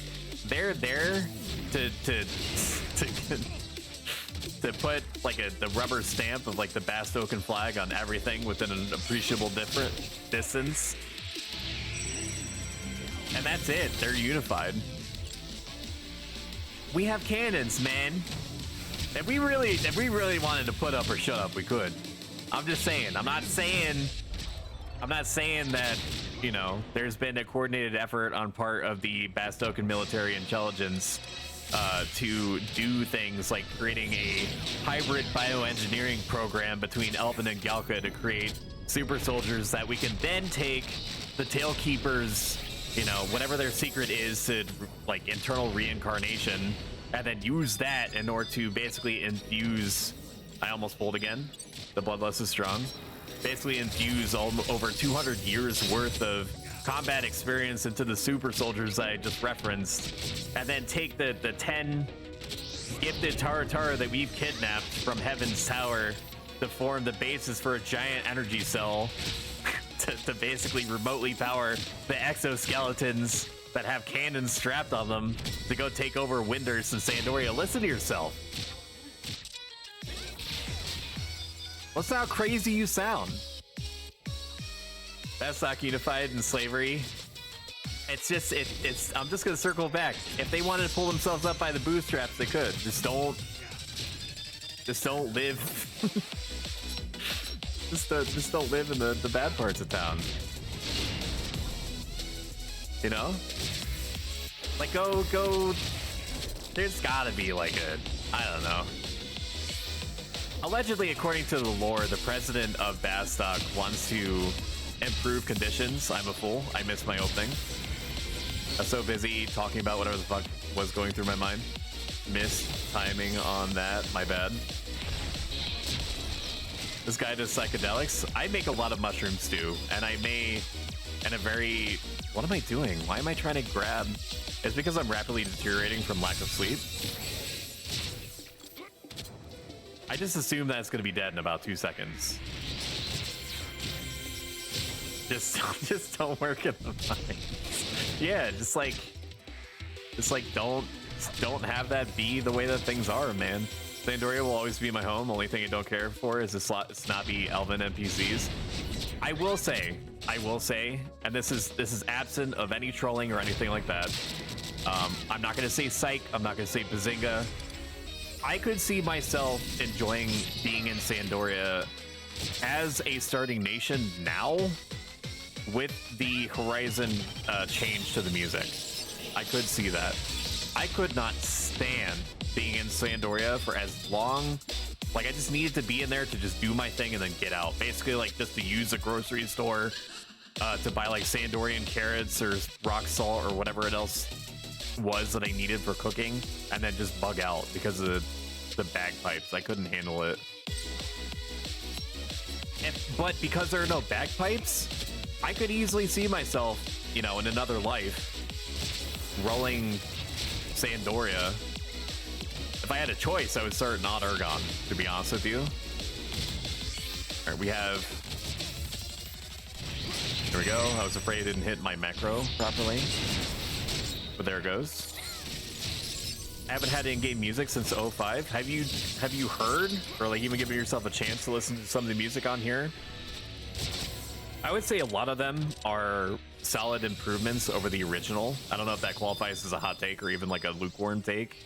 They're there to put, like, the rubber stamp of, like, the Bastokan flag on everything within an appreciable distance. And that's it. They're unified. We have cannons, man. If we really wanted to put up or shut up, we could. I'm just saying. I'm not saying that, there's been a coordinated effort on part of the Bastokan military intelligence to do things like creating a hybrid bioengineering program between Elven and Galka to create super soldiers that we can then take the Tailkeepers, whatever their secret is to, like, internal reincarnation, and then use that in order to basically infuse, I almost pulled again, the bloodlust is strong, basically infuse over 200 years worth of combat experience into the super soldiers that I just referenced, and then take the 10 gifted Tara that we've kidnapped from Heaven's Tower to form the basis for a giant energy cell to basically remotely power the exoskeletons that have cannons strapped on them to go take over Winders and Sandoria. Listen to yourself. Listen how crazy you sound. Bastok unified in slavery. It's I'm just gonna circle back. If they wanted to pull themselves up by the bootstraps, they could. Just don't live just don't live in the bad parts of town. Like, go. There's gotta be like I don't know. Allegedly, according to the lore, the president of Bastok wants to improve conditions. I'm a fool. I missed my opening. I was so busy talking about whatever the fuck was going through my mind. Missed timing on that. My bad. This guy does psychedelics. I make a lot of mushroom stew, and I may, in a very... What am I doing? Why am I trying to grab... It's because I'm rapidly deteriorating from lack of sleep. I just assume that it's going to be dead in about 2 seconds. Just don't work in the mines. Yeah, just like don't don't have that be the way that things are, man. Sandoria will always be my home. Only thing I don't care for is the snobby elven NPCs. I will say, and this is absent of any trolling or anything like that. I'm not gonna say psych. I'm not gonna say Bazinga. I could see myself enjoying being in Sandoria as a starting nation now, with the Horizon change to the music. I could see that. I could not stand being in Sandoria for as long. Like, I just needed to be in there to just do my thing and then get out. Basically, like, just to use a grocery store to buy, like, Sandorian carrots or rock salt or whatever it else was that I needed for cooking, and then just bug out because of the bagpipes. I couldn't handle it. But because there are no bagpipes, I could easily see myself, you know, in another life, rolling Sandoria. If I had a choice, I would start not Ergon, to be honest with you. All right, we have... Here we go. I was afraid I didn't hit my macro properly. But there it goes. I haven't had in-game music since 05. Have you heard, or like even given yourself a chance to listen to some of the music on here? I would say a lot of them are solid improvements over the original. I don't know if that qualifies as a hot take or even like a lukewarm take.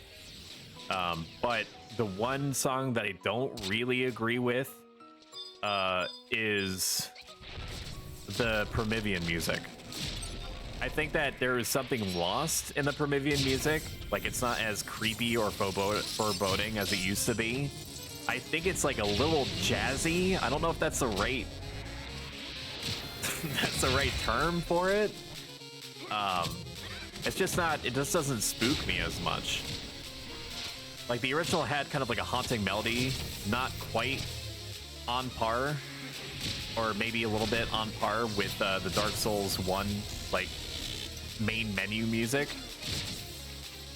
But the one song that I don't really agree with is the Promethean music. I think that there is something lost in the Promethean music. Like, it's not as creepy or foreboding as it used to be. I think it's like a little jazzy. I don't know if that's the right term for it. It's just not, it just doesn't spook me as much. Like, the original had kind of like a haunting melody, not quite on par, or maybe a little bit on par with the Dark Souls 1 like main menu music.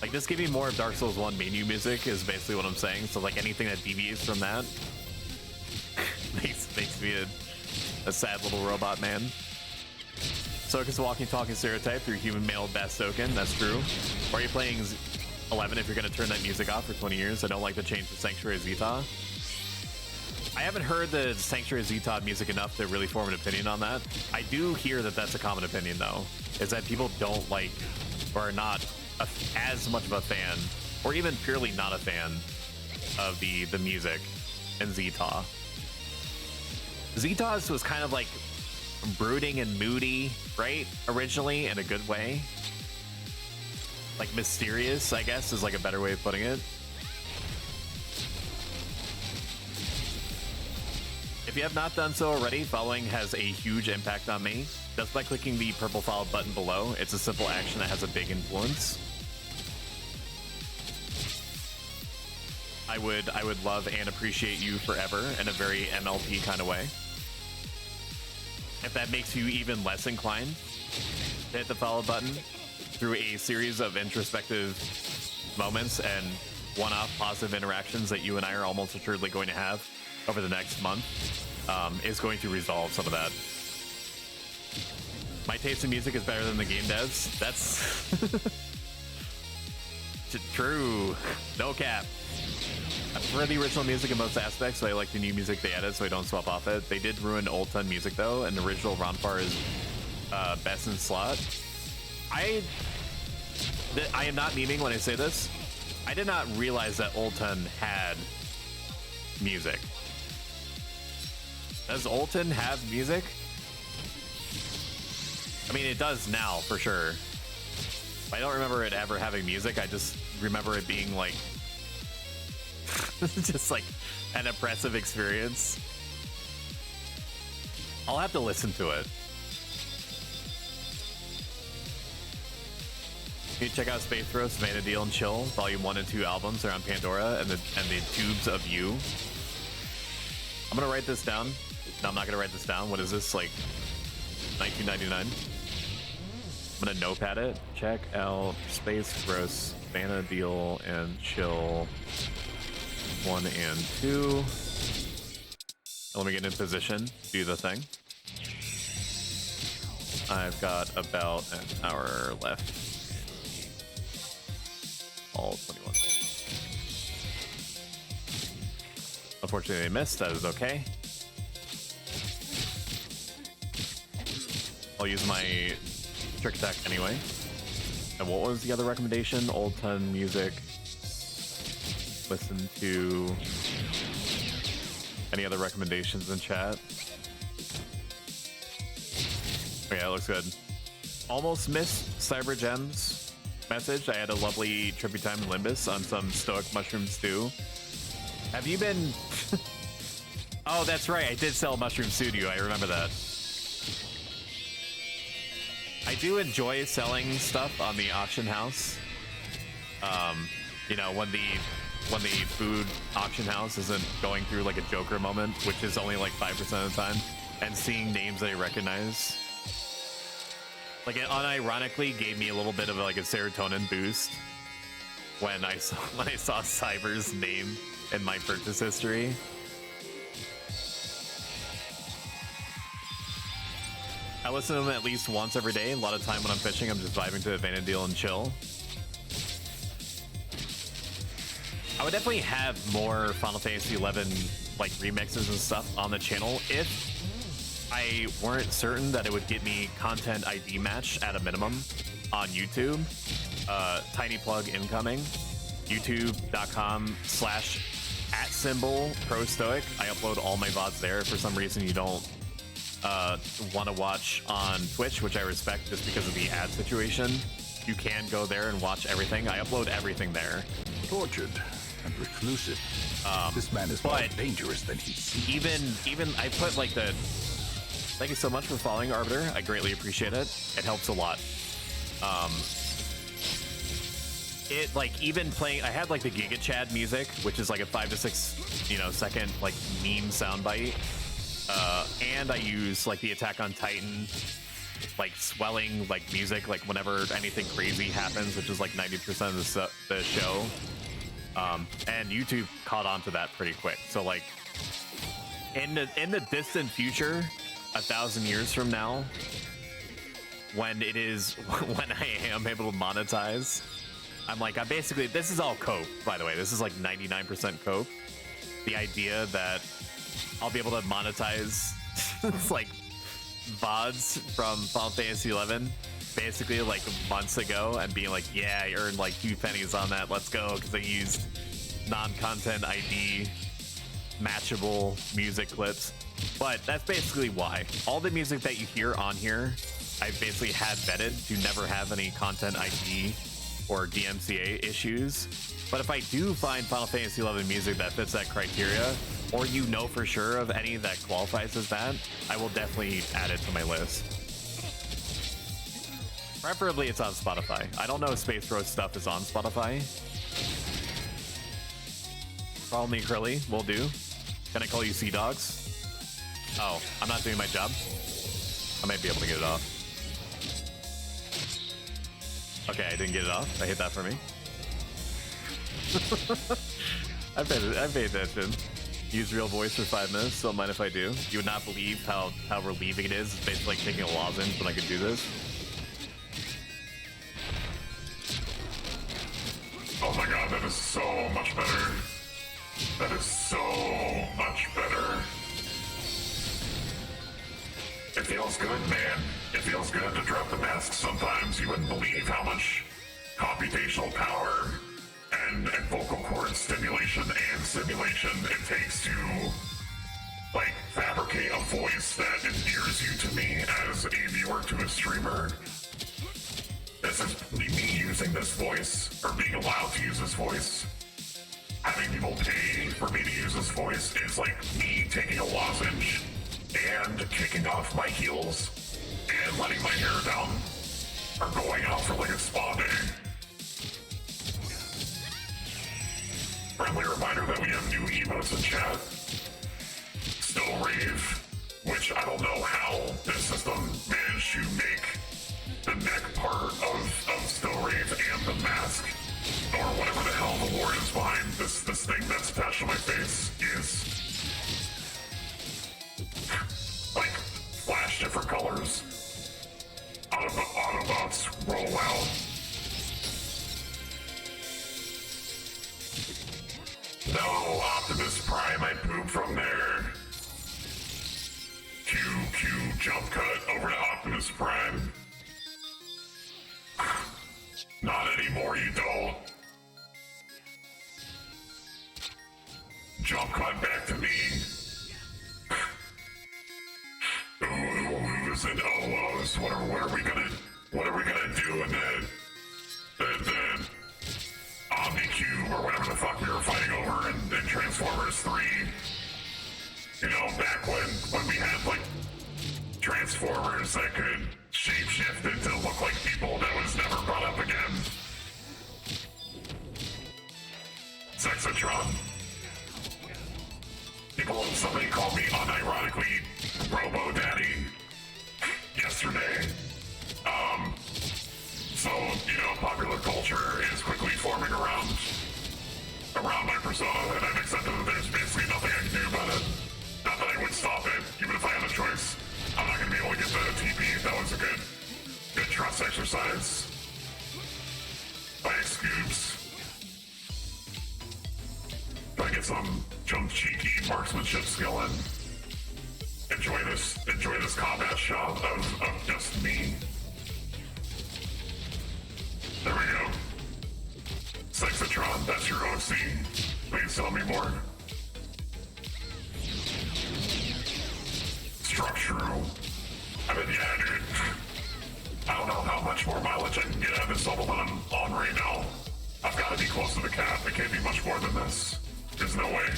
Like, just give me more of Dark Souls 1 menu music is basically what I'm saying. So like anything that deviates from that makes me a sad little robot man. So it's a walking talking stereotype through human male Bastoken. That's true. Why are you playing 11 if you're going to turn that music off for 20 years? I don't like to change the Sanctuary Zeta. I haven't heard the Sanctuary Zeta music enough to really form an opinion on that. I do hear that that's a common opinion, though, is that people don't like or are not as much of a fan, or even purely not a fan of the music in Zeta. Zeta's was kind of like brooding and moody, right? Originally, in a good way. Like mysterious, I guess, is like a better way of putting it. If you have not done so already, following has a huge impact on me. Just by clicking the purple follow button below, it's a simple action that has a big influence. I would love and appreciate you forever in a very MLP kind of way. If that makes you even less inclined to hit the follow button through a series of introspective moments and one-off positive interactions that you and I are almost assuredly going to have over the next month, is going to resolve some of that. My taste in music is better than the game devs. That's true. No cap. I prefer the original music in most aspects, so I like the new music they added, so I don't swap off it. They did ruin Old Ton music, though, and the original Ronfar is best in slot. I am not memeing when I say this. I did not realize that Old Ton had music. Does Old Ton have music? I mean, it does now, for sure. I don't remember it ever having music. I just remember it being, like, just, like, an oppressive experience. I'll have to listen to it. You check out Space Roast, Vanadil, and Chill. Volume 1 and 2 albums are on Pandora, and the Tubes of You. I'm gonna write this down. No, I'm not gonna write this down. What is this, like, 1999? I'm gonna notepad it. Check out Space Roast, Vanadil, and Chill 1 and 2. Let me get in position, do the thing. I've got about an hour left. all 21. Unfortunately, they missed. That is okay. I'll use my trick attack anyway. And what was the other recommendation? Old ton music. Listen to any other recommendations in chat. Oh, yeah, it looks good. Almost missed Cyber Gems message. I had a lovely trippy time in Limbus on some stoic mushroom stew. Have you been... Oh, that's right. I did sell mushroom stew to you. I remember that. I do enjoy selling stuff on the auction house. You know, when the food auction house isn't going through like a Joker moment, which is only like 5% of the time, and seeing names I recognize, like it unironically gave me a little bit of like a serotonin boost when I saw Cyber's name in my purchase history. I listen to them at least once every day. A lot of time when I'm fishing, I'm just vibing to Vanadil and chill. I would definitely have more Final Fantasy XI like remixes and stuff on the channel if I weren't certain that it would get me content ID match at a minimum on YouTube. Tiny plug incoming. YouTube.com/@ProStoic. I upload all my VODs there. If for some reason you don't want to watch on Twitch, which I respect just because of the ad situation, you can go there and watch everything. I upload everything there. Tortured and reclusive. This man is more dangerous than he seems. Even I put like the... Thank you so much for following, Arbiter. I greatly appreciate it. It helps a lot. It like even playing, I had like the Giga Chad music, which is like a 5 to 6 second like meme soundbite. And I use like the Attack on Titan like swelling like music like whenever anything crazy happens, which is like 90% of the show. And YouTube caught on to that pretty quick. So like in the distant future, 1,000 years from now, when I am able to monetize, I'm like, this is all cope, by the way. This is like 99% cope. The idea that I'll be able to monetize like VODs from Final Fantasy XI basically like months ago and being like, yeah, I earned like 2 pennies on that, let's go, because I used non-content ID matchable music clips. But that's basically why. All the music that you hear on here, I basically had vetted to never have any content ID or DMCA issues. But if I do find Final Fantasy XI music that fits that criteria, or you know for sure of any that qualifies as that, I will definitely add it to my list. Preferably it's on Spotify. I don't know if Space Road stuff is on Spotify. Call me Curly, will do. Can I call you Sea Dogs? Oh, I'm not doing my job. I might be able to get it off. Okay, I didn't get it off. I hit that for me. I paid attention. Use real voice for 5 minutes, don't mind if I do. You would not believe how relieving it is. It's basically like taking a lozenge when I could do this. Oh my god, that is so much better. That is so much better. It feels good, man. It feels good to drop the mask sometimes. You wouldn't believe how much computational power and vocal cord stimulation and simulation it takes to like fabricate a voice that endears you to me as a viewer to a streamer. This is me using this voice, or being allowed to use this voice. Having people pay for me to use this voice is like me taking a lozenge and kicking off my heels and letting my hair down, or going out for like a spa day. Friendly reminder that we have new emotes in chat. Still Rave, which I don't know how this system managed to make the neck part of Still Rave and the mask, or whatever the hell the word is behind this thing that's attached to my face, is like flash different colors. Autobots roll out. no, Optimus Prime, I pooped from there. Q, jump cut over to Optimus Prime. Not anymore, you don't. Jump cut back to me. Oohs and oh-ohs. What are we gonna do? And then Omni-Cube or whatever the fuck we were fighting over in Transformers 3. You know, back when we had like Transformers that could shapeshift into look like people, that was never brought up again. Sexatron. Somebody called me unironically Robo Daddy yesterday. So, you know, popular culture is quickly forming around my persona, and I've accepted that there's basically nothing I can do about it. Not that I would stop it, even if I had a choice. I'm not gonna be able to get the TP. That was a good trust exercise by Scoops. Gotta get some cheeky marksmanship skill and enjoy this combat shot of just me. There we go. Sexatron, that's your OC. Please tell me more. Structural. I mean, yeah, dude. I don't know how much more mileage I can get out of this level that I'm on right now. I've got to be close to the cap. It can't be much more than this. There's no way.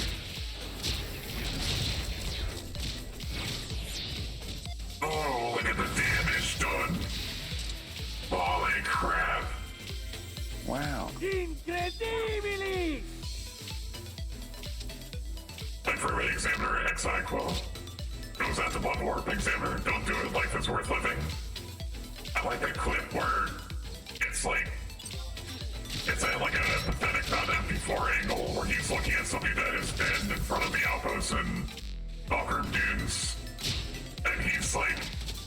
Oh, look at the damage done. Holy crap. Wow. Incredibili! Infrared Examiner XI quote. Goes out to Blood Warp Examiner. Don't do it. Life is worth living. I like that clip where it's at like a pathetic .mp4 angle where he's looking at somebody that is dead in front of the outpost in Valkyrie Dunes. And he's like,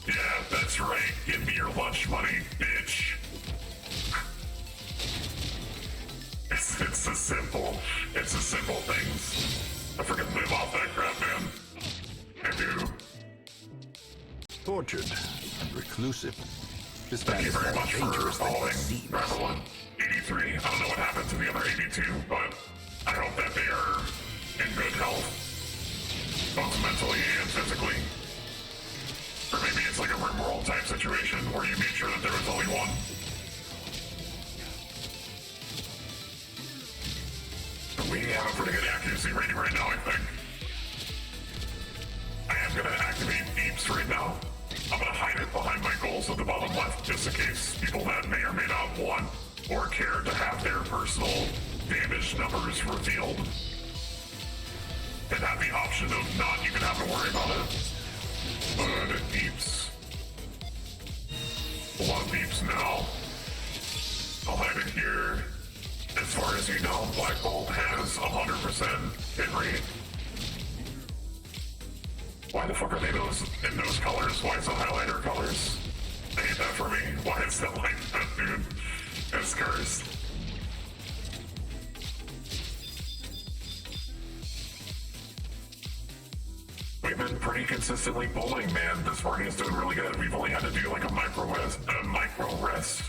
yeah, that's right. Give me your lunch money, bitch. It's the simple things. I freaking live off that crap, man. I do. Tortured and reclusive. This man Thank you is very more much dangerous for than following he seems. Driver 183. I don't know what happened to the other 82, but I hope that they are in good health, both mentally and physically. Or maybe it's like a RimWorld type situation where you made sure that there was only one. We have a pretty good accuracy rating right now, I think. I am going to activate beeps right now. I'm going to hide it behind my goals at the bottom left, just in case people that may or may not want or care to have their personal damage numbers revealed. And have the option of not even having to worry about it. But it beeps. A lot of beeps now. I'll hide it here. As far as you know, Black Bolt has 100% hit rate. Why the fuck are they in those colors? Why is the highlighter colors? I hate that for me. Why is that like that, dude? That's cursed. We've been pretty consistently bowling, man. This party is doing really good. We've only had to do like a micro rest.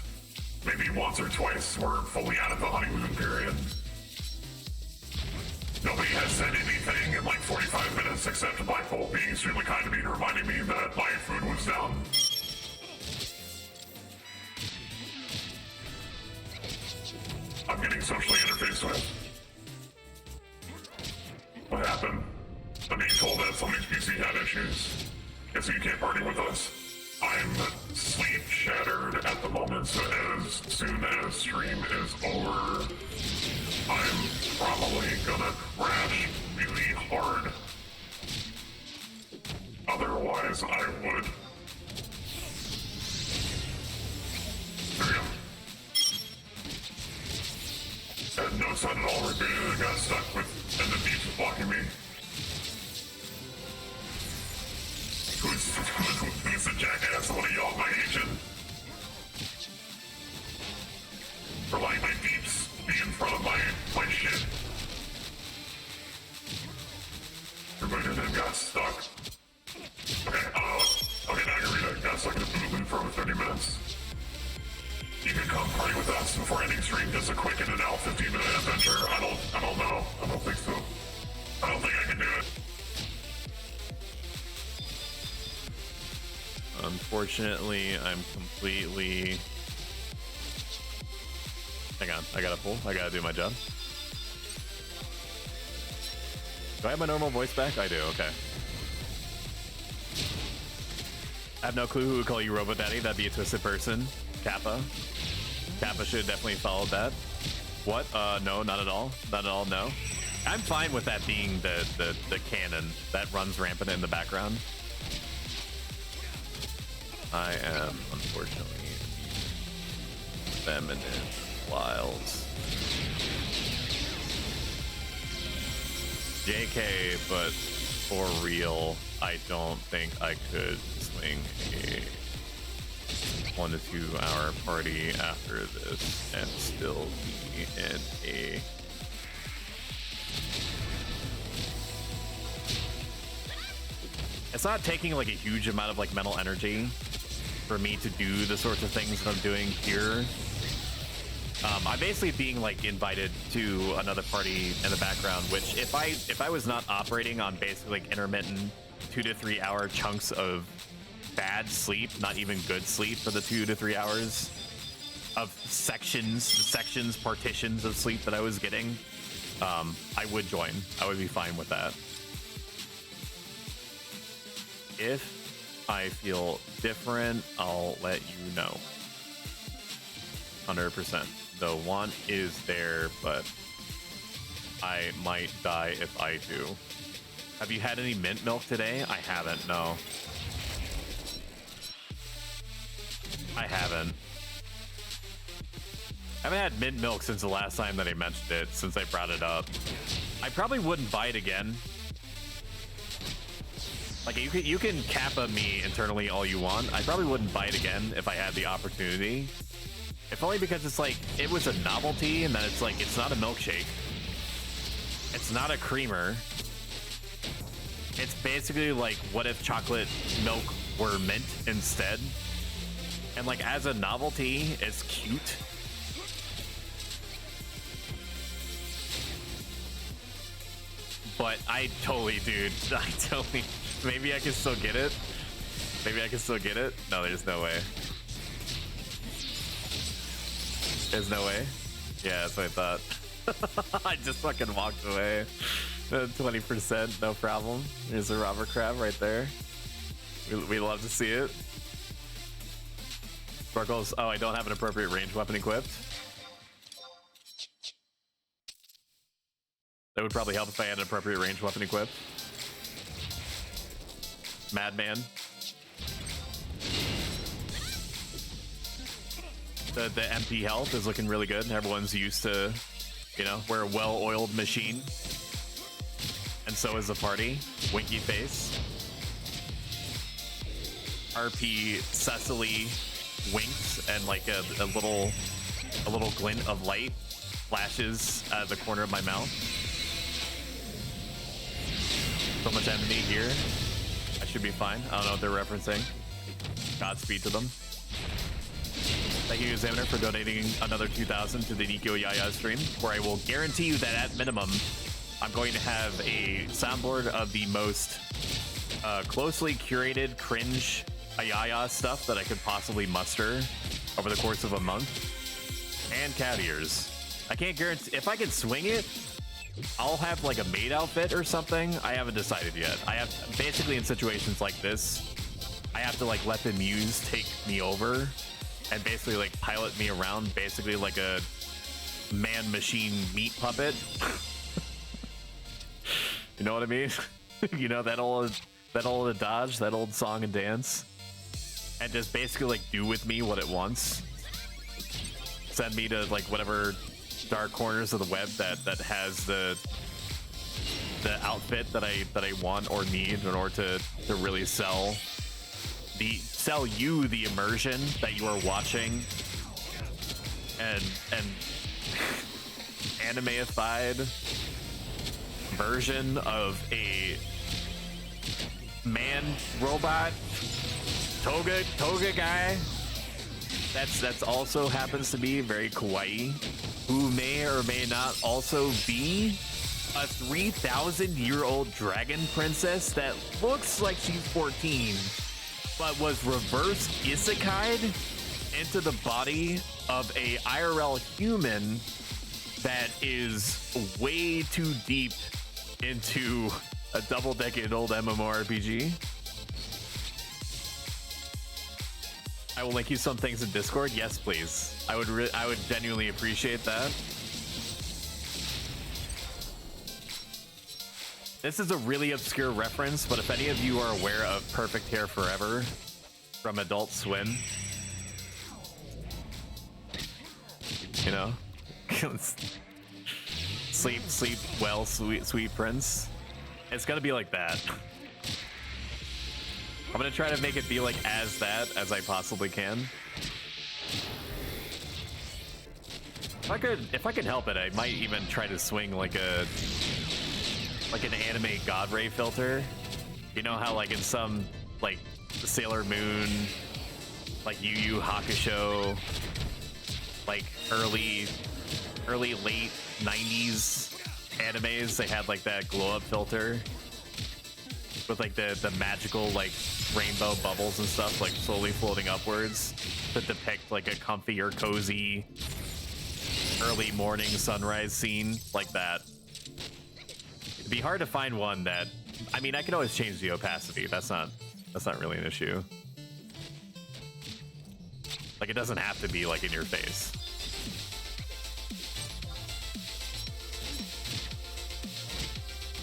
Maybe once or twice. We're fully out of the honeymoon period. Nobody has said anything in like 45 minutes except Black Bolt being extremely kind to me and reminding me that my food was down. I'm getting socially interfaced with. What happened? I'm being told that somebody's PC had issues. Guess you can't party with us. I'm sleep shattered at the moment, so as soon as stream is over, I'm probably gonna crash really hard. Otherwise, I would. There we go. Had no sound at all rebooted and got stuck with, and the beach was blocking me. Who's the jackass? One of y'all, my agent? For letting my beeps be in front of my shit. Unfortunately, I'm completely... Hang on, I gotta pull. I gotta do my job. Do I have my normal voice back? I do, okay. I have no clue who would call you Robo Daddy. That'd be a twisted person. Kappa. Kappa should definitely follow that. What? No, not at all. Not at all, no. I'm fine with that being the cannon that runs rampant in the background. I am, unfortunately, feminine wilds. JK, but for real, I don't think I could swing a 1 to 2 hour party after this and still be in a it's not taking like a huge amount of like mental energy for me to do the sorts of things that I'm doing here. I'm basically being like invited to another party in the background, which if I was not operating on basically like intermittent 2 to 3 hour chunks of bad sleep, not even good sleep for the 2 to 3 hours of sections, partitions of sleep that I was getting, I would join. I would be fine with that. If I feel different, I'll let you know. 100%. The want is there, but I might die if I do. Have you had any mint milk today? I haven't, no. I haven't. I haven't had mint milk since the last time that I mentioned it, since I brought it up. I probably wouldn't buy it again. Like, you can kappa me internally all you want. I probably wouldn't buy it again if I had the opportunity. If only because it's like, it was a novelty, and then it's like, it's not a milkshake. It's not a creamer. It's basically like, what if chocolate milk were mint instead? And like, as a novelty, it's cute. But I totally, dude, I totally, maybe I can still get it. Maybe I can still get it. No, there's no way. There's no way. Yeah, that's what I thought. I just fucking walked away. 20%, no problem. There's a robber crab right there. We love to see it. Sparkles, oh, I don't have an appropriate range weapon equipped. That would probably help if I had an appropriate range weapon equipped. Madman. The MP health is looking really good. Everyone's used to, you know, we're a well-oiled machine. And so is the party. Winky face. RP Cecily winks, and like a little glint of light flashes out of the corner of my mouth. So much enemy here. I should be fine. I don't know what they're referencing. Godspeed to them. Thank you, Examiner, for donating another 2,000 to the Nikio Yaya stream, where I will guarantee you that at minimum, I'm going to have a soundboard of the most closely curated cringe Ayaya stuff that I could possibly muster over the course of a month. And cat ears. I can't guarantee, if I can swing it, I'll have like a maid outfit or something. I haven't decided yet. I have, basically in situations like this, I have to like let the muse take me over and basically like pilot me around, basically like a man-machine meat puppet. You know what I mean? You know, that old adage, that old song and dance. And just basically like do with me what it wants. Send me to like whatever dark corners of the web that has the outfit that I want or need in order to really sell you the immersion that you are watching and anime-ified version of a man robot toga guy that's also happens to be very kawaii, who may or may not also be a 3,000-year-old dragon princess that looks like she's 14 but was reverse isekai'd into the body of a IRL human that is way too deep into a double-decade-old MMORPG. I will link you some things in Discord. Yes, please. I would genuinely appreciate that. This is a really obscure reference, but if any of you are aware of Perfect Hair Forever from Adult Swim, you know, sleep well, sweet prince. It's gonna be like that. I'm gonna try to make it be like as that as I possibly can. If I could help it, I might even try to swing like an anime God Ray filter. You know how like in some like Sailor Moon, like Yu Yu Hakusho, like early late 90s animes, they had like that glow up filter with like the magical like rainbow bubbles and stuff like slowly floating upwards to depict like a comfy or cozy early morning sunrise scene like that. It'd be hard to find one that, I mean, I can always change the opacity. That's not really an issue. Like it doesn't have to be like in your face.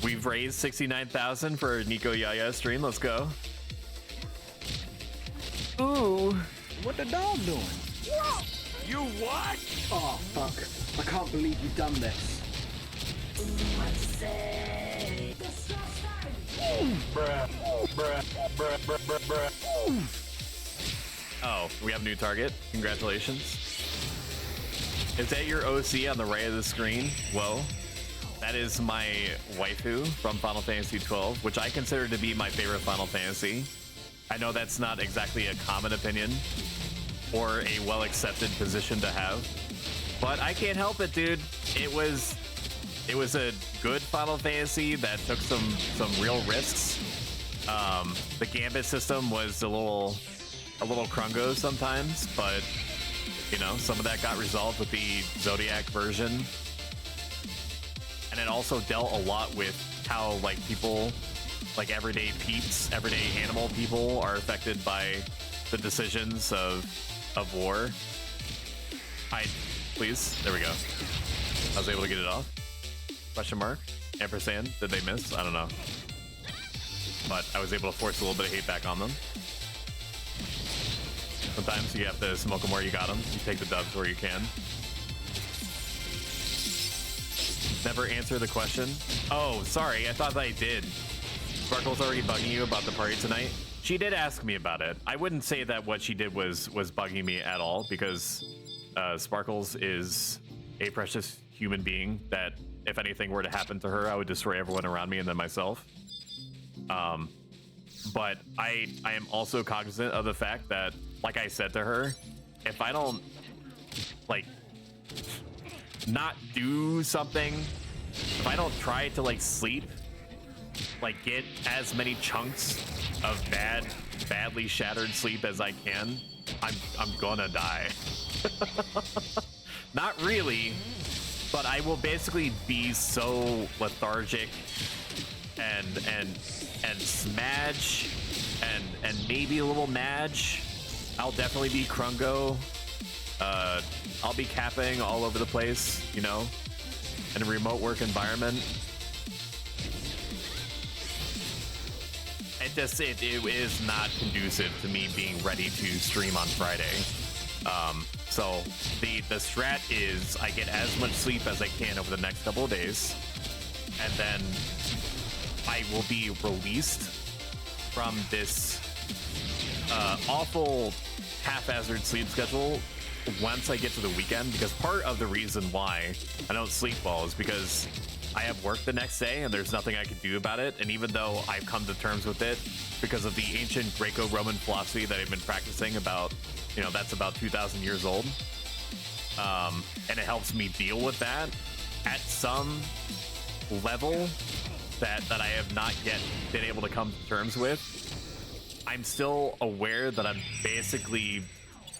We've raised 69,000 for Nico Yaya stream. Let's go. Ooh. What the dog doing? Whoa! You what? Oh, fuck. I can't believe you've done this. Oh, we have a new target. Congratulations. Is that your OC on the right of the screen? Whoa. That is my waifu from Final Fantasy XII, which I consider to be my favorite Final Fantasy. I know that's not exactly a common opinion or a well-accepted position to have, but I can't help it, dude. It was a good Final Fantasy that took some real risks. The Gambit system was a little crungo sometimes, but you know, some of that got resolved with the Zodiac version. And it also dealt a lot with how like people, like everyday peeps, everyday animal people are affected by the decisions of war. Hide, please. There we go. I was able to get it off. Question mark? Ampersand? Did they miss? I don't know. But I was able to force a little bit of hate back on them. Sometimes you have to smoke them where you got them. You take the dubs where you can. Never answer the question. Oh, sorry. I thought I did. Sparkle's already bugging you about the party tonight. She did ask me about it. I wouldn't say that what she did was bugging me at all, because Sparkles is a precious human being that if anything were to happen to her, I would destroy everyone around me and then myself. But I am also cognizant of the fact that, like I said to her, if I don't like not do something, if I don't try to like sleep, like get as many chunks of badly shattered sleep as I can, I'm gonna die. Not really, but I will basically be so lethargic and smadge and maybe a little madge. I'll definitely be crungo. I'll be capping all over the place, you know, in a remote work environment. It is not conducive to me being ready to stream on Friday. So the strat is I get as much sleep as I can over the next couple of days, and then I will be released from this awful haphazard sleep schedule once I get to the weekend, because part of the reason why I don't sleep well is because I have work the next day and there's nothing I can do about it. And even though I've come to terms with it because of the ancient Greco-Roman philosophy that I've been practicing about, you know, that's about 2,000 years old. And it helps me deal with that at some level that I have not yet been able to come to terms with. I'm still aware that I'm basically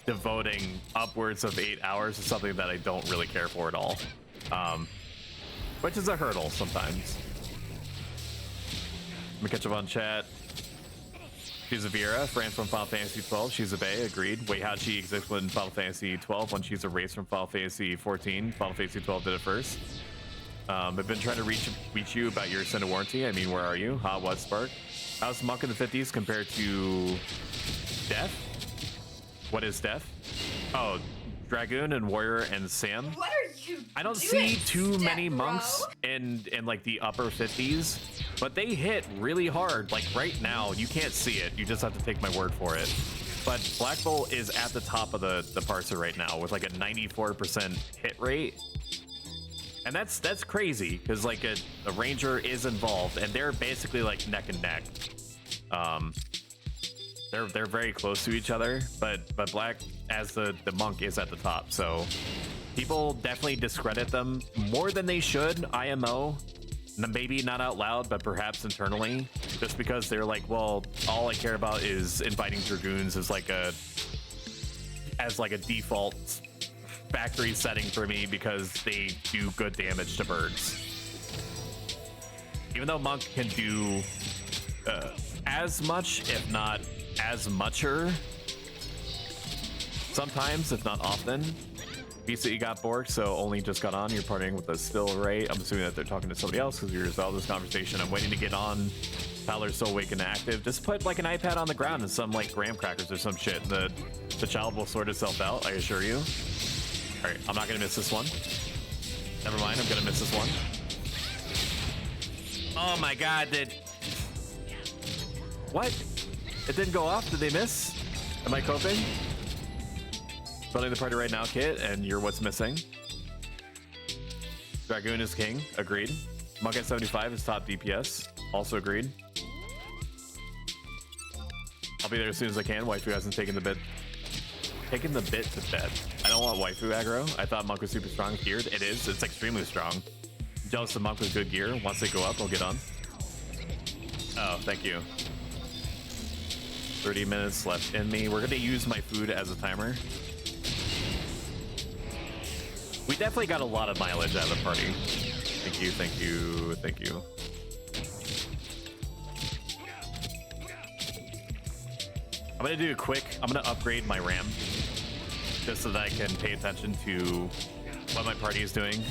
devoting upwards of 8 hours to something that I don't really care for at all. Which is a hurdle sometimes. Let me catch up on chat. She's a Vera, friend from Final Fantasy 12. She's a Bae, agreed. Wait, how'd she exist when Final Fantasy 12 when she's erased from Final Fantasy 14? Final Fantasy 12 did it first. I've been trying to reach you about your extended warranty. I mean, where are you? What, Spark? How's Monk in the 50s compared to Death? What is Death? Oh, Dragoon and Warrior and Sam. What are you I don't doing, see too many Step monks Bro? in like the upper 50s, but they hit really hard. Like right now, you can't see it. You just have to take my word for it. But Black Bolt is at the top of the parser right now with like a 94% hit rate. And that's crazy because like a Ranger is involved and they're basically like neck and neck. They're very close to each other, but Black as the monk is at the top, so people definitely discredit them more than they should. IMO, maybe not out loud, but perhaps internally, just because they're like, well, all I care about is inviting Dragoons as like a default factory setting for me because they do good damage to birds. Even though monk can do as much, if not as mucher, sometimes, if not often. Piece that you got Bork, so only just got on. You're partying with us still, right? I'm assuming that they're talking to somebody else because we resolved this conversation. I'm waiting to get on. Tyler's still awake and active. Just put like an iPad on the ground and some like graham crackers or some shit. The child will sort itself out, I assure you. All right, I'm not gonna miss this one. Never mind, I'm gonna miss this one. Oh my god, what? It didn't go off? Did they miss? Am I coping? Building the party right now, Kit, and you're what's missing. Dragoon is king, agreed. Monk at 75 is top DPS, also agreed. I'll be there as soon as I can. Waifu hasn't taken the bit to bed. I don't want waifu aggro. I thought Monk was super strong geared. It is, it's extremely strong. Jealous of Monk with good gear. Once they go up, I'll get on. Oh, thank you. 30 minutes left in me. We're gonna use my food as a timer. We definitely got a lot of mileage out of the party. Thank you, thank you, thank you. I'm gonna do a quick, I'm gonna upgrade my RAM just so that I can pay attention to what my party is doing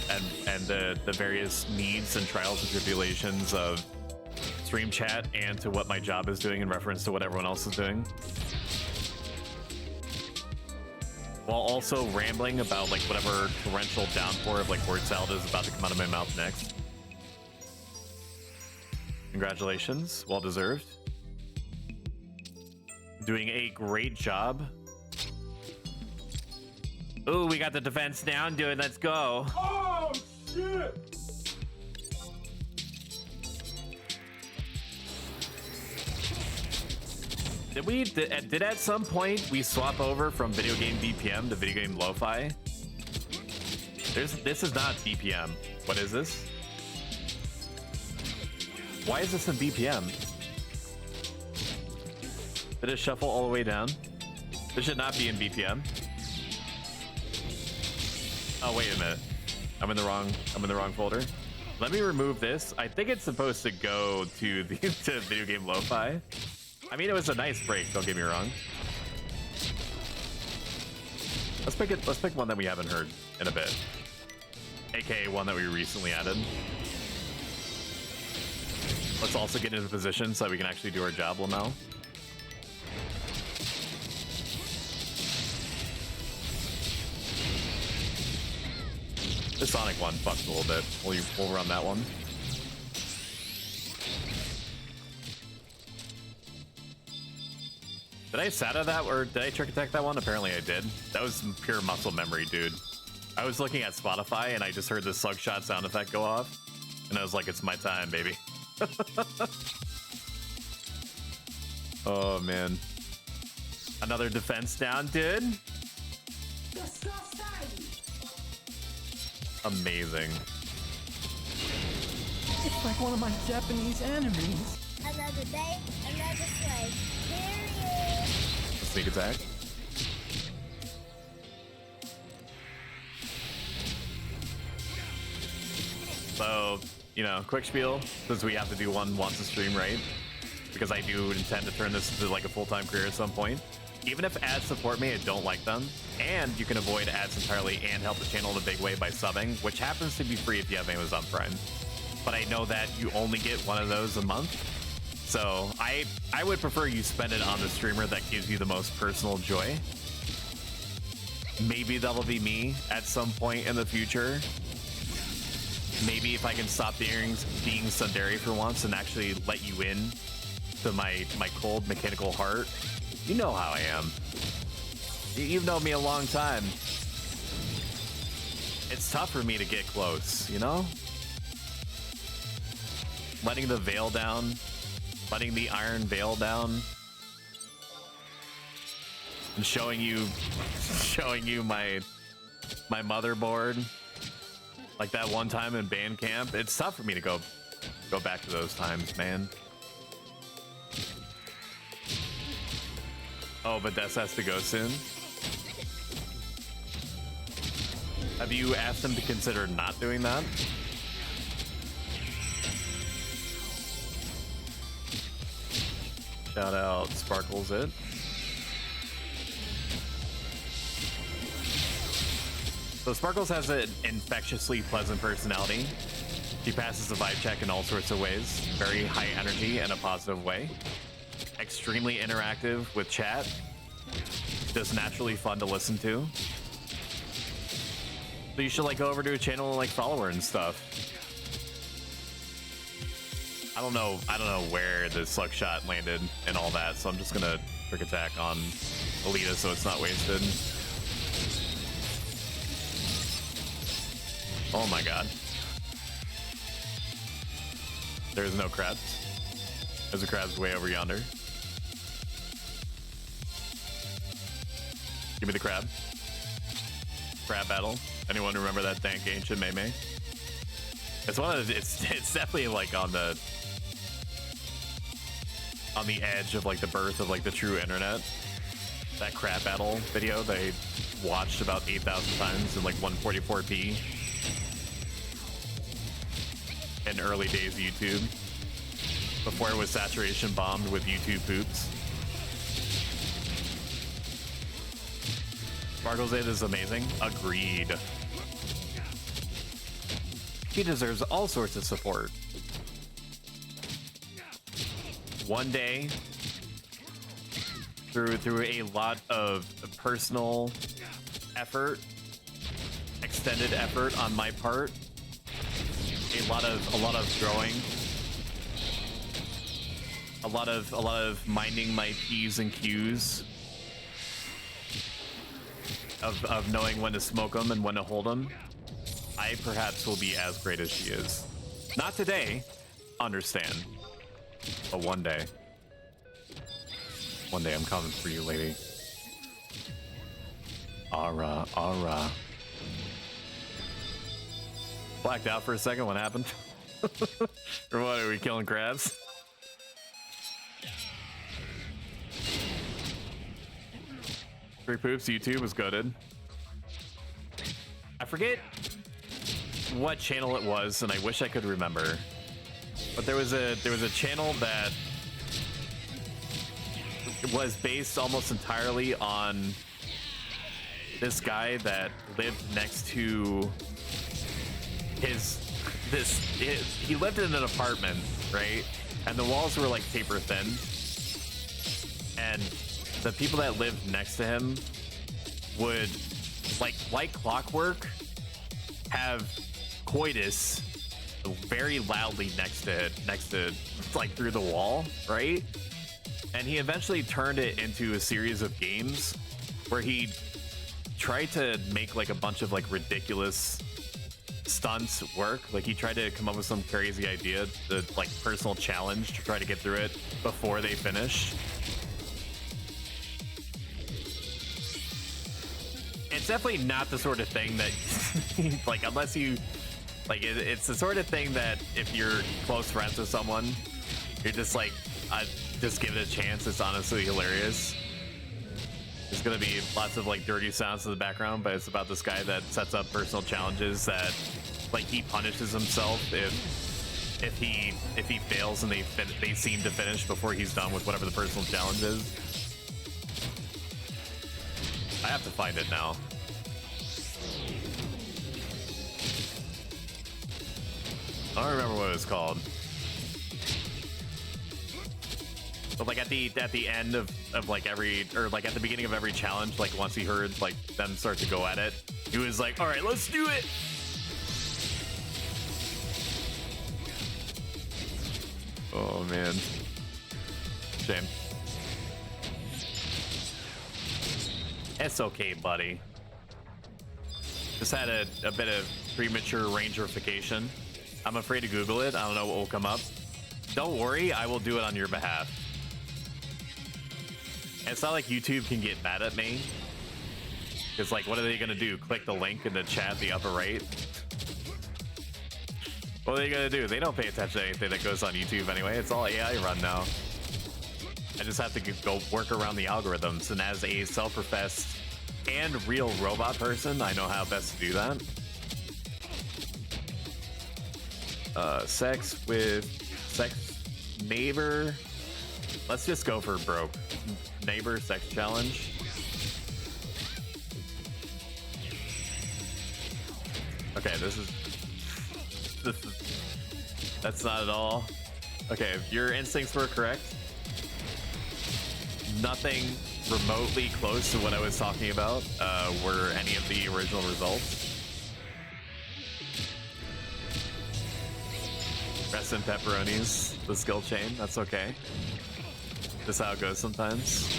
and the various needs and trials and tribulations of stream chat and to what my job is doing in reference to what everyone else is doing. While also rambling about like whatever torrential downpour of like word salad is about to come out of my mouth next. Congratulations, well deserved. Doing a great job. Ooh, we got the defense down, dude. Let's go. Oh, shit! Did at some point we swap over from video game BPM to video game lo-fi? This is not BPM. What is this? Why is this in BPM? Did it shuffle all the way down? This should not be in BPM. Oh, wait a minute. I'm in the wrong folder. Let me remove this. I think it's supposed to go to the to video game lo-fi. I mean, it was a nice break, don't get me wrong. Let's pick one that we haven't heard in a bit. AKA one that we recently added. Let's also get into position so that we can actually do our job, Lamel. The Sonic one fucks a little bit. We'll run that one. Did I SATA that or did I trick attack that one? Apparently I did. That was pure muscle memory, dude. I was looking at Spotify and I just heard the slug shot sound effect go off. And I was like, it's my time, baby. Oh, man. Another defense down, dude. Amazing. It's like one of my Japanese enemies. Another day, another slave. Here sneak attack. So, you know, quick spiel, since we have to do one once a stream, right? Because I do intend to turn this into like a full-time career at some point. Even if ads support me, I don't like them. And you can avoid ads entirely and help the channel in a big way by subbing, which happens to be free if you have Amazon Prime. But I know that you only get one of those a month. So I would prefer you spend it on the streamer that gives you the most personal joy. Maybe that'll be me at some point in the future. Maybe if I can stop being tsundere for once and actually let you in to my cold mechanical heart. You know how I am. You've known me a long time. It's tough for me to get close, you know? Letting the veil down, letting the iron veil down, and showing you my motherboard, like that one time in band camp. It's tough for me to go back to those times, man. Oh, but Des has to go soon. Have you asked him to consider not doing that? Shout out Sparkles It. So Sparkles has an infectiously pleasant personality. She passes the vibe check in all sorts of ways. Very high energy in a positive way. Extremely interactive with chat. Just naturally fun to listen to. So you should like go over to a channel and like follow her and stuff. I don't know where the slug shot landed and all that, so I'm just gonna trick attack on Alita so it's not wasted. Oh my god. There's no crabs. There's a crab's way over yonder. Give me the crab. Crab battle. Anyone remember that dank ancient Mei? It's one of the, it's definitely like on the edge of like the birth of like the true internet. That crab battle video they watched about 8,000 times in like 144p in early days of YouTube, before it was saturation bombed with YouTube poops. Sparkles It is amazing. Agreed. He deserves all sorts of support. One day, through a lot of personal effort, extended effort on my part, a lot of growing, a lot of minding my P's and Q's, of knowing when to smoke them and when to hold them, I perhaps will be as great as she is. Not today, understand, but one day. One day I'm coming for you, lady. Ara, ara. Blacked out for a second, what happened? Or what, are we killing crabs? Free Poops YouTube was goated. I forget what channel it was, and I wish I could remember. But there was a channel that was based almost entirely on this guy that lived next to he lived in an apartment, right? And the walls were like paper thin. And the people that lived next to him would, like clockwork, have coitus very loudly next to like through the wall, right? And he eventually turned it into a series of games where he tried to make like a bunch of like ridiculous stunts work. Like he tried to come up with some crazy idea, the like personal challenge to try to get through it before they finished. It's definitely not the sort of thing that like, unless you like it's the sort of thing that if you're close friends with someone, you're just like, just give it a chance. It's honestly hilarious. There's gonna be lots of like dirty sounds in the background, but it's about this guy that sets up personal challenges that like he punishes himself if he fails and they seem to finish before he's done with whatever the personal challenge is. I have to find it now. I don't remember what it was called. But like at the end of like every, or like at the beginning of every challenge, like once he heard like them start to go at it, he was like, all right, let's do it. Oh man. Shame. It's okay, buddy. Just had a bit of premature rangerification. I'm afraid to Google it. I don't know what will come up. Don't worry, I will do it on your behalf. And it's not like YouTube can get mad at me. Because like, what are they gonna do? Click the link in the chat, the upper right? What are they gonna do? They don't pay attention to anything that goes on YouTube anyway. It's all AI run now. I just have to go work around the algorithms. And as a self-professed and real robot person, I know how best to do that. Sex with sex neighbor. Let's just go for broke. Neighbor sex challenge. Okay, that's not at all. Okay, if your instincts were correct. Nothing remotely close to what I was talking about were any of the original results. Rest in pepperonis, the skill chain, that's okay. This is how it goes sometimes.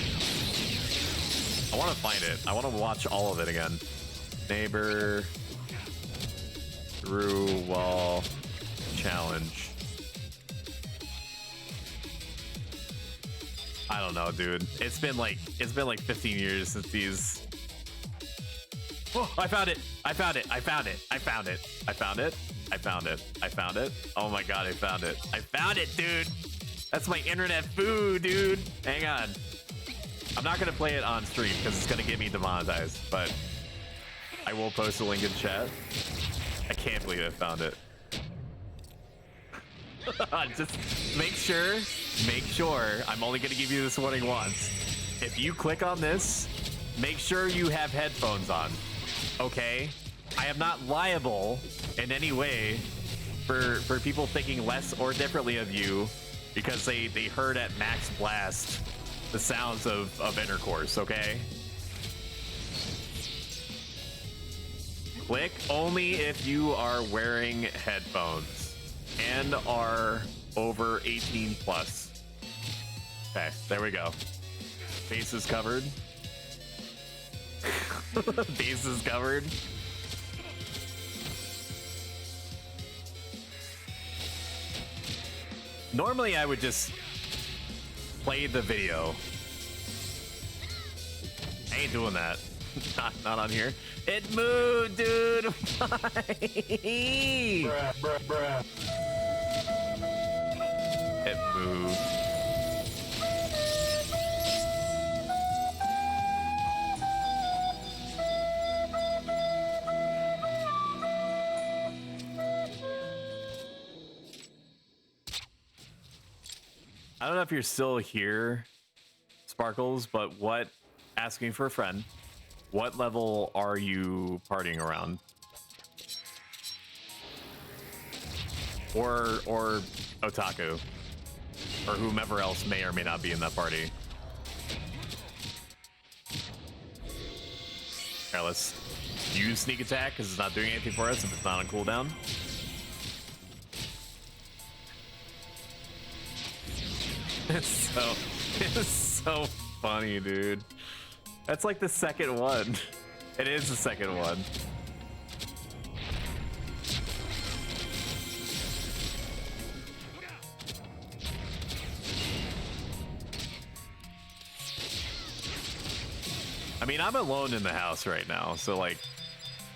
I want to find it. I want to watch all of it again. Neighbor through wall challenge. I don't know, dude. It's been like 15 years since these. Oh, I found it. I found it. I found it. I found it. I found it. I found it. I found it. Oh my god, I found it. I found it, dude. That's my internet food, dude. Hang on. I'm not gonna play it on stream because it's gonna get me demonetized, but I will post a link in chat. I can't believe I found it. Just make sure, I'm only gonna give you this warning once. If you click on this, make sure you have headphones on, okay? I am not liable in any way for people thinking less or differently of you because they heard at max blast the sounds of intercourse, okay? Click only if you are wearing headphones and are over 18 plus. Okay, there we go. Base is covered. Base is covered. Normally I would just play the video. I ain't doing that. Not on here. It moved, dude. Bruh, bruh, bruh. It moved. I don't know if you're still here, Sparkles, but asking for a friend, what level are you partying around? Or Otaku, or whomever else may or may not be in that party. Alright, let's use sneak attack because it's not doing anything for us if it's not on cooldown. It's so funny, dude. That's like the second one. It is the second one. I mean, I'm alone in the house right now, so like,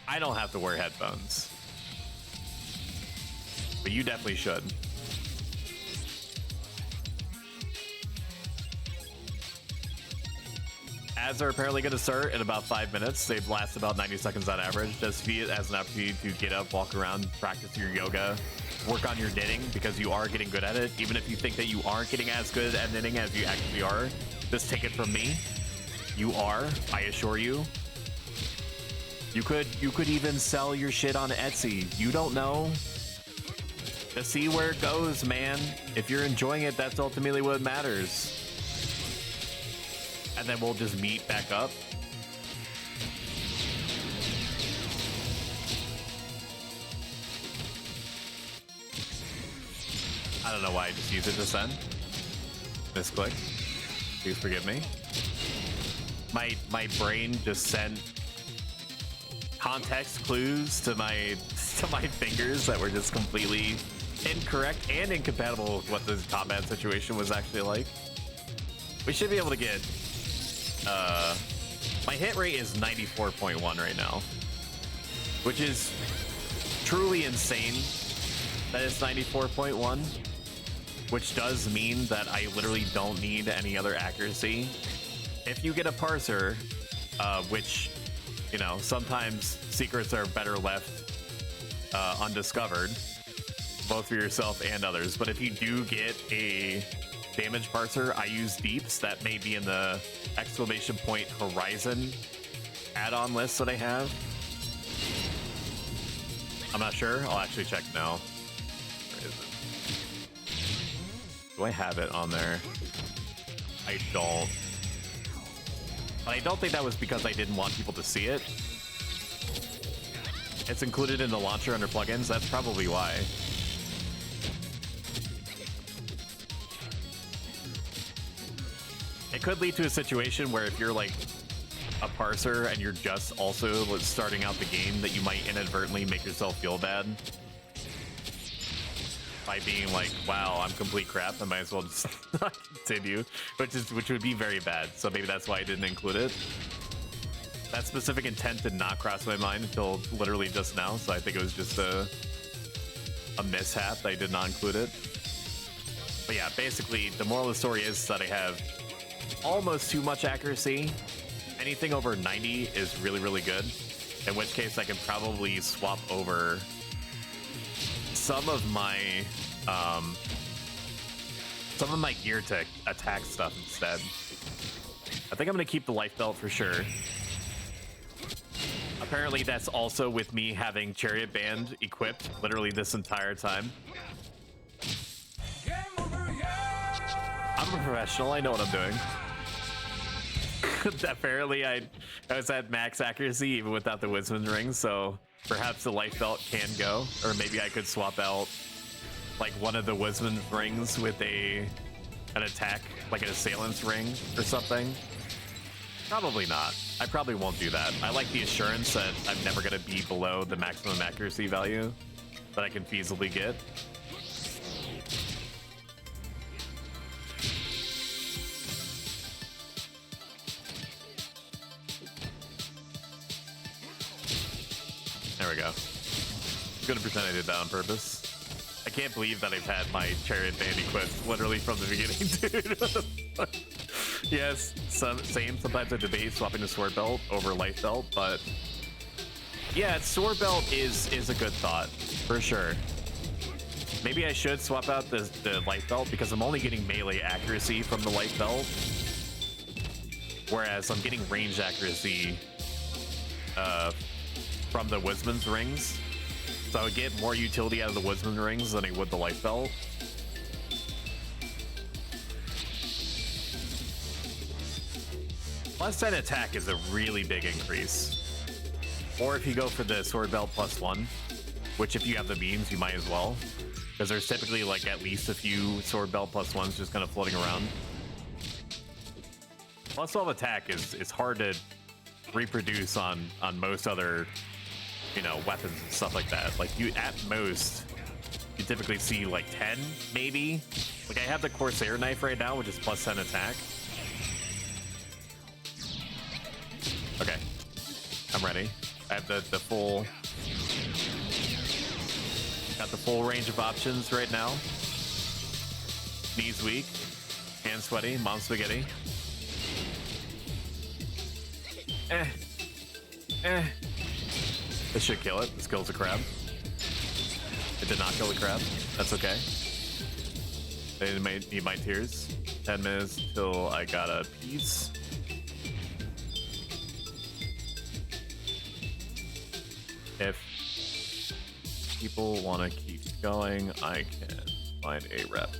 I don't have to wear headphones. But you definitely should. Ads are apparently going to start in about 5 minutes. They last about 90 seconds on average. Just see it as an opportunity to get up, walk around, practice your yoga, work on your knitting, because you are getting good at it. Even if you think that you aren't getting as good at knitting as you actually are, just take it from me. You are, I assure you. You could even sell your shit on Etsy. You don't know. Just see where it goes, man. If you're enjoying it, that's ultimately what matters. And then we'll just meet back up. I don't know why I just used it to send. Misclick. Please forgive me. My brain just sent context clues to my fingers that were just completely incorrect and incompatible with what the combat situation was actually like. We should be able to get my hit rate is 94.1 right now, which is truly insane that it's 94.1, which does mean that I literally don't need any other accuracy. If you get a parser, which, you know, sometimes secrets are better left undiscovered, both for yourself and others, but if you do get a damage parser, I use deeps that may be in the exclamation point horizon add-on list that I have. I'm not sure. I'll actually check now. Where is it? Do I have it on there? I don't. But I don't think that was because I didn't want people to see it. It's included in the launcher under plugins. That's probably why. It could lead to a situation where if you're like a parser and you're just also starting out the game, that you might inadvertently make yourself feel bad by being like, wow, I'm complete crap, I might as well just not continue, which would be very bad. So maybe that's why I didn't include it. That specific intent did not cross my mind until literally just now, so I think it was just a mishap that I did not include it. But yeah, basically the moral of the story is that I have almost too much accuracy. Anything over 90 is really, really good, in which case I can probably swap over some of my gear to attack stuff instead. I think I'm gonna keep the life belt for sure. Apparently that's also with me having Chariot Band equipped literally this entire time. I'm a professional, I know what I'm doing. Apparently I was at max accuracy even without the Wisdom ring, so perhaps the life belt can go, or maybe I could swap out like one of the Wisdom rings with an attack, like an assailant's ring or something. Probably not. I probably won't do that. I like the assurance that I'm never going to be below the maximum accuracy value that I can feasibly get. There we go. I'm gonna pretend I did that on purpose. I can't believe that I've had my Chariot Band equipped literally from the beginning, dude. Yes, same. Sometimes I debate swapping the sword belt over life belt, but yeah, sword belt is a good thought for sure. Maybe I should swap out the life belt because I'm only getting melee accuracy from the life belt, whereas I'm getting range accuracy from the Wisman's rings. So I would get more utility out of the Wisman rings than I would the life belt. Plus 10 attack is a really big increase. Or if you go for the sword belt +1, which if you have the beams, you might as well. Because there's typically like at least a few sword belt +1s just kind of floating around. +12 attack is hard to reproduce on most other, you know, weapons and stuff like that. Like you, at most, you typically see like 10, maybe. Like I have the Corsair knife right now, which is +10 attack. Okay, I'm ready. I have the full, got the full range of options right now. Knees weak, hands sweaty, mom spaghetti. This should kill it. This kills the crab. It did not kill the crab. That's okay. They didn't need my tears. 10 minutes till I got a piece. If people want to keep going, I can find a rep.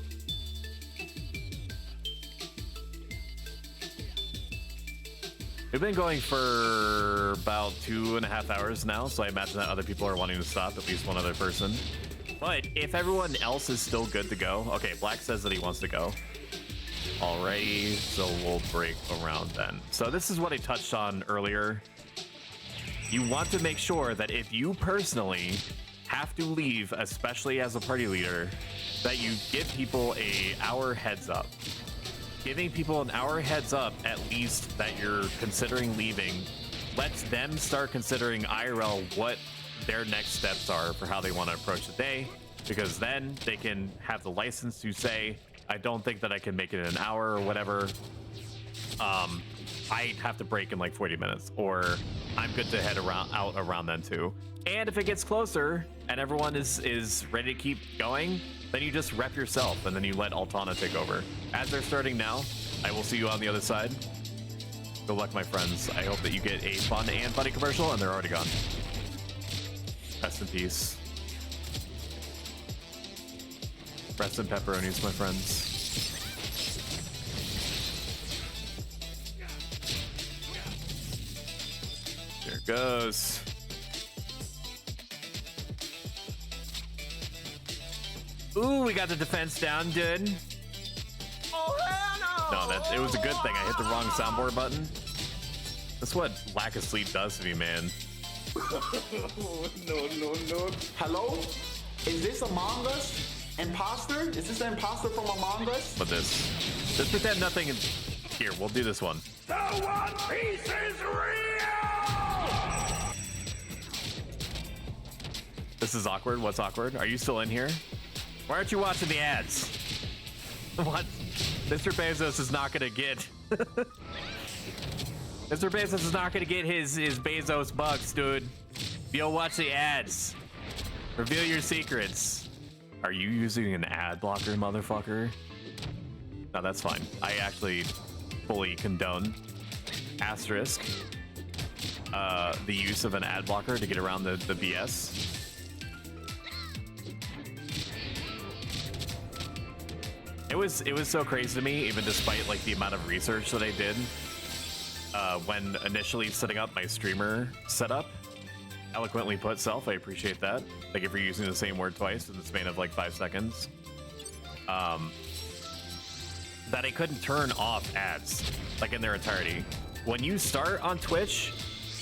We've been going for about 2.5 hours now, so I imagine that other people are wanting to stop, at least one other person. But if everyone else is still good to go, okay, Black says that he wants to go. Alrighty, so we'll break around then. So this is what I touched on earlier. You want to make sure that if you personally have to leave, especially as a party leader, that you give people an hour heads up. Giving people an hour heads up, at least, that you're considering leaving, lets them start considering IRL what their next steps are for how they want to approach the day, because then they can have the license to say, I don't think that I can make it in an hour or whatever. I have to break in like 40 minutes, or I'm good to head out around then too. And if it gets closer and everyone is ready to keep going, then you just rep yourself and then you let Altana take over. As they're starting now, I will see you on the other side. Good luck, my friends. I hope that you get a fun and funny commercial, and they're already gone. Rest in peace. Rest in pepperonis, my friends. There it goes. Ooh, we got the defense down, dude. Oh, hell No, it was a good thing. I hit the wrong soundboard button. That's what lack of sleep does to me, man. No. Hello? Is this Among Us? Imposter? Is this the imposter from Among Us? But this. Just pretend nothing. Here, we'll do this one. The One Piece is real! This is awkward. What's awkward? Are you still in here? Why aren't you watching the ads? What? Mr. Bezos is not gonna get. Mr. Bezos is not gonna get his Bezos bucks, dude. You'll watch the ads. Reveal your secrets. Are you using an ad blocker, motherfucker? No, that's fine. I actually fully condone asterisk the use of an ad blocker to get around the BS. It was so crazy to me, even despite like the amount of research that I did when initially setting up my streamer setup. Eloquently put, Self. I appreciate that. Thank you for using the same word twice in the span of like 5 seconds. That I couldn't turn off ads like in their entirety. When you start on Twitch,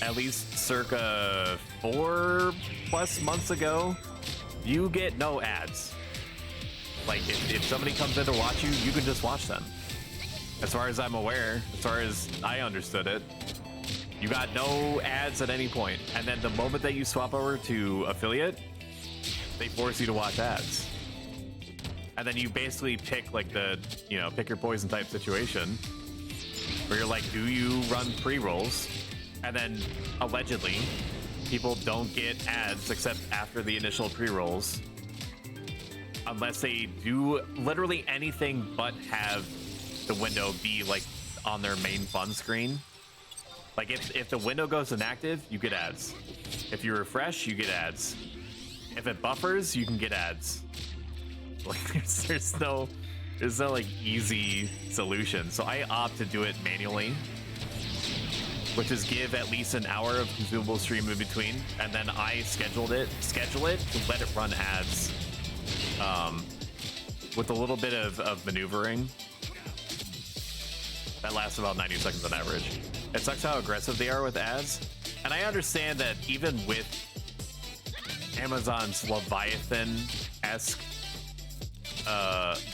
at least circa 4+ months ago, you get no ads. Like, if somebody comes in to watch you, you can just watch them. As far as I'm aware, as far as I understood it, you got no ads at any point. And then the moment that you swap over to affiliate, they force you to watch ads. And then you basically pick like the, pick your poison type situation where you're like, do you run pre-rolls? And then allegedly, people don't get ads except after the initial pre-rolls. Unless they do literally anything but have the window be like on their main fun screen. Like if the window goes inactive, you get ads. If you refresh, you get ads. If it buffers, you can get ads. Like there's no like easy solution. So I opt to do it manually, which is give at least an hour of consumable stream in between, and then I schedule it to let it run ads. With a little bit of maneuvering. That lasts about 90 seconds on average. It sucks how aggressive they are with ads. And I understand that even with Amazon's Leviathan-esque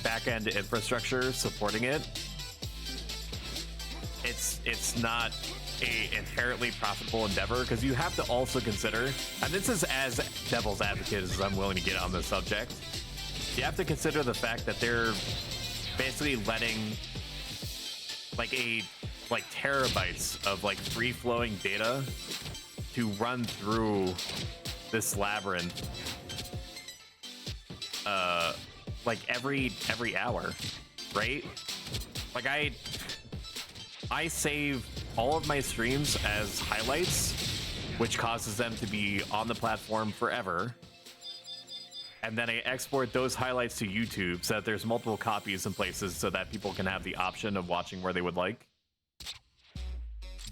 back-end infrastructure supporting it, it's not a inherently profitable endeavor, because you have to also consider, and this is as devil's advocate as I'm willing to get on this subject, you have to consider the fact that they're basically letting like a like terabytes of like free-flowing data to run through this labyrinth like every hour, right? Like I save all of my streams as highlights, which causes them to be on the platform forever. And then I export those highlights to YouTube so that there's multiple copies in places so that people can have the option of watching where they would like.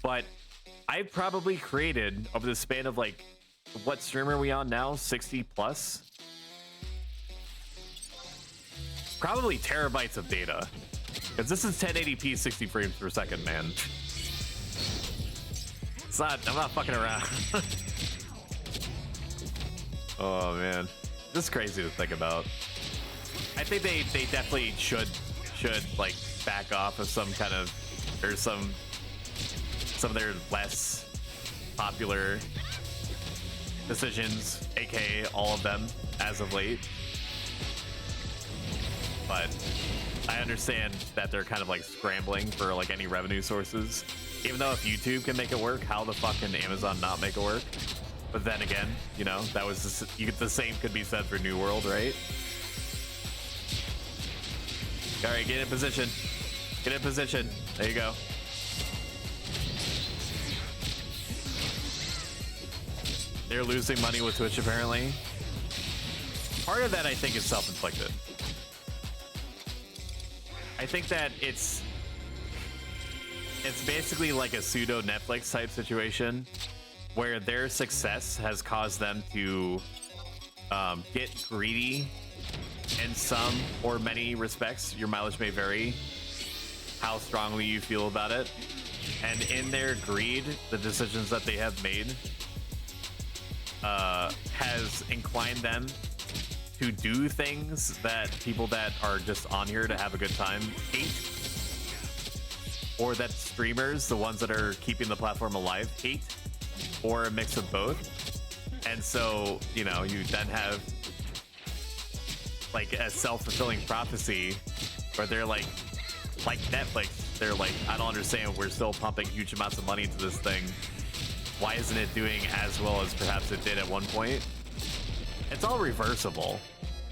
But I've probably created, over the span of like, what stream are we on now? 60 plus? Probably terabytes of data. Because this is 1080p 60 frames per second, man. It's not, I'm not fucking around. Oh man. This is crazy to think about. I think they definitely should like back off of some kind of, or some of their less popular decisions, aka all of them as of late. But I understand that they're kind of like scrambling for like any revenue sources. Even though if YouTube can make it work, how the fuck can Amazon not make it work? But then again, you know, that was the same could be said for New World, right? All right, get in position. Get in position. There you go. They're losing money with Twitch, apparently. Part of that, I think, is self-inflicted. I think that it's basically like a pseudo Netflix type situation where their success has caused them to get greedy in some or many respects. Your mileage may vary how strongly you feel about it. And in their greed, the decisions that they have made has inclined them to do things that people that are just on here to have a good time hate, or that streamers, the ones that are keeping the platform alive, hate, or a mix of both. And so, you know, you then have like a self-fulfilling prophecy where they're like Netflix, they're like, I don't understand, we're still pumping huge amounts of money into this thing. Why isn't it doing as well as perhaps it did at one point? It's all reversible.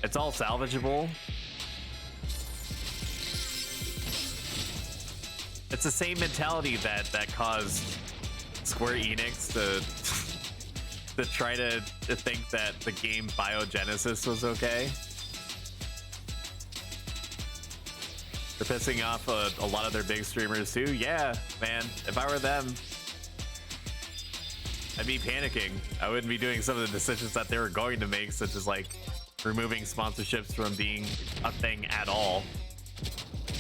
It's all salvageable. It's the same mentality that caused Square Enix to try to think that the game Biogenesis was okay. They're pissing off a lot of their big streamers too. Yeah, man, if I were them, I'd be panicking. I wouldn't be doing some of the decisions that they were going to make, such as like removing sponsorships from being a thing at all.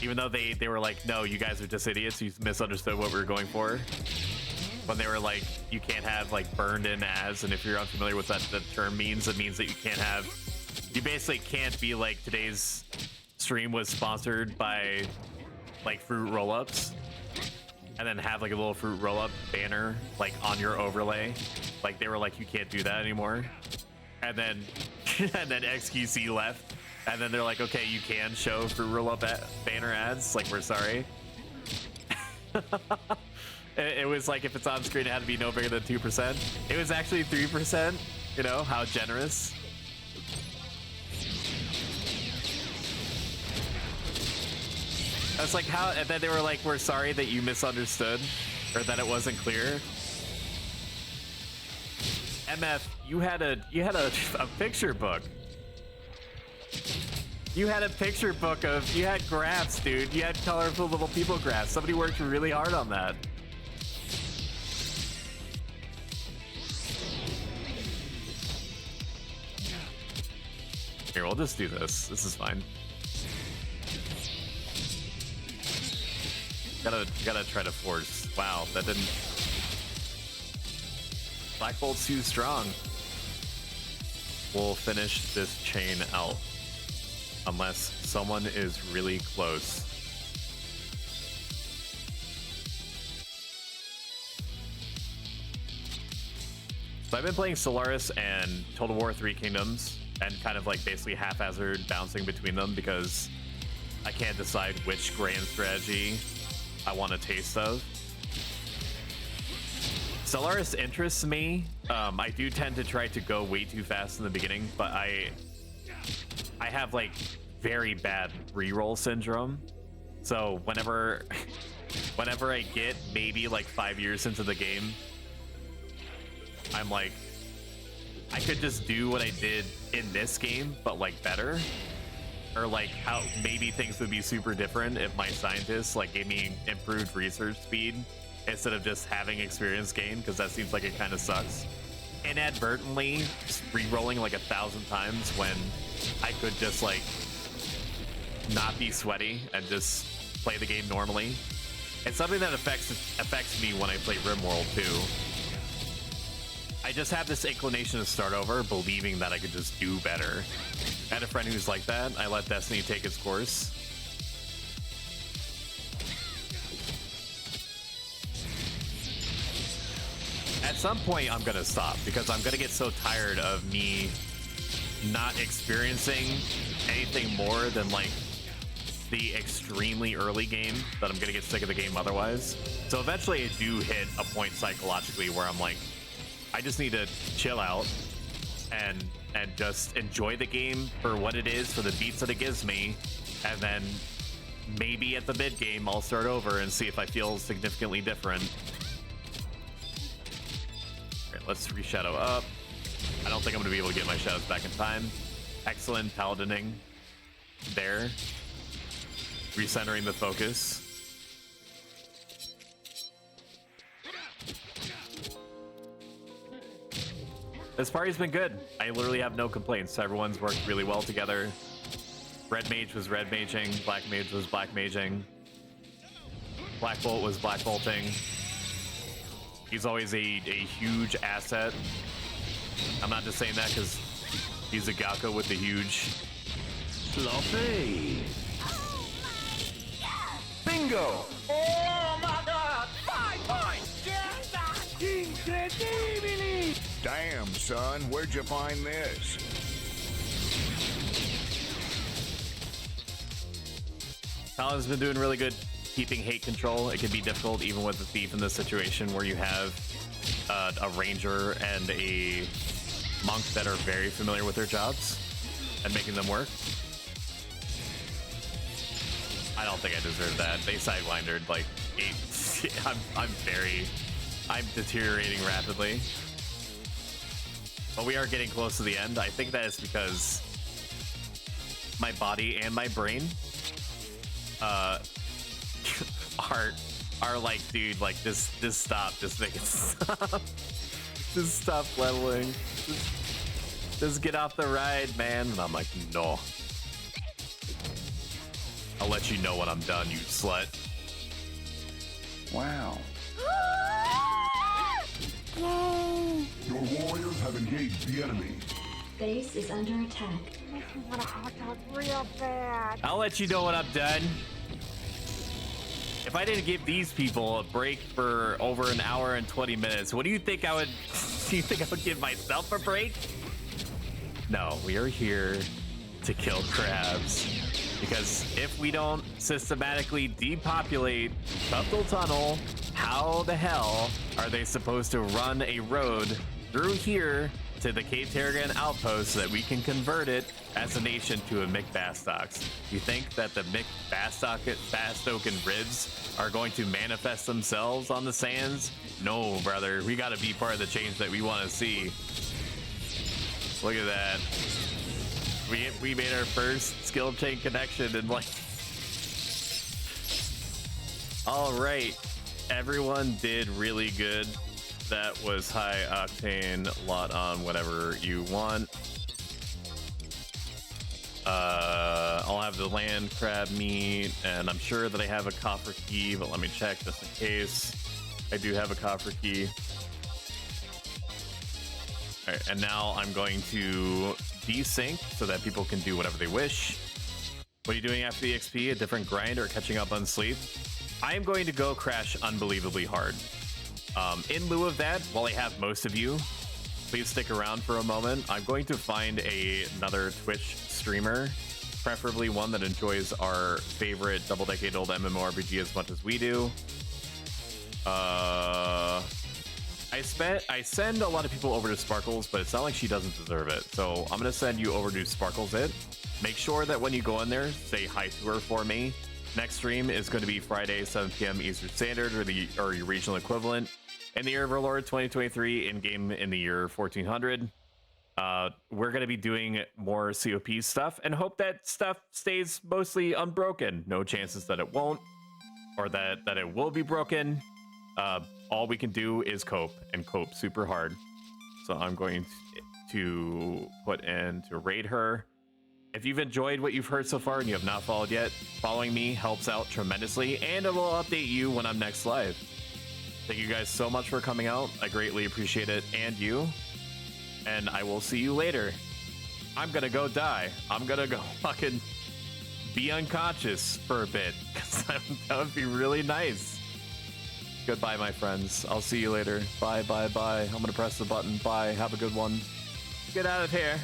Even though they were like, no, you guys are just idiots, you misunderstood what we were going for. When they were like, you can't have like burned in ads, and if you're unfamiliar with what that term means, it means that you basically can't be like, today's stream was sponsored by like fruit roll-ups, and then have like a little fruit roll-up banner like on your overlay. Like they were like, you can't do that anymore. And then and then XQC left, and then they're like, okay, you can show fruit roll-up banner ads, like, we're sorry. It was like, if it's on screen, it had to be no bigger than 2%. It was actually 3%. You know how generous. I was like, how? And then they were like, we're sorry that you misunderstood, or that it wasn't clear. MF, you had a picture book. You had a picture book of, you had graphs, dude. You had colorful little people graphs. Somebody worked really hard on that. Here, we'll just do this. This is fine. Gotta try to force. Wow, that didn't. Black Bolt's too strong. We'll finish this chain out. Unless someone is really close. So I've been playing Solaris and Total War 3 Kingdoms, and kind of like basically haphazard bouncing between them because I can't decide which grand strategy I want a taste of. Stellaris interests me. I do tend to try to go way too fast in the beginning, but I have like very bad reroll syndrome. So whenever I get maybe like 5 years into the game, I'm like, I could just do what I did in this game, but like better. Or like how maybe things would be super different if my scientists like gave me improved research speed instead of just having experience gain, because that seems like it kind of sucks. Inadvertently re-rolling like 1,000 times when I could just like not be sweaty and just play the game normally. It's something that affects me when I play RimWorld too. I just have this inclination to start over, believing that I could just do better. I had a friend who's like that. I let Destiny take its course. At some point, I'm gonna stop because I'm gonna get so tired of me not experiencing anything more than like the extremely early game that I'm gonna get sick of the game otherwise. So eventually I do hit a point psychologically where I'm like, I just need to chill out and just enjoy the game for what it is, for the beats that it gives me, and then maybe at the mid game I'll start over and see if I feel significantly different. Alright, let's reshadow up. I don't think I'm gonna be able to get my shadows back in time. Excellent paladining there. Recentering the focus. This party's been good. I literally have no complaints. Everyone's worked really well together. Red Mage was red maging. Black Mage was black maging. Black Bolt was black bolting. He's always a huge asset. I'm not just saying that because he's a Galco with the huge. Sloppy. Bingo! Oh my god! 5 points! Incredibili! Damn, son, where'd you find this? Paladin's been doing really good keeping hate control. It can be difficult even with a thief in this situation where you have a ranger and a monk that are very familiar with their jobs and making them work. I don't think I deserve that. They sidewindered like 8. I'm deteriorating rapidly. But we are getting close to the end. I think that is because my body and my brain are like, dude, like just stop, just make it stop. Just stop leveling. Just get off the ride, man. And I'm like, no. I'll let you know when I'm done, you slut. Wow. Your warriors have engaged the enemy. Base is under attack. Want a hot dog real bad. I'll let you know when I'm done. If I didn't give these people a break for over an hour and 20 minutes, what do you think I would? Do you think I would give myself a break? No, we are here to kill crabs. Because if we don't systematically depopulate Tuftle Tunnel, how the hell are they supposed to run a road through here to the Cape Terragon outpost so that we can convert it as a nation to a McBastoks? You think that the McBastoken ribs are going to manifest themselves on the sands? No, brother. We got to be part of the change that we want to see. Look at that. We made our first skill chain connection and like. All right, everyone did really good. That was high octane, lot on whatever you want. I'll have the land crab meat, and I'm sure that I have a copper key, but let me check just in case. I do have a copper key. All right, and now I'm going to desync so that people can do whatever they wish. What are you doing after the XP? A different grind or catching up on sleep? I am going to go crash unbelievably hard. In lieu of that, while I have most of you, please stick around for a moment. I'm going to find another Twitch streamer, preferably one that enjoys our favorite double-decade-old MMORPG as much as we do. I I send a lot of people over to Sparkles, but it's not like she doesn't deserve it. So I'm gonna send you over to Sparkles it. Make sure that when you go in there, say hi to her for me. Next stream is going to be Friday, 7 p.m. Eastern Standard, or your regional equivalent. In the year of our Lord 2023, in game in the year 1400. We're going to be doing more COP stuff and hope that stuff stays mostly unbroken. No chances that it won't, or that it will be broken. All we can do is cope, and cope super hard. So I'm going to put in to raid her. If you've enjoyed what you've heard so far and you have not followed yet, following me helps out tremendously, and it will update you when I'm next live. Thank you guys so much for coming out. I greatly appreciate it, and you. And I will see you later. I'm gonna go die. I'm gonna go fucking be unconscious for a bit, because that would be really nice. Goodbye, my friends. I'll see you later. Bye, bye, bye. I'm gonna press the button. Bye. Have a good one. Get out of here.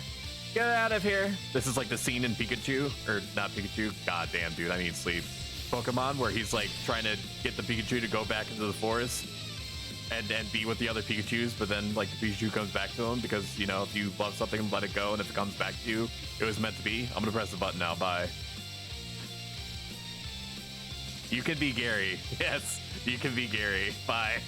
Get out of here. This is like the scene in Pikachu, or not Pikachu. God damn, dude, I need sleep. Pokemon, where he's like trying to get the Pikachu to go back into the forest and be with the other Pikachus, but then like the Pikachu comes back to him because, you know, if you love something, let it go, and if it comes back to you, it was meant to be. I'm gonna press the button now. Bye. You can be Gary. Yes, you can be Gary. Bye.